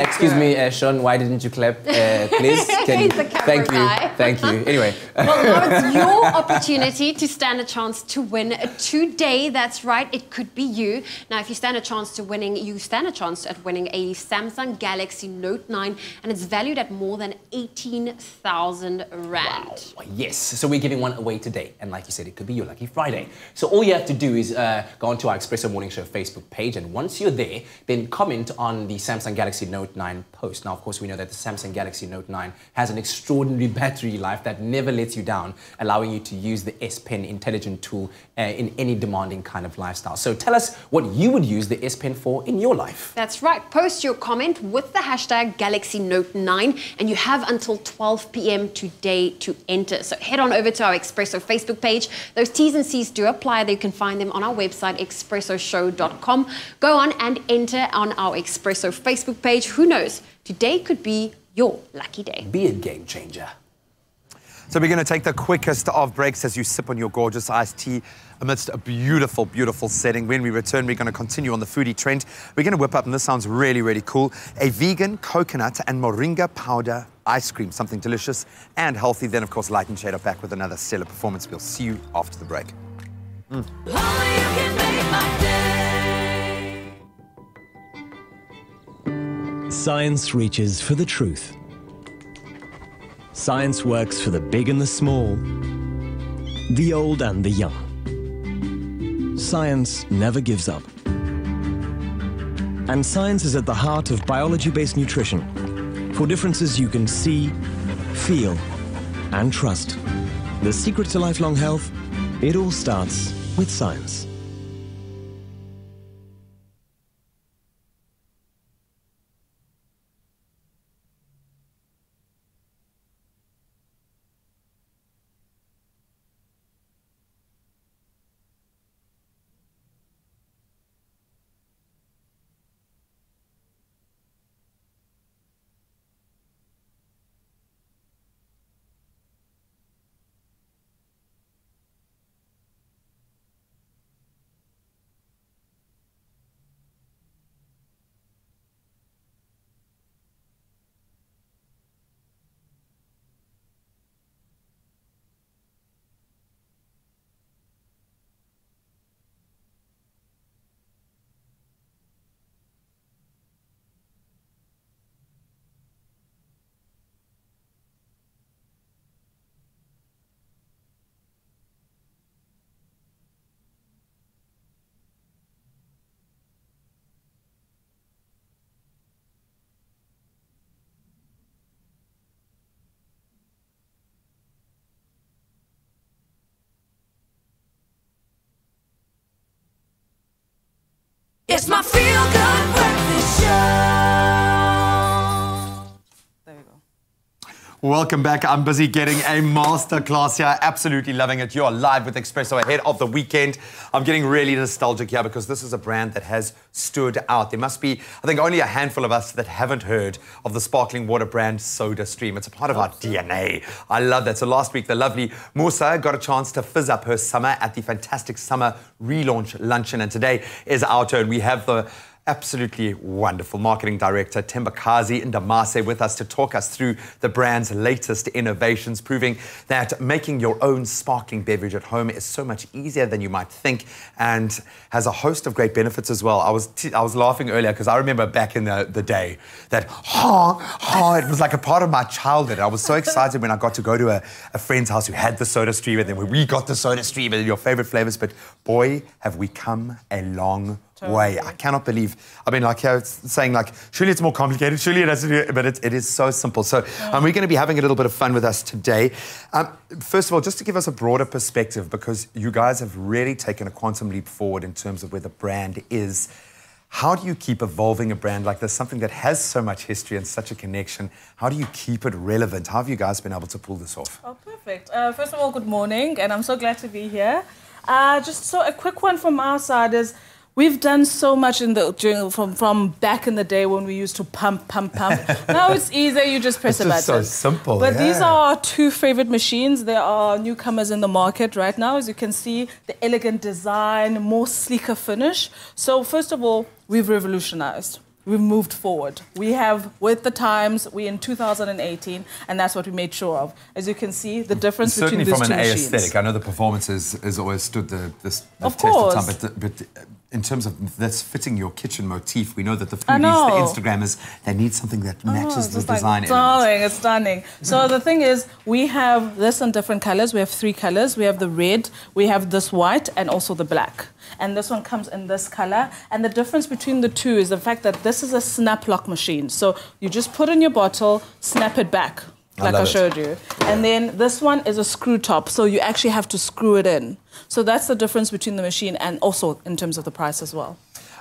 Excuse me, Sean, why didn't you clap, please? Thank you. Thank you. Anyway. Well, now it's your opportunity to stand a chance to win today. That's right, it could be you. Now, if you stand a chance at winning a Samsung Galaxy Note 9, and it's valued at more than 18,000 Rand. Wow. Yes, so we're giving one away today. And like you said, it could be your lucky Friday. So all you have to do is go onto our Expresso Morning Show Facebook page. And once you're there, then comment on the Samsung Galaxy Note 9 post. Now, of course, we know that the Samsung Galaxy Note 9 has an extraordinary battery life that never lets you down, allowing you to use the S Pen intelligent tool in any demanding kind of lifestyle. So tell us what you would use the S Pen for in your life. That's right. Post your comment with the hashtag Galaxy Note 9, and you have until 12 p.m. today to enter. So head on over to our Expresso Facebook page. Those T's and C's do apply. You can find them on our website, expressoshow.com. Go on and enter on our Expresso Facebook page. Who knows? Today could be your lucky day. Be a game changer. So we're going to take the quickest of breaks as you sip on your gorgeous iced tea amidst a beautiful, beautiful setting. When we return, we're going to continue on the foodie trend. We're going to whip up, and this sounds really, really cool, a vegan coconut and moringa powder ice cream, something delicious and healthy. Then, of course, Light and Shade are back with another stellar performance. We'll see you after the break. Science reaches for the truth. Science works for the big and the small, the old and the young. Science never gives up. And science is at the heart of biology-based nutrition for differences you can see, feel, and trust. The secret to lifelong health, it all starts with science. It's my feel-good breakfast show. Welcome back. I'm busy getting a masterclass here. Absolutely loving it. You are live with Expresso ahead of the weekend. I'm getting really nostalgic here because this is a brand that has stood out. There must be, I think, only a handful of us that haven't heard of the sparkling water brand SodaStream. It's a part of our DNA. I love that. So last week, the lovely Musa got a chance to fizz up her summer at the fantastic summer relaunch luncheon. And today is our turn. We have the absolutely wonderful marketing director Tembakazi Ndamase with us to talk us through the brand's latest innovations, proving that making your own sparkling beverage at home is so much easier than you might think and has a host of great benefits as well. I was laughing earlier because I remember back in the day that it was like a part of my childhood. I was so excited when I got to go to a friend's house who had the SodaStream, and then when we got the SodaStream and your favorite flavors, but boy, have we come a long way. I cannot believe, I mean, like here it's saying like, surely it's more complicated, surely it has to do, but it is so simple. So we're going to be having a little bit of fun with us today. First of all, just to give us a broader perspective, because you guys have really taken a quantum leap forward in terms of where the brand is. How do you keep evolving a brand like this, something that has so much history and such a connection? How do you keep it relevant? How have you guys been able to pull this off? Oh, perfect. First of all, good morning, and I'm so glad to be here. Just so a quick one from our side is, we've done so much from back in the day when we used to pump. Now it's easier, you just press a button. It's just so simple. But these are our two favorite machines. There are newcomers in the market right now. As you can see, the elegant design, more sleeker finish. So first of all, we've revolutionized. We've moved forward. We have, with the times, we're in 2018, and that's what we made sure of. As you can see, the difference between these two machines. Certainly from an aesthetic, I know the performance has always stood the test of time, but in terms of this fitting your kitchen motif, we know that the foodies, the Instagrammers, they need something that matches the design element. It's stunning. So the thing is, we have this in different colors. We have 3 colors. We have the red, we have this white, and also the black. And this one comes in this color. And the difference between the two is the fact that this is a snap lock machine. So you just put in your bottle, snap it back, like I showed you. And then this one is a screw top, so you actually have to screw it in. So that's the difference between the machine and also in terms of the price as well.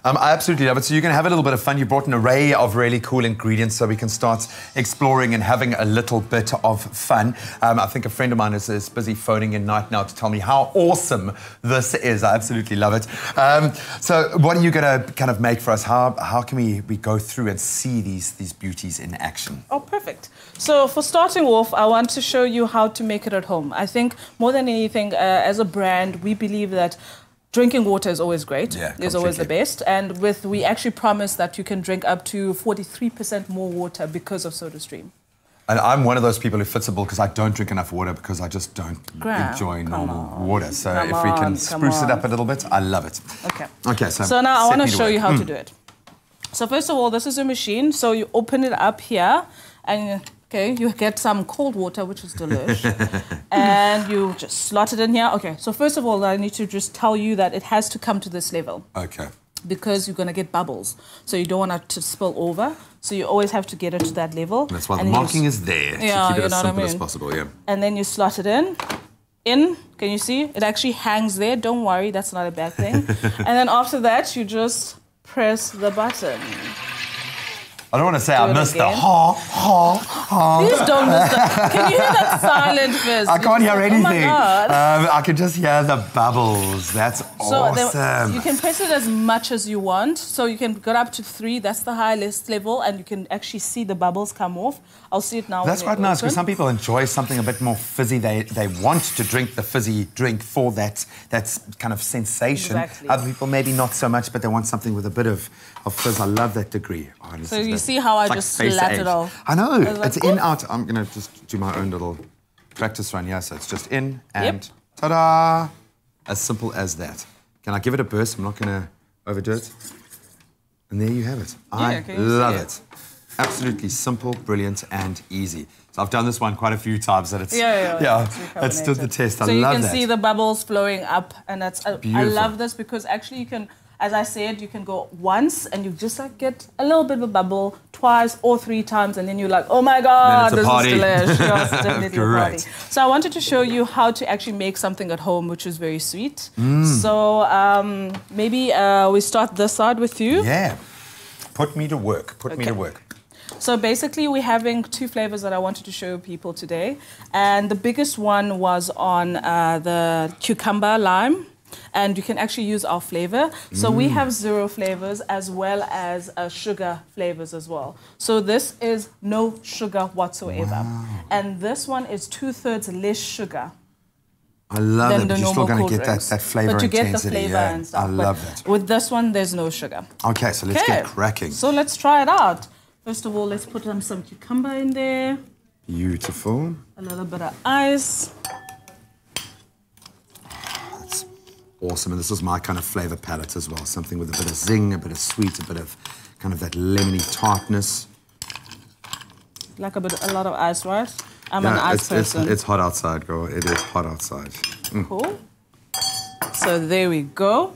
I absolutely love it. So you're going to have a little bit of fun. You brought an array of really cool ingredients so we can start exploring and having a little bit of fun. I think a friend of mine is busy phoning in right now to tell me how awesome this is. I absolutely love it. So what are you going to kind of make for us? How can we go through and see these beauties in action? Oh, perfect. So for starting off, I want to show you how to make it at home. I think more than anything, as a brand, we believe that drinking water is always great. It's always the best. And we actually promise that you can drink up to 43% more water because of SodaStream. And I'm one of those people who fits a bill because I don't drink enough water because I just don't enjoy normal water. So if we can spruce it up a little bit, I love it. Okay. So now I want to show you how to do it. So first of all, this is a machine. So you open it up here and you get some cold water, which is delish, and you just slot it in here. Okay, so first of all, I need to just tell you that it has to come to this level. Okay. Because you're going to get bubbles. So you don't want it to spill over. So you always have to get it to that level. That's why the marking is there to keep it as simple as possible, And then you slot it in. Can you see? It actually hangs there. Don't worry, that's not a bad thing. And then after that, you just press the button. I don't want to say I missed the ha. Please don't miss the... Can you hear that silent fizz? I can't hear anything. Oh my God. I can just hear the bubbles. That's awesome. You can press it as much as you want. So you can get up to 3. That's the highest level. And you can actually see the bubbles come off. I'll see it now. That's quite nice because some people enjoy something a bit more fizzy. They want to drink the fizzy drink for that kind of sensation. Exactly. Other people maybe not so much, but they want something with a bit of fizz. I love that degree. So you see how I just slat it off? I know. It's in, out. I'm going to just do my own little practice run here. So it's just in and ta-da. As simple as that. Can I give it a burst? I'm not going to overdo it. And there you have it. I love it. Absolutely simple, brilliant, and easy. So I've done this one quite a few times, and it's it stood the test. I love that. So you can see the bubbles flowing up, and that's I love this because actually you can As I said, you can go once and you just like get a little bit of a bubble, twice or 3 times, and then you're like, oh my God, this is delish. Yes, definitely a party. So I wanted to show you how to actually make something at home, which is very sweet. So maybe we start this side with you. Yeah. Put me to work. Put me to work. So basically, we're having 2 flavors that I wanted to show people today. And the biggest one was on the cucumber lime. And you can actually use our flavor. So we have 0 flavors as well as sugar flavors as well. So this is no sugar whatsoever. Wow. And this one is 2/3 less sugar. I love it, but you're still going to get that flavor but you intensity. Get the flavor and stuff. I love that. With this one, there's no sugar. Okay, so let's get cracking. So let's try it out. First of all, let's put some cucumber in there. Beautiful. A little bit of ice. That's awesome. And this is my kind of flavor palette as well. Something with a bit of zing, a bit of sweet, a bit of kind of that lemony tartness. Like a lot of ice, right? I'm an ice person. It's hot outside, girl. It is hot outside. Cool. So there we go.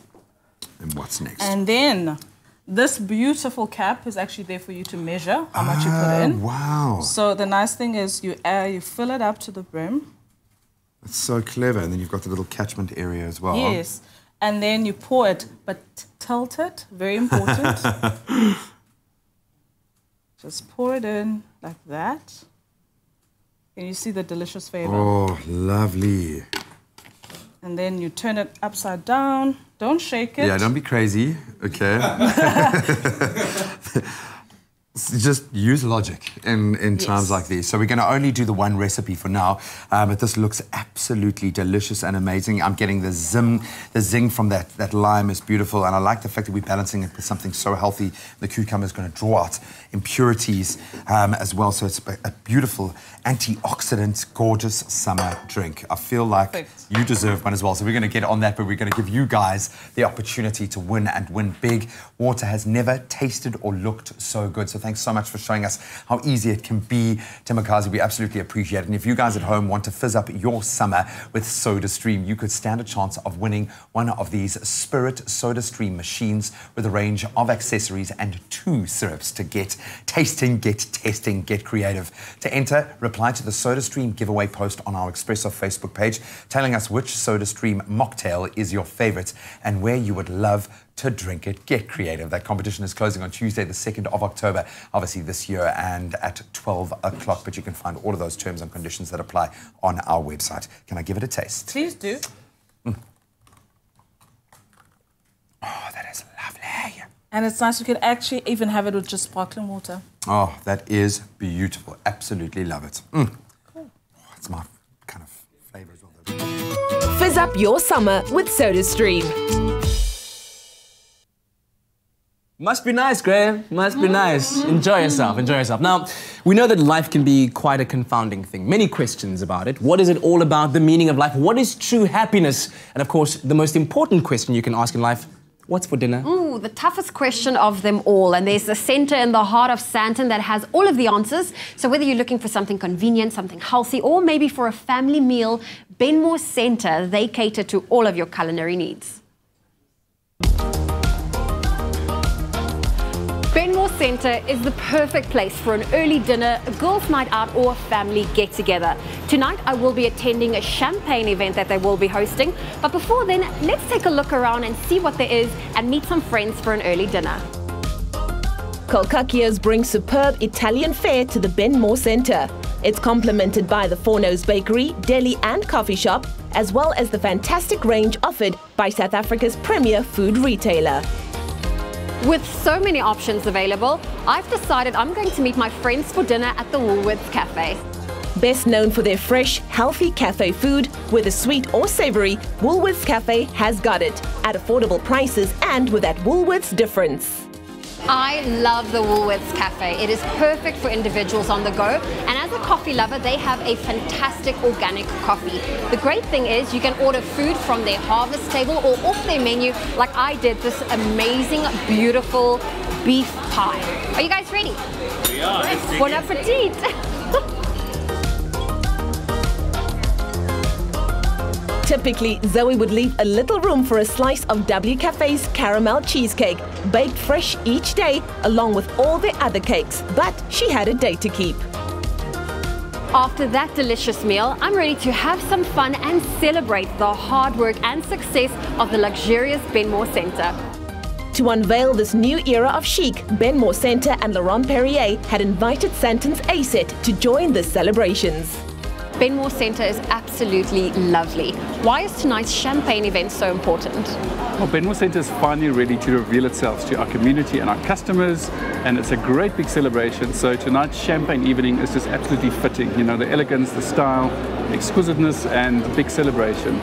And what's next? And then this beautiful cap is actually there for you to measure how much you put in. Wow. So the nice thing is you fill it up to the brim. That's so clever. And then you've got the little catchment area as well. Yes. And then you pour it, but tilt it. Very important. Just pour it in like that. And you see the delicious flavor. Oh, lovely. And then you turn it upside down. Don't shake it. Yeah, don't be crazy, okay? Just use logic in times like these. So we're going to only do the one recipe for now, but this looks absolutely delicious and amazing. I'm getting the zing from that lime is beautiful, and I like the fact that we're balancing it with something so healthy. The cucumber is going to draw out impurities as well, so it's a beautiful antioxidant, gorgeous summer drink. I feel like you deserve one as well, so we're going to get on that, but we're going to give you guys the opportunity to win and win big. Water has never tasted or looked so good, so thanks so much for showing us how easy it can be, Timakazi. We absolutely appreciate it. And if you guys at home want to fizz up your summer with SodaStream, you could stand a chance of winning one of these Spirit SodaStream machines with a range of accessories and 2 syrups to get tasting, get testing, get creative. To enter, reply to the SodaStream giveaway post on our Expresso Facebook page, telling us which SodaStream mocktail is your favorite and where you would love to drink it. Get creative. That competition is closing on Tuesday, the 2nd of October, obviously this year, and at 12 o'clock. But you can find all of those terms and conditions that apply on our website. Can I give it a taste? Please do. Oh, that is lovely. And it's nice. You can actually even have it with just sparkling water. Oh, that is beautiful. Absolutely love it. Cool. Oh, it's my kind of flavour as well. Fizz up your summer with SodaStream. Must be nice, Graham. Must be nice. Enjoy yourself. Enjoy yourself. Now, we know that life can be quite a confounding thing. Many questions about it. What is it all about? The meaning of life? What is true happiness? And of course, the most important question you can ask in life, what's for dinner? Ooh, the toughest question of them all. And there's a center in the heart of Sandton that has all of the answers. So whether you're looking for something convenient, something healthy, or maybe for a family meal, Benmore Center, they cater to all of your culinary needs. Benmore Center is the perfect place for an early dinner, a girls' night out, or a family get-together. Tonight, I will be attending a champagne event that they will be hosting. But before then, let's take a look around and see what there is and meet some friends for an early dinner. Colcacchios bring superb Italian fare to the Benmore Center. It's complemented by the Forno's Bakery, deli and coffee shop, as well as the fantastic range offered by South Africa's premier food retailer. With so many options available, I've decided I'm going to meet my friends for dinner at the Woolworths Cafe. Best known for their fresh, healthy cafe food, whether sweet or savory, Woolworths Cafe has got it at affordable prices and with that Woolworths difference. I love the Woolworths Cafe. It is perfect for individuals on the go. And as a coffee lover, they have a fantastic organic coffee. The great thing is you can order food from their harvest table or off their menu, like I did this amazing, beautiful beef pie. Are you guys ready? We are. Bon appetit! Typically, Zoe would leave a little room for a slice of W Cafe's caramel cheesecake, baked fresh each day, along with all the other cakes. But she had a date to keep. After that delicious meal, I'm ready to have some fun and celebrate the hard work and success of the luxurious Benmore Centre. To unveil this new era of chic, Benmore Centre and Laurent Perrier had invited Santon's A-set to join the celebrations. Benmore Centre is absolutely lovely. Why is tonight's champagne event so important? Well, Benmore Centre is finally ready to reveal itself to our community and our customers, and it's a great big celebration. So tonight's champagne evening is just absolutely fitting. You know, the elegance, the style, exquisiteness, and the big celebration.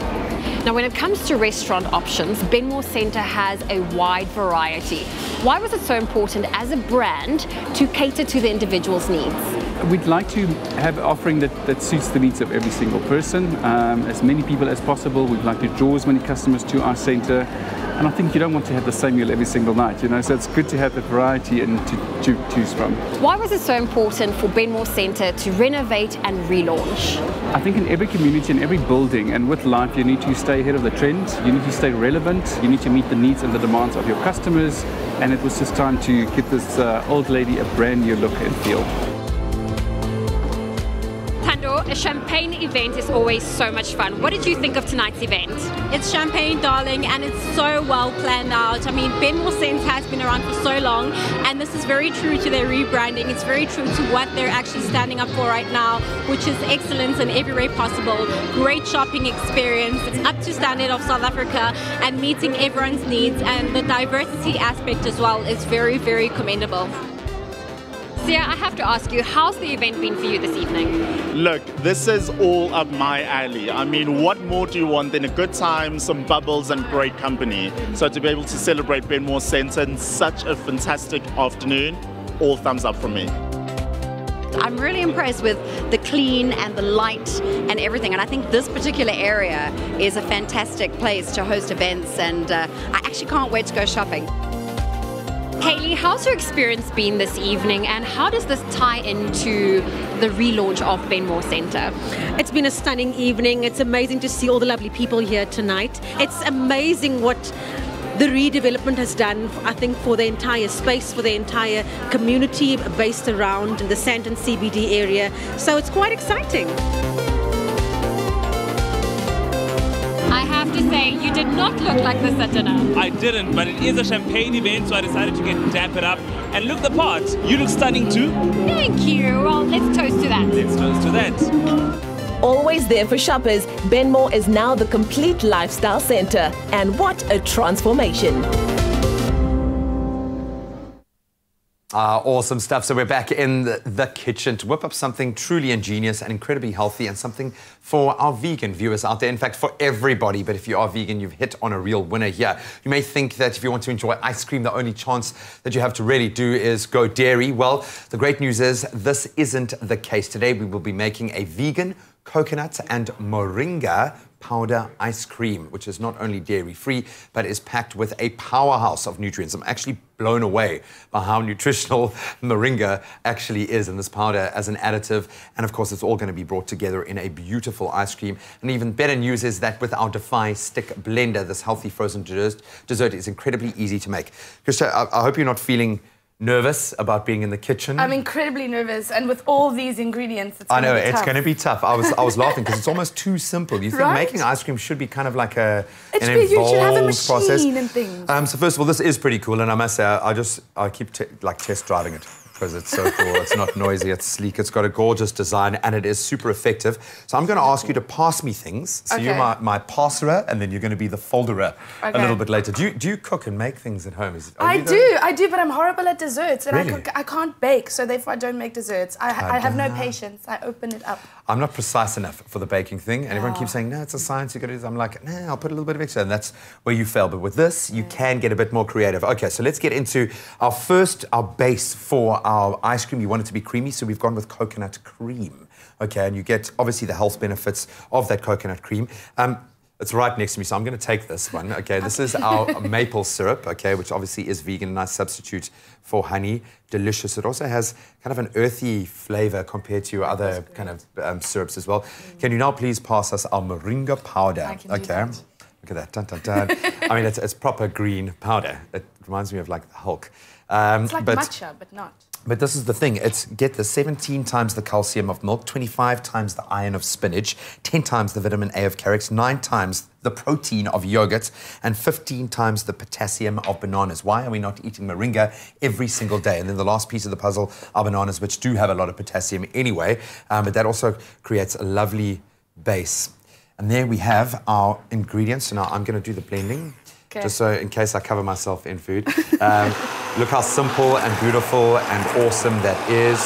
Now, when it comes to restaurant options, Benmore Centre has a wide variety. Why was it so important as a brand to cater to the individual's needs? We'd like to have an offering that suits the needs of every single person, as many people as possible. We'd like to draw as many customers to our centre. And I think you don't want to have the same meal every single night, you know, so it's good to have the variety and to choose from. Why was it so important for Benmore Centre to renovate and relaunch? I think in every community, in every building, and with life, you need to stay ahead of the trend, you need to stay relevant, you need to meet the needs and the demands of your customers, and it was just time to give this old lady a brand new look and feel. A champagne event is always so much fun. What did you think of tonight's event? It's champagne, darling, and it's so well planned out. I mean, Benmore Centre has been around for so long, and this is very true to their rebranding. It's very true to what they're actually standing up for right now, which is excellence in every way possible. Great shopping experience. It's up to standard of South Africa and meeting everyone's needs, and the diversity aspect as well is very, very commendable. Sia, I have to ask you, how's the event been for you this evening? Look, this is all up my alley. I mean, what more do you want than a good time, some bubbles and great company? So to be able to celebrate Benmore Centre in such a fantastic afternoon, all thumbs up from me. I'm really impressed with the clean and the light and everything, and I think this particular area is a fantastic place to host events, and I actually can't wait to go shopping. Hayley, how's your experience been this evening, and how does this tie into the relaunch of Benmore Centre? It's been a stunning evening. It's amazing to see all the lovely people here tonight. It's amazing what the redevelopment has done, I think, for the entire space, for the entire community based around the Santon CBD area. So it's quite exciting. I have to say, you did not look like this at dinner. I didn't, but it is a champagne event, so I decided to get dappered up and look the part. You look stunning too. Thank you. Well, let's toast to that. Let's toast to that. Always there for shoppers, Benmore is now the complete lifestyle centre. And what a transformation. Awesome stuff. So we're back in the kitchen to whip up something truly ingenious and incredibly healthy, and something for our vegan viewers out there. In fact, for everybody. But if you are vegan, you've hit on a real winner here. You may think that if you want to enjoy ice cream, the only chance that you have to really do is go dairy. Well, the great news is this isn't the case. Today we will be making a vegan coconut and moringa powder ice cream, which is not only dairy-free, but is packed with a powerhouse of nutrients. I'm actually blown away by how nutritional moringa actually is in this powder as an additive. And of course, it's all going to be brought together in a beautiful ice cream. And even better news is that with our Defy Stick Blender, this healthy frozen dessert is incredibly easy to make. Krista, I hope you're not feeling nervous about being in the kitchen. I'm incredibly nervous, and with all these ingredients, it's I know, it's going to be tough. I was laughing because it's almost too simple. You think making ice cream should be kind of like an involved you should have a machine process. And things. So first of all, this is pretty cool, and I must say, I keep test driving it because it's so cool. It's not noisy, it's sleek, it's got a gorgeous design, and it is super effective. So I'm going to ask you to pass me things. So you're my passerer, and then you're going to be the folderer a little bit later. Do you cook and make things at home? I do, but I'm horrible at desserts, and really? I can't bake, so therefore I don't make desserts. I have no patience. I open it up. I'm not precise enough for the baking thing, and everyone keeps saying, no, it's a science, you got to do this. I'm like, nah, I'll put a little bit of extra, and that's where you fail. But with this, you can get a bit more creative. Okay, so let's get into our base for our ice cream. You want it to be creamy, so we've gone with coconut cream. Okay, and you get, obviously, the health benefits of that coconut cream. It's right next to me, so I'm going to take this one. Okay, this is our maple syrup, okay, which obviously is vegan, a nice substitute for honey. Delicious. It also has kind of an earthy flavor compared to your other kind of syrups as well. Can you now please pass us our moringa powder? I can do that. Look at that. Dun, dun, dun. I mean, it's proper green powder. It reminds me of like the Hulk. It's like matcha, but not. But this is the thing, it's, get the 17 times the calcium of milk, 25 times the iron of spinach, 10 times the vitamin A of carrots, 9 times the protein of yogurt, and 15 times the potassium of bananas. Why are we not eating moringa every single day? And then the last piece of the puzzle are bananas, which do have a lot of potassium anyway, but that also creates a lovely base. And there we have our ingredients. So now I'm going to do the blending. Just so in case I cover myself in food. Look how simple and beautiful and awesome that is.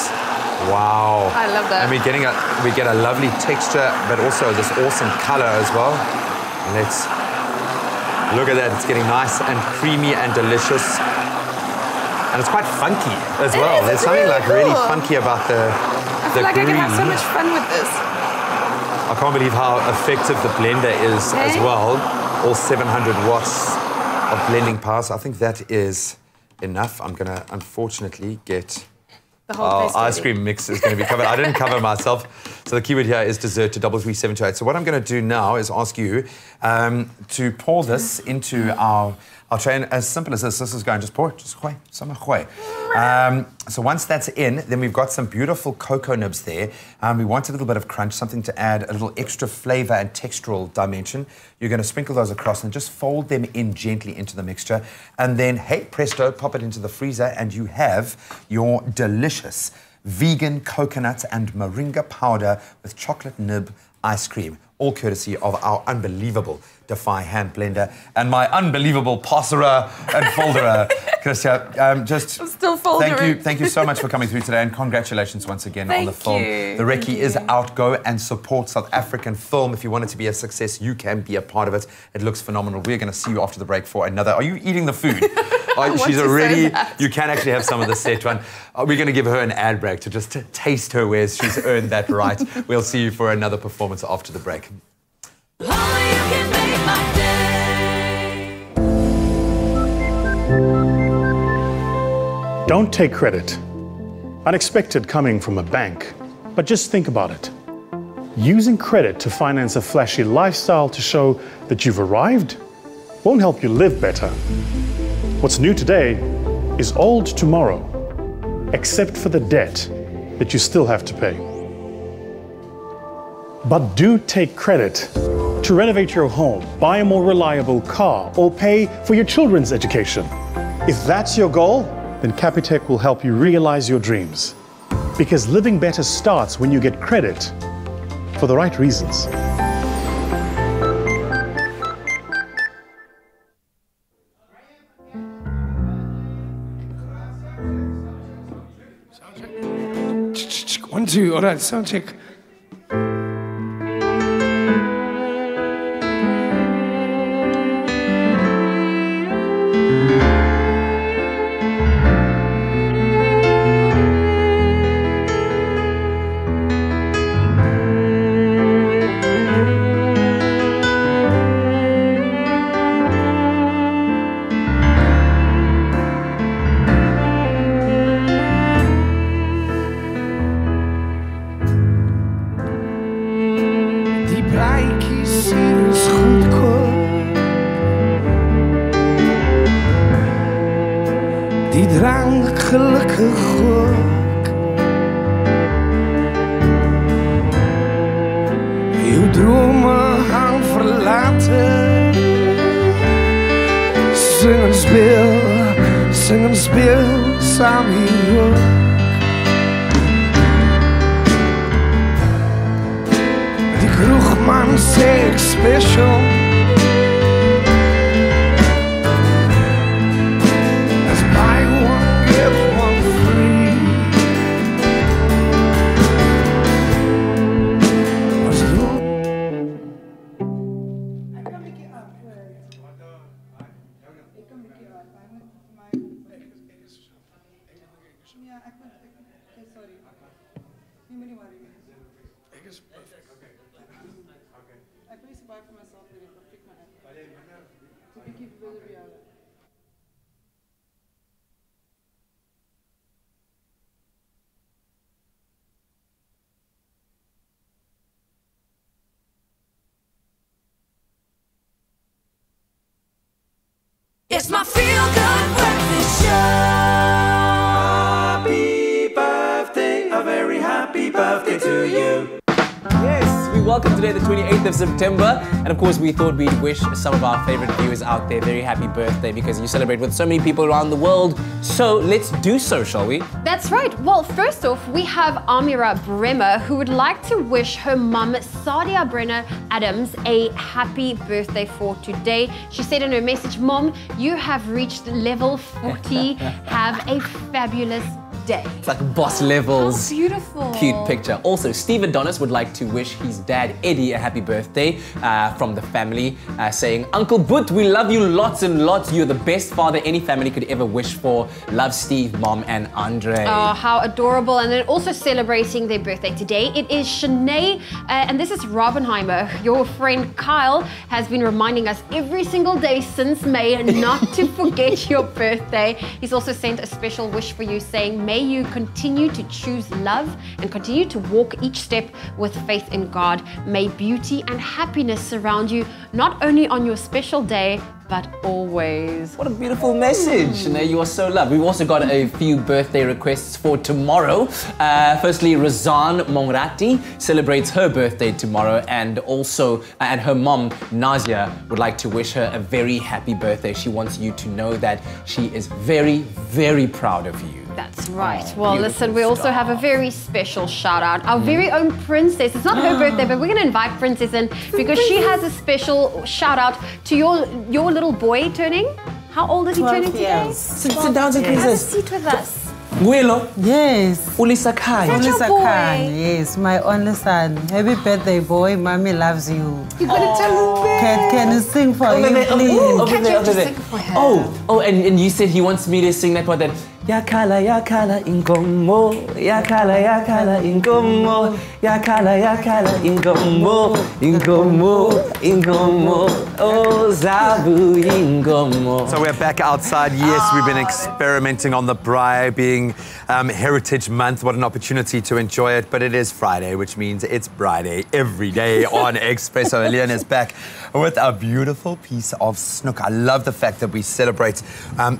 Wow. I love that. And we get a lovely texture, but also this awesome color as well. Let's look at that. It's getting nice and creamy and delicious. And it's quite funky as well. There's something like really funky about the I feel like I can have so much fun with this. I can't believe how effective the blender is as well. All 700 watts of blending power. So I think that is enough. I'm going to unfortunately get the whole ice cream mix is going to be covered. I didn't cover myself. So the keyword here is dessert to 33728. So what I'm going to do now is ask you to pour this into our tray. And as simple as this is going, just pour it, just some hui. So once that's in, then we've got some beautiful cocoa nibs there. We want a little bit of crunch, something to add a little extra flavor and textural dimension. You're going to sprinkle those across and just fold them in gently into the mixture. And then, hey, presto, pop it into the freezer and you have your delicious vegan coconut and moringa powder with chocolate nib ice cream. All courtesy of our unbelievable Defy hand blender and my unbelievable passerer and folderer, Christia. I'm still foldering. Thank you so much for coming through today, and congratulations once again on the film. The recce is out. Go and support South African film. If you want it to be a success, you can be a part of it. It looks phenomenal. We're going to see you after the break for another. Are you eating the food? She's already. You can actually have some of the set one. We're going to give her an ad break to just taste her wares. She's earned that right. We'll see you for another performance after the break. Don't take credit. Unexpected coming from a bank. But just think about it. Using credit to finance a flashy lifestyle to show that you've arrived won't help you live better. What's new today is old tomorrow, except for the debt that you still have to pay. But do take credit to renovate your home, buy a more reliable car, or pay for your children's education. If that's your goal, then Capitec will help you realize your dreams. Because living better starts when you get credit for the right reasons. One, two, all right, sound check. Die drank gelukkig ook. Uw dromen gaan verlaten. Zing en speel samen hier ook. Die kroegman zei Expresso. I place a buy for myself. welcome today, the 28th of September. And of course, we thought we'd wish some of our favorite viewers out there very happy birthday because you celebrate with so many people around the world. So let's do so, shall we? That's right. Well, first off, we have Amira Bremer, who would like to wish her mum, Sadia Brenner Adams, a happy birthday for today. She said in her message, "Mom, you have reached level 40. Have a fabulous day." It's like boss levels. How beautiful. Cute picture. Also, Steve Adonis would like to wish his dad, Eddie, a happy birthday from the family, saying, "Uncle Boot, we love you lots and lots. You're the best father any family could ever wish for. Love, Steve, Mom, and Andre." Oh, how adorable. And then also celebrating their birthday today, it is Shanae, and this is Robbenheimer. Your friend Kyle has been reminding us every single day since May not to forget your birthday. He's also sent a special wish for you saying, "May you continue to choose love and continue to walk each step with faith in God. May beauty and happiness surround you, not only on your special day, but always." What a beautiful message. Shanae, you are so loved. We've also got a few birthday requests for tomorrow. Firstly, Razan Mongrati celebrates her birthday tomorrow, and also, and her mom, Nazia, would like to wish her a very happy birthday. She wants you to know that she is very, very proud of you. That's right. Well, listen, we also have a very special shout out. Our very own princess. It's not her birthday, but we're going to invite Princess in because she has a special shout out to your little boy turning. How old is he turning today? Sit down, Princess. Have a seat with us. Guelo. Yes. Ulisakai. Ulisakai. Yes, my only son. Happy birthday, boy. Mommy loves you. You're going to tell him. Can you sing for him, please? Over there. Oh, and you said he wants me to sing that part that Yakala ingomo, yakala ingomo, yakala ingomo, oh zabu ingomo. So we're back outside. Yes, we've been experimenting on the braai being Heritage Month. What an opportunity to enjoy it. But it is Friday, which means it's braai day every day on Expresso. Leon is back with a beautiful piece of snook. I love the fact that we celebrate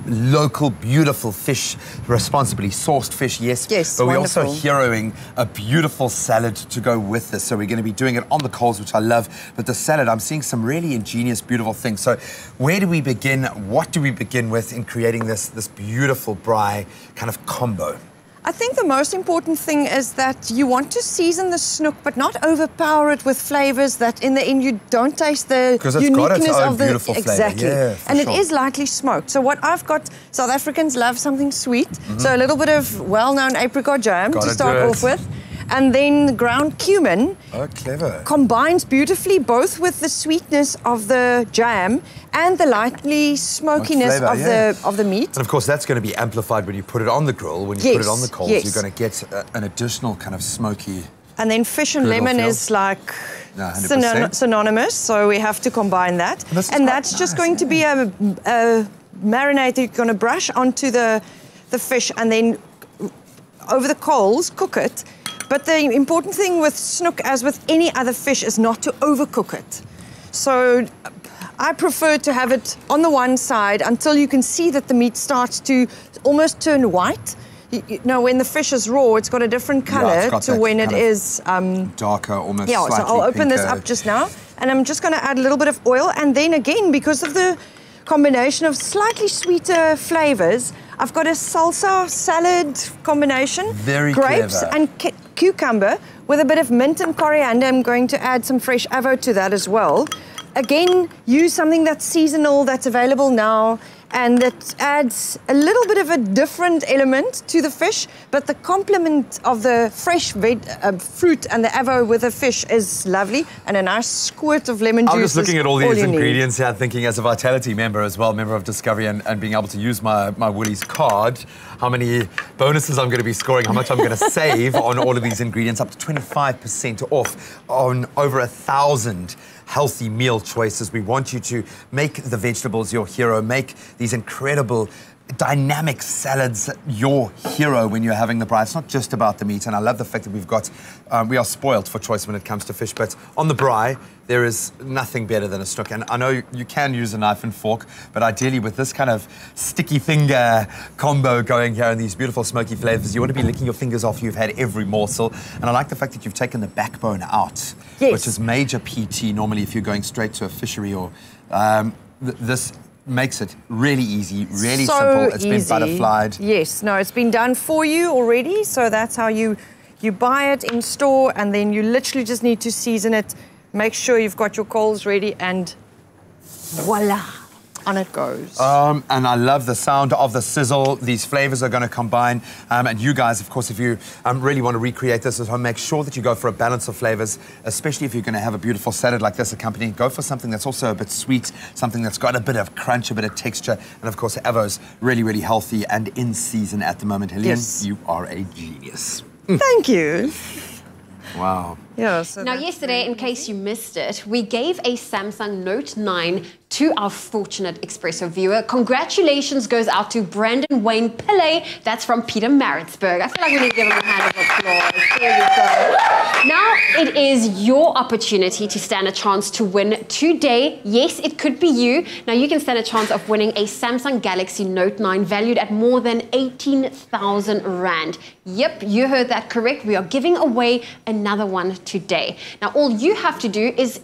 local, beautiful fish, responsibly sourced fish, yes, but we're also heroing a beautiful salad to go with this. So we're going to be doing it on the coals, which I love. But the salad, I'm seeing some really ingenious, beautiful things. So where do we begin? What do we begin with in creating this beautiful braai kind of combo? I think the most important thing is that you want to season the snook, but not overpower it with flavors that in the end you don't taste the uniqueness of the beautiful flavor. Exactly. Yeah, and it is lightly smoked. So what I've got, South Africans love something sweet. So a little bit of well-known apricot jam to start off with. And then ground cumin combines beautifully both with the sweetness of the jam and the lightly smokiness of the meat. And of course, that's going to be amplified when you put it on the grill. When you put it on the coals, you're going to get an additional kind of smaky. And then fish and lemon is like synonymous, so we have to combine that. And that's just going to be a marinade that you're going to brush onto the fish and then over the coals, cook it. But the important thing with snook, as with any other fish, is not to overcook it. So I prefer to have it on the one side until you can see that the meat starts to almost turn white. You know, when the fish is raw, it's got a different color to when it is darker, almost. Yeah, so I'll open this up just now, and I'm just going to add a little bit of oil, and then again, because of the combination of slightly sweeter flavors, I've got a salsa salad combination. Very grapes clever. And cucumber with a bit of mint and coriander. I'm going to add some fresh avo to that as well. Again, use something that's seasonal, that's available now, and that adds a little bit of a different element to the fish, but the complement of the fresh fruit and the avo with the fish is lovely, and a nice squirt of lemon juice. I'm just looking at all these ingredients here, thinking as a Vitality member as well, member of Discovery, and being able to use my Woolies card, how many bonuses I'm going to be scoring, how much I'm going to save on all of these ingredients, up to 25% off on over 1,000 healthy meal choices. We want you to make the vegetables your hero, make these incredible dynamic salads your hero when you're having the braai. It's not just about the meat, and I love the fact that we are spoiled for choice when it comes to fish, but on the braai, there is nothing better than a snook. And I know you can use a knife and fork, but ideally with this kind of sticky finger combo going here and these beautiful smoky flavors, you want to be licking your fingers after you've had every morsel. And I like the fact that you've taken the backbone out, which is major PT normally if you're going straight to a fishery or this makes it really easy, really simple. It's been butterflied. Yes, no, it's been done for you already. So that's how you buy it in store, and then you literally just need to season it. Make sure you've got your coals ready, and voila, on it goes. And I love the sound of the sizzle. These flavors are going to combine. And you guys, of course, if you really want to recreate this at home, make sure that you go for a balance of flavors, especially if you're going to have a beautiful salad like this accompanying. Go for something that's also a bit sweet, something that's got a bit of crunch, a bit of texture. And of course, Avo's really, really healthy and in season at the moment. Helene, you are a genius. Thank you. Wow. Yeah, now, yesterday, in case you missed it, we gave a Samsung Note 9 to our fortunate Expresso viewer. Congratulations goes out to Brandon Wayne Pillay. That's from Peter Maritzburg. I feel like we need to give him a hand of applause. There we go. Now, it is your opportunity to stand a chance to win today. Yes, it could be you. Now, you can stand a chance of winning a Samsung Galaxy Note 9 valued at more than 18,000 Rand. Yep, you heard that correct. We are giving away another one today. Now, all you have to do is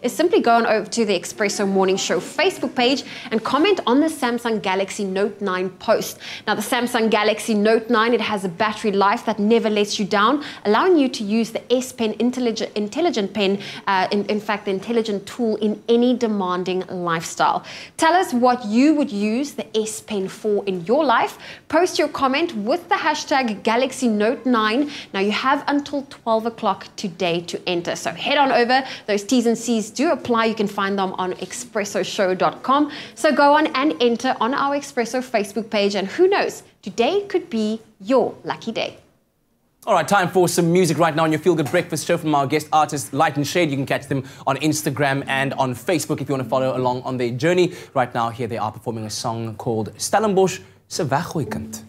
simply go on over to the Expresso Morning Show Facebook page and comment on the Samsung Galaxy Note 9 post. Now, the Samsung Galaxy Note 9, it has a battery life that never lets you down, allowing you to use the S Pen intelligent pen, in fact, the intelligent tool in any demanding lifestyle. Tell us what you would use the S Pen for in your life. Post your comment with the hashtag Galaxy Note 9. Now, you have until 12 o'clock today to enter. So head on over. Those T's and C's do apply. You can find them on expressoshow.com. So go on and enter on our Expresso Facebook page, and who knows, today could be your lucky day. All right, time for some music right now on your Feel Good Breakfast show from our guest artist, Light and Shade. You can catch them on Instagram and on Facebook if you want to follow along on their journey. Right now, here they are performing a song called Stellenbosch se Weggooikind.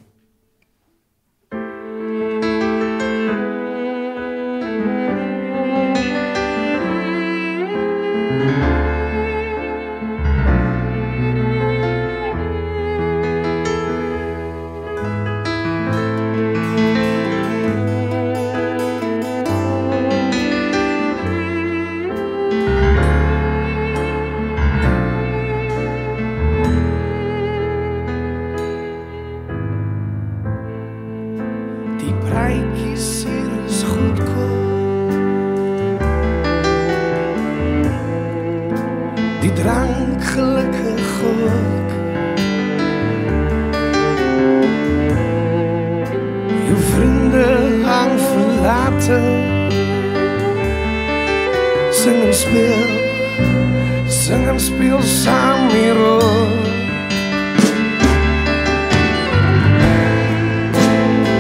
Sing en speel saam hierop.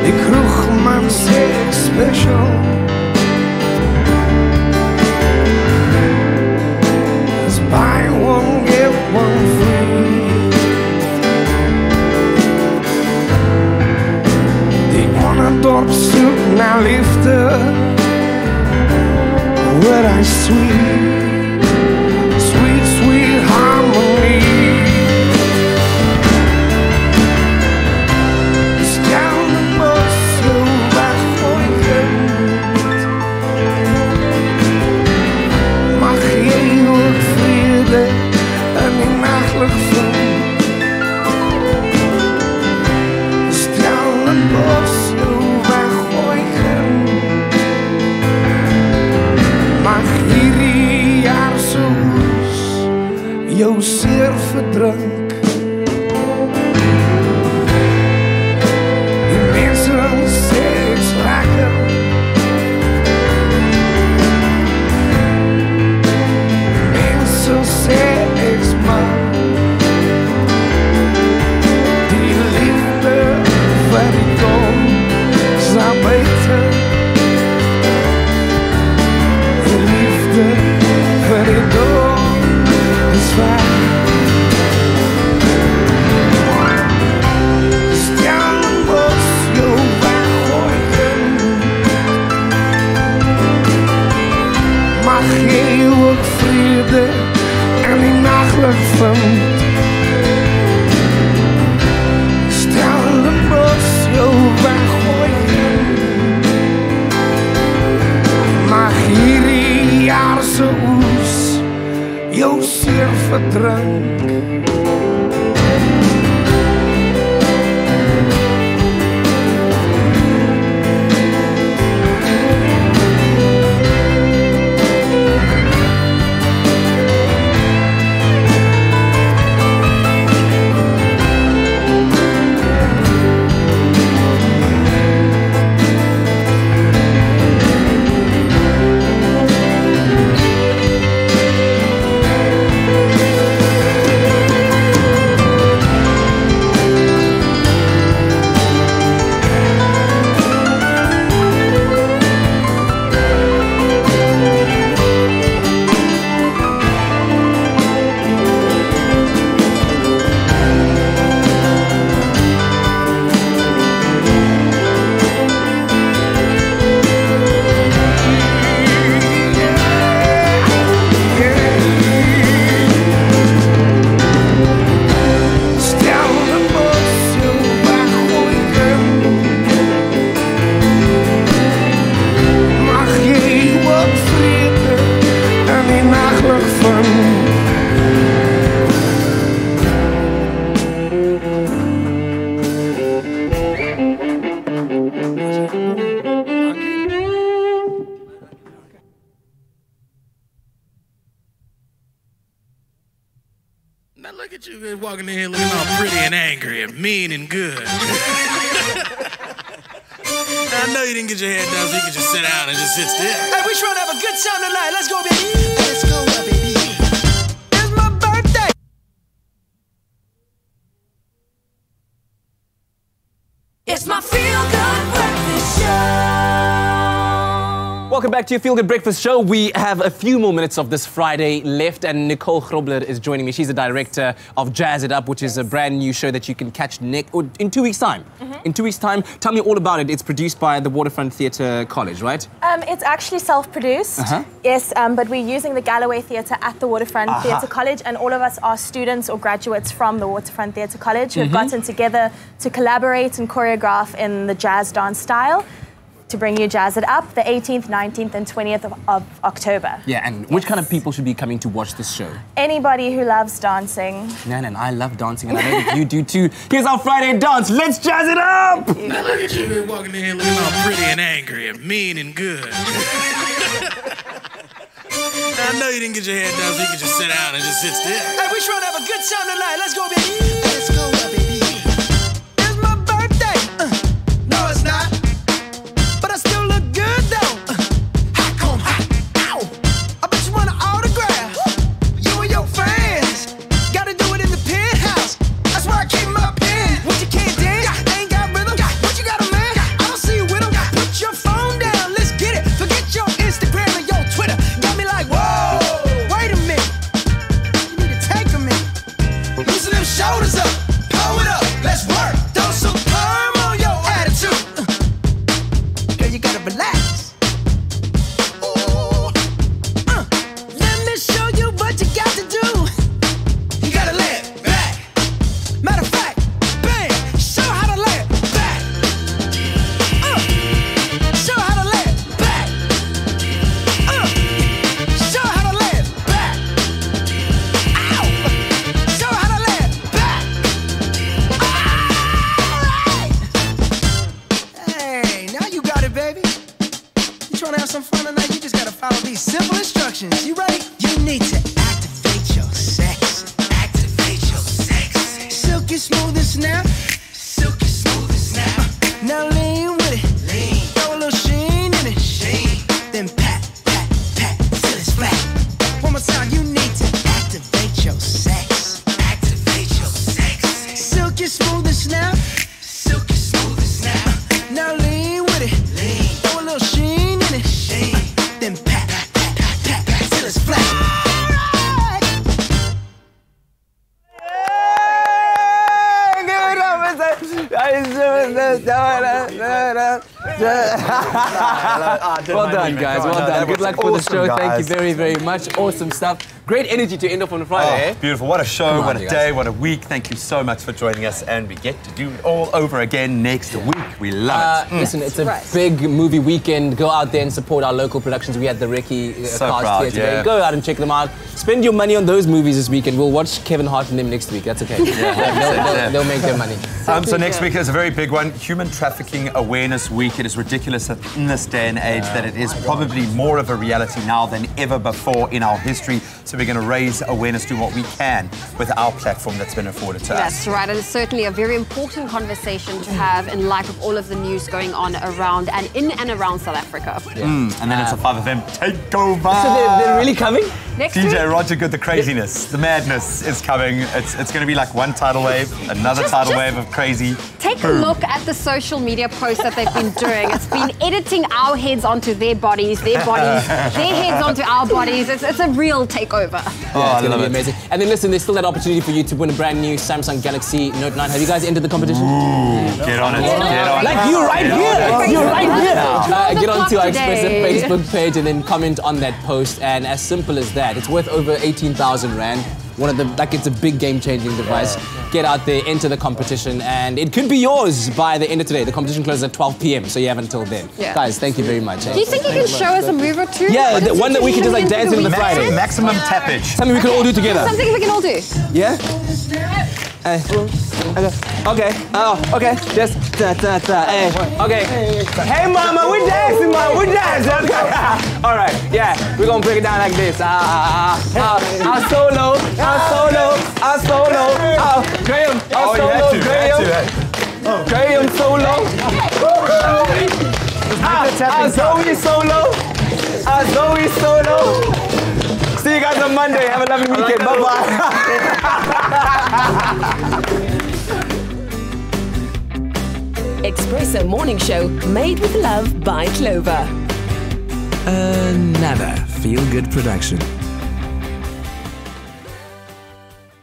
Die kroegman sê Expresso. Let's buy one, get one free. Die onderdorp soek na liefde. What I sweet, sweet, sweet harmony. Stellenbosch se Weggooikind. Mag jy ook vrede in die nachtlig vind. Stellenbosch se Weggooikind. Mag hierdie jaar soos jou seer verdrink. Die mense sê ek's lekker. Mense sê ek's mal. Die liefde vir die kom sal buite. Voor die dood is waar. makkelijk vind. Stel een bos jou weggooien, maar hierdie jaarse oes jou zeer verdrink. Now look at you walking in here looking all pretty and angry and mean and good. I know you didn't get your hair done so you can just sit down and just sit still. Hey, we trying to have a good time tonight. Let's go, baby. Let's go, baby. It's my birthday. It's my feel-good breakfast show. Welcome back to your Feel Good Breakfast Show. We have a few more minutes of this Friday left, and Nicole Grobler is joining me. She's the director of Jazz It Up, which is a brand new show that you can catch in 2 weeks' time. In 2 weeks' time, tell me all about it. It's produced by the Waterfront Theatre College, right? It's actually self-produced, yes, but we're using the Galloway Theatre at the Waterfront Theatre College, and all of us are students or graduates from the Waterfront Theatre College who have gotten together to collaborate and choreograph in the jazz dance style to bring you Jazz It Up, the 18th, 19th and 20th of October. Yeah, and which kind of people should be coming to watch this show? Anybody who loves dancing. Nan, I love dancing, and I know that you do too. Here's our Friday dance. Let's jazz it up! Now look at you walking in here looking all pretty and angry and mean and good. I know you didn't get your hair done so you can just sit down and just sit still. Hey, we trying to have a good time tonight. Let's go, baby. Let's go, baby. It's my birthday. No, it's not. But I still look good, though. Hot comb, hot. Ow. I bet you want an autograph. You and your friends. Gotta do it in the penthouse. That's where I keep my pen. What you can't dance? Ain't got rhythm. What you got a man? I don't see you with him. Put your phone down. Let's get it. Forget your Instagram and your Twitter. Got me like, whoa. Wait a minute. You need to take a minute. Loosen them shoulders up. Pull it up. Let's work. Throw some perm on your attitude. Girl, you gotta relax. Ooh. Let me show you what you got to do. You gotta lay it back. Matter of fact, bang. Show how to lay it back. Show how to lay it back. Show how to lay it back. Ow. Show how to lay it back. All right. Hey, now you got it, baby. You trying to have some fun tonight? You just gotta follow these simple instructions. You ready? You need to activate your sex. Activate your sex. Silky smooth and snap. Silky smooth and snap. Now lean with it. Lean. Throw a little sheen in it. Sheen. Then pat, pat, pat till it's flat. One more time. You need to activate your sex. Activate your sex. Silky smooth and snap. Silky smooth and snap. Now lean with it. Lean. Throw a little sheen in it. Sheen. Then pat, pat, pat, pat, pat till it's flat. Well done, guys. Well done. Good luck for the show. Thank you very, very much. Awesome stuff. Great energy to end off on a Friday, eh? Beautiful. What a show, what a day, what a week. Thank you so much for joining us, and we get to do it all over again next week. We love it. Listen, it's a big movie weekend. Go out there and support our local productions. We had the Ricky cast here today. Go out and check them out. Spend your money on those movies this weekend. We'll watch Kevin Hart and them next week. That's okay. They'll make their money. So next week is a very big one, Human Trafficking Awareness Week. It is ridiculous in this day and age that it is probably more of a reality now than ever before in our history. So we're going to raise awareness, do what we can with our platform that's been afforded to us. That's right, and it's certainly a very important conversation to have in light of all of the news going on around and in and around South Africa. And then it's a 5 of them takeover. So they're really coming? Next DJ week? Roger Good, the craziness, the madness is coming. It's going to be like one tidal wave, another tidal wave of crazy. Take a look at the social media posts that they've been doing. It's been editing our heads onto their bodies, their heads onto our bodies. It's a real takeover. Yeah, it's going to be amazing. And then listen, there's still that opportunity for you to win a brand new Samsung Galaxy Note 9. Have you guys entered the competition? Ooh, get on it. Get on it. Like you right here. You're right here. Get onto our Expresso Facebook page and then comment on that post. And as simple as that, it's worth over 18,000 Rand. One of the, it's a big game-changing device. Get out there, enter the competition, and it could be yours by the end of today. The competition closes at 12 p.m., so you have until then. Guys, thank you very much. Do you think you can show us a move or two? Yeah, the one that we can just like dance in the Friday. Maximum tappage. Something we can all do together. Something we can all do. Yeah? Okay. Oh, okay. Just okay. Hey, mama, we dancing, mama. We dancing. All right. Yeah, we're gonna break it down like this. I'll solo. Graham. I'll solo. Graham solo. Zoe solo. See you guys on Monday. Have a lovely weekend. Bye-bye. Expresso Morning Show, made with love by Clover. Another feel-good production.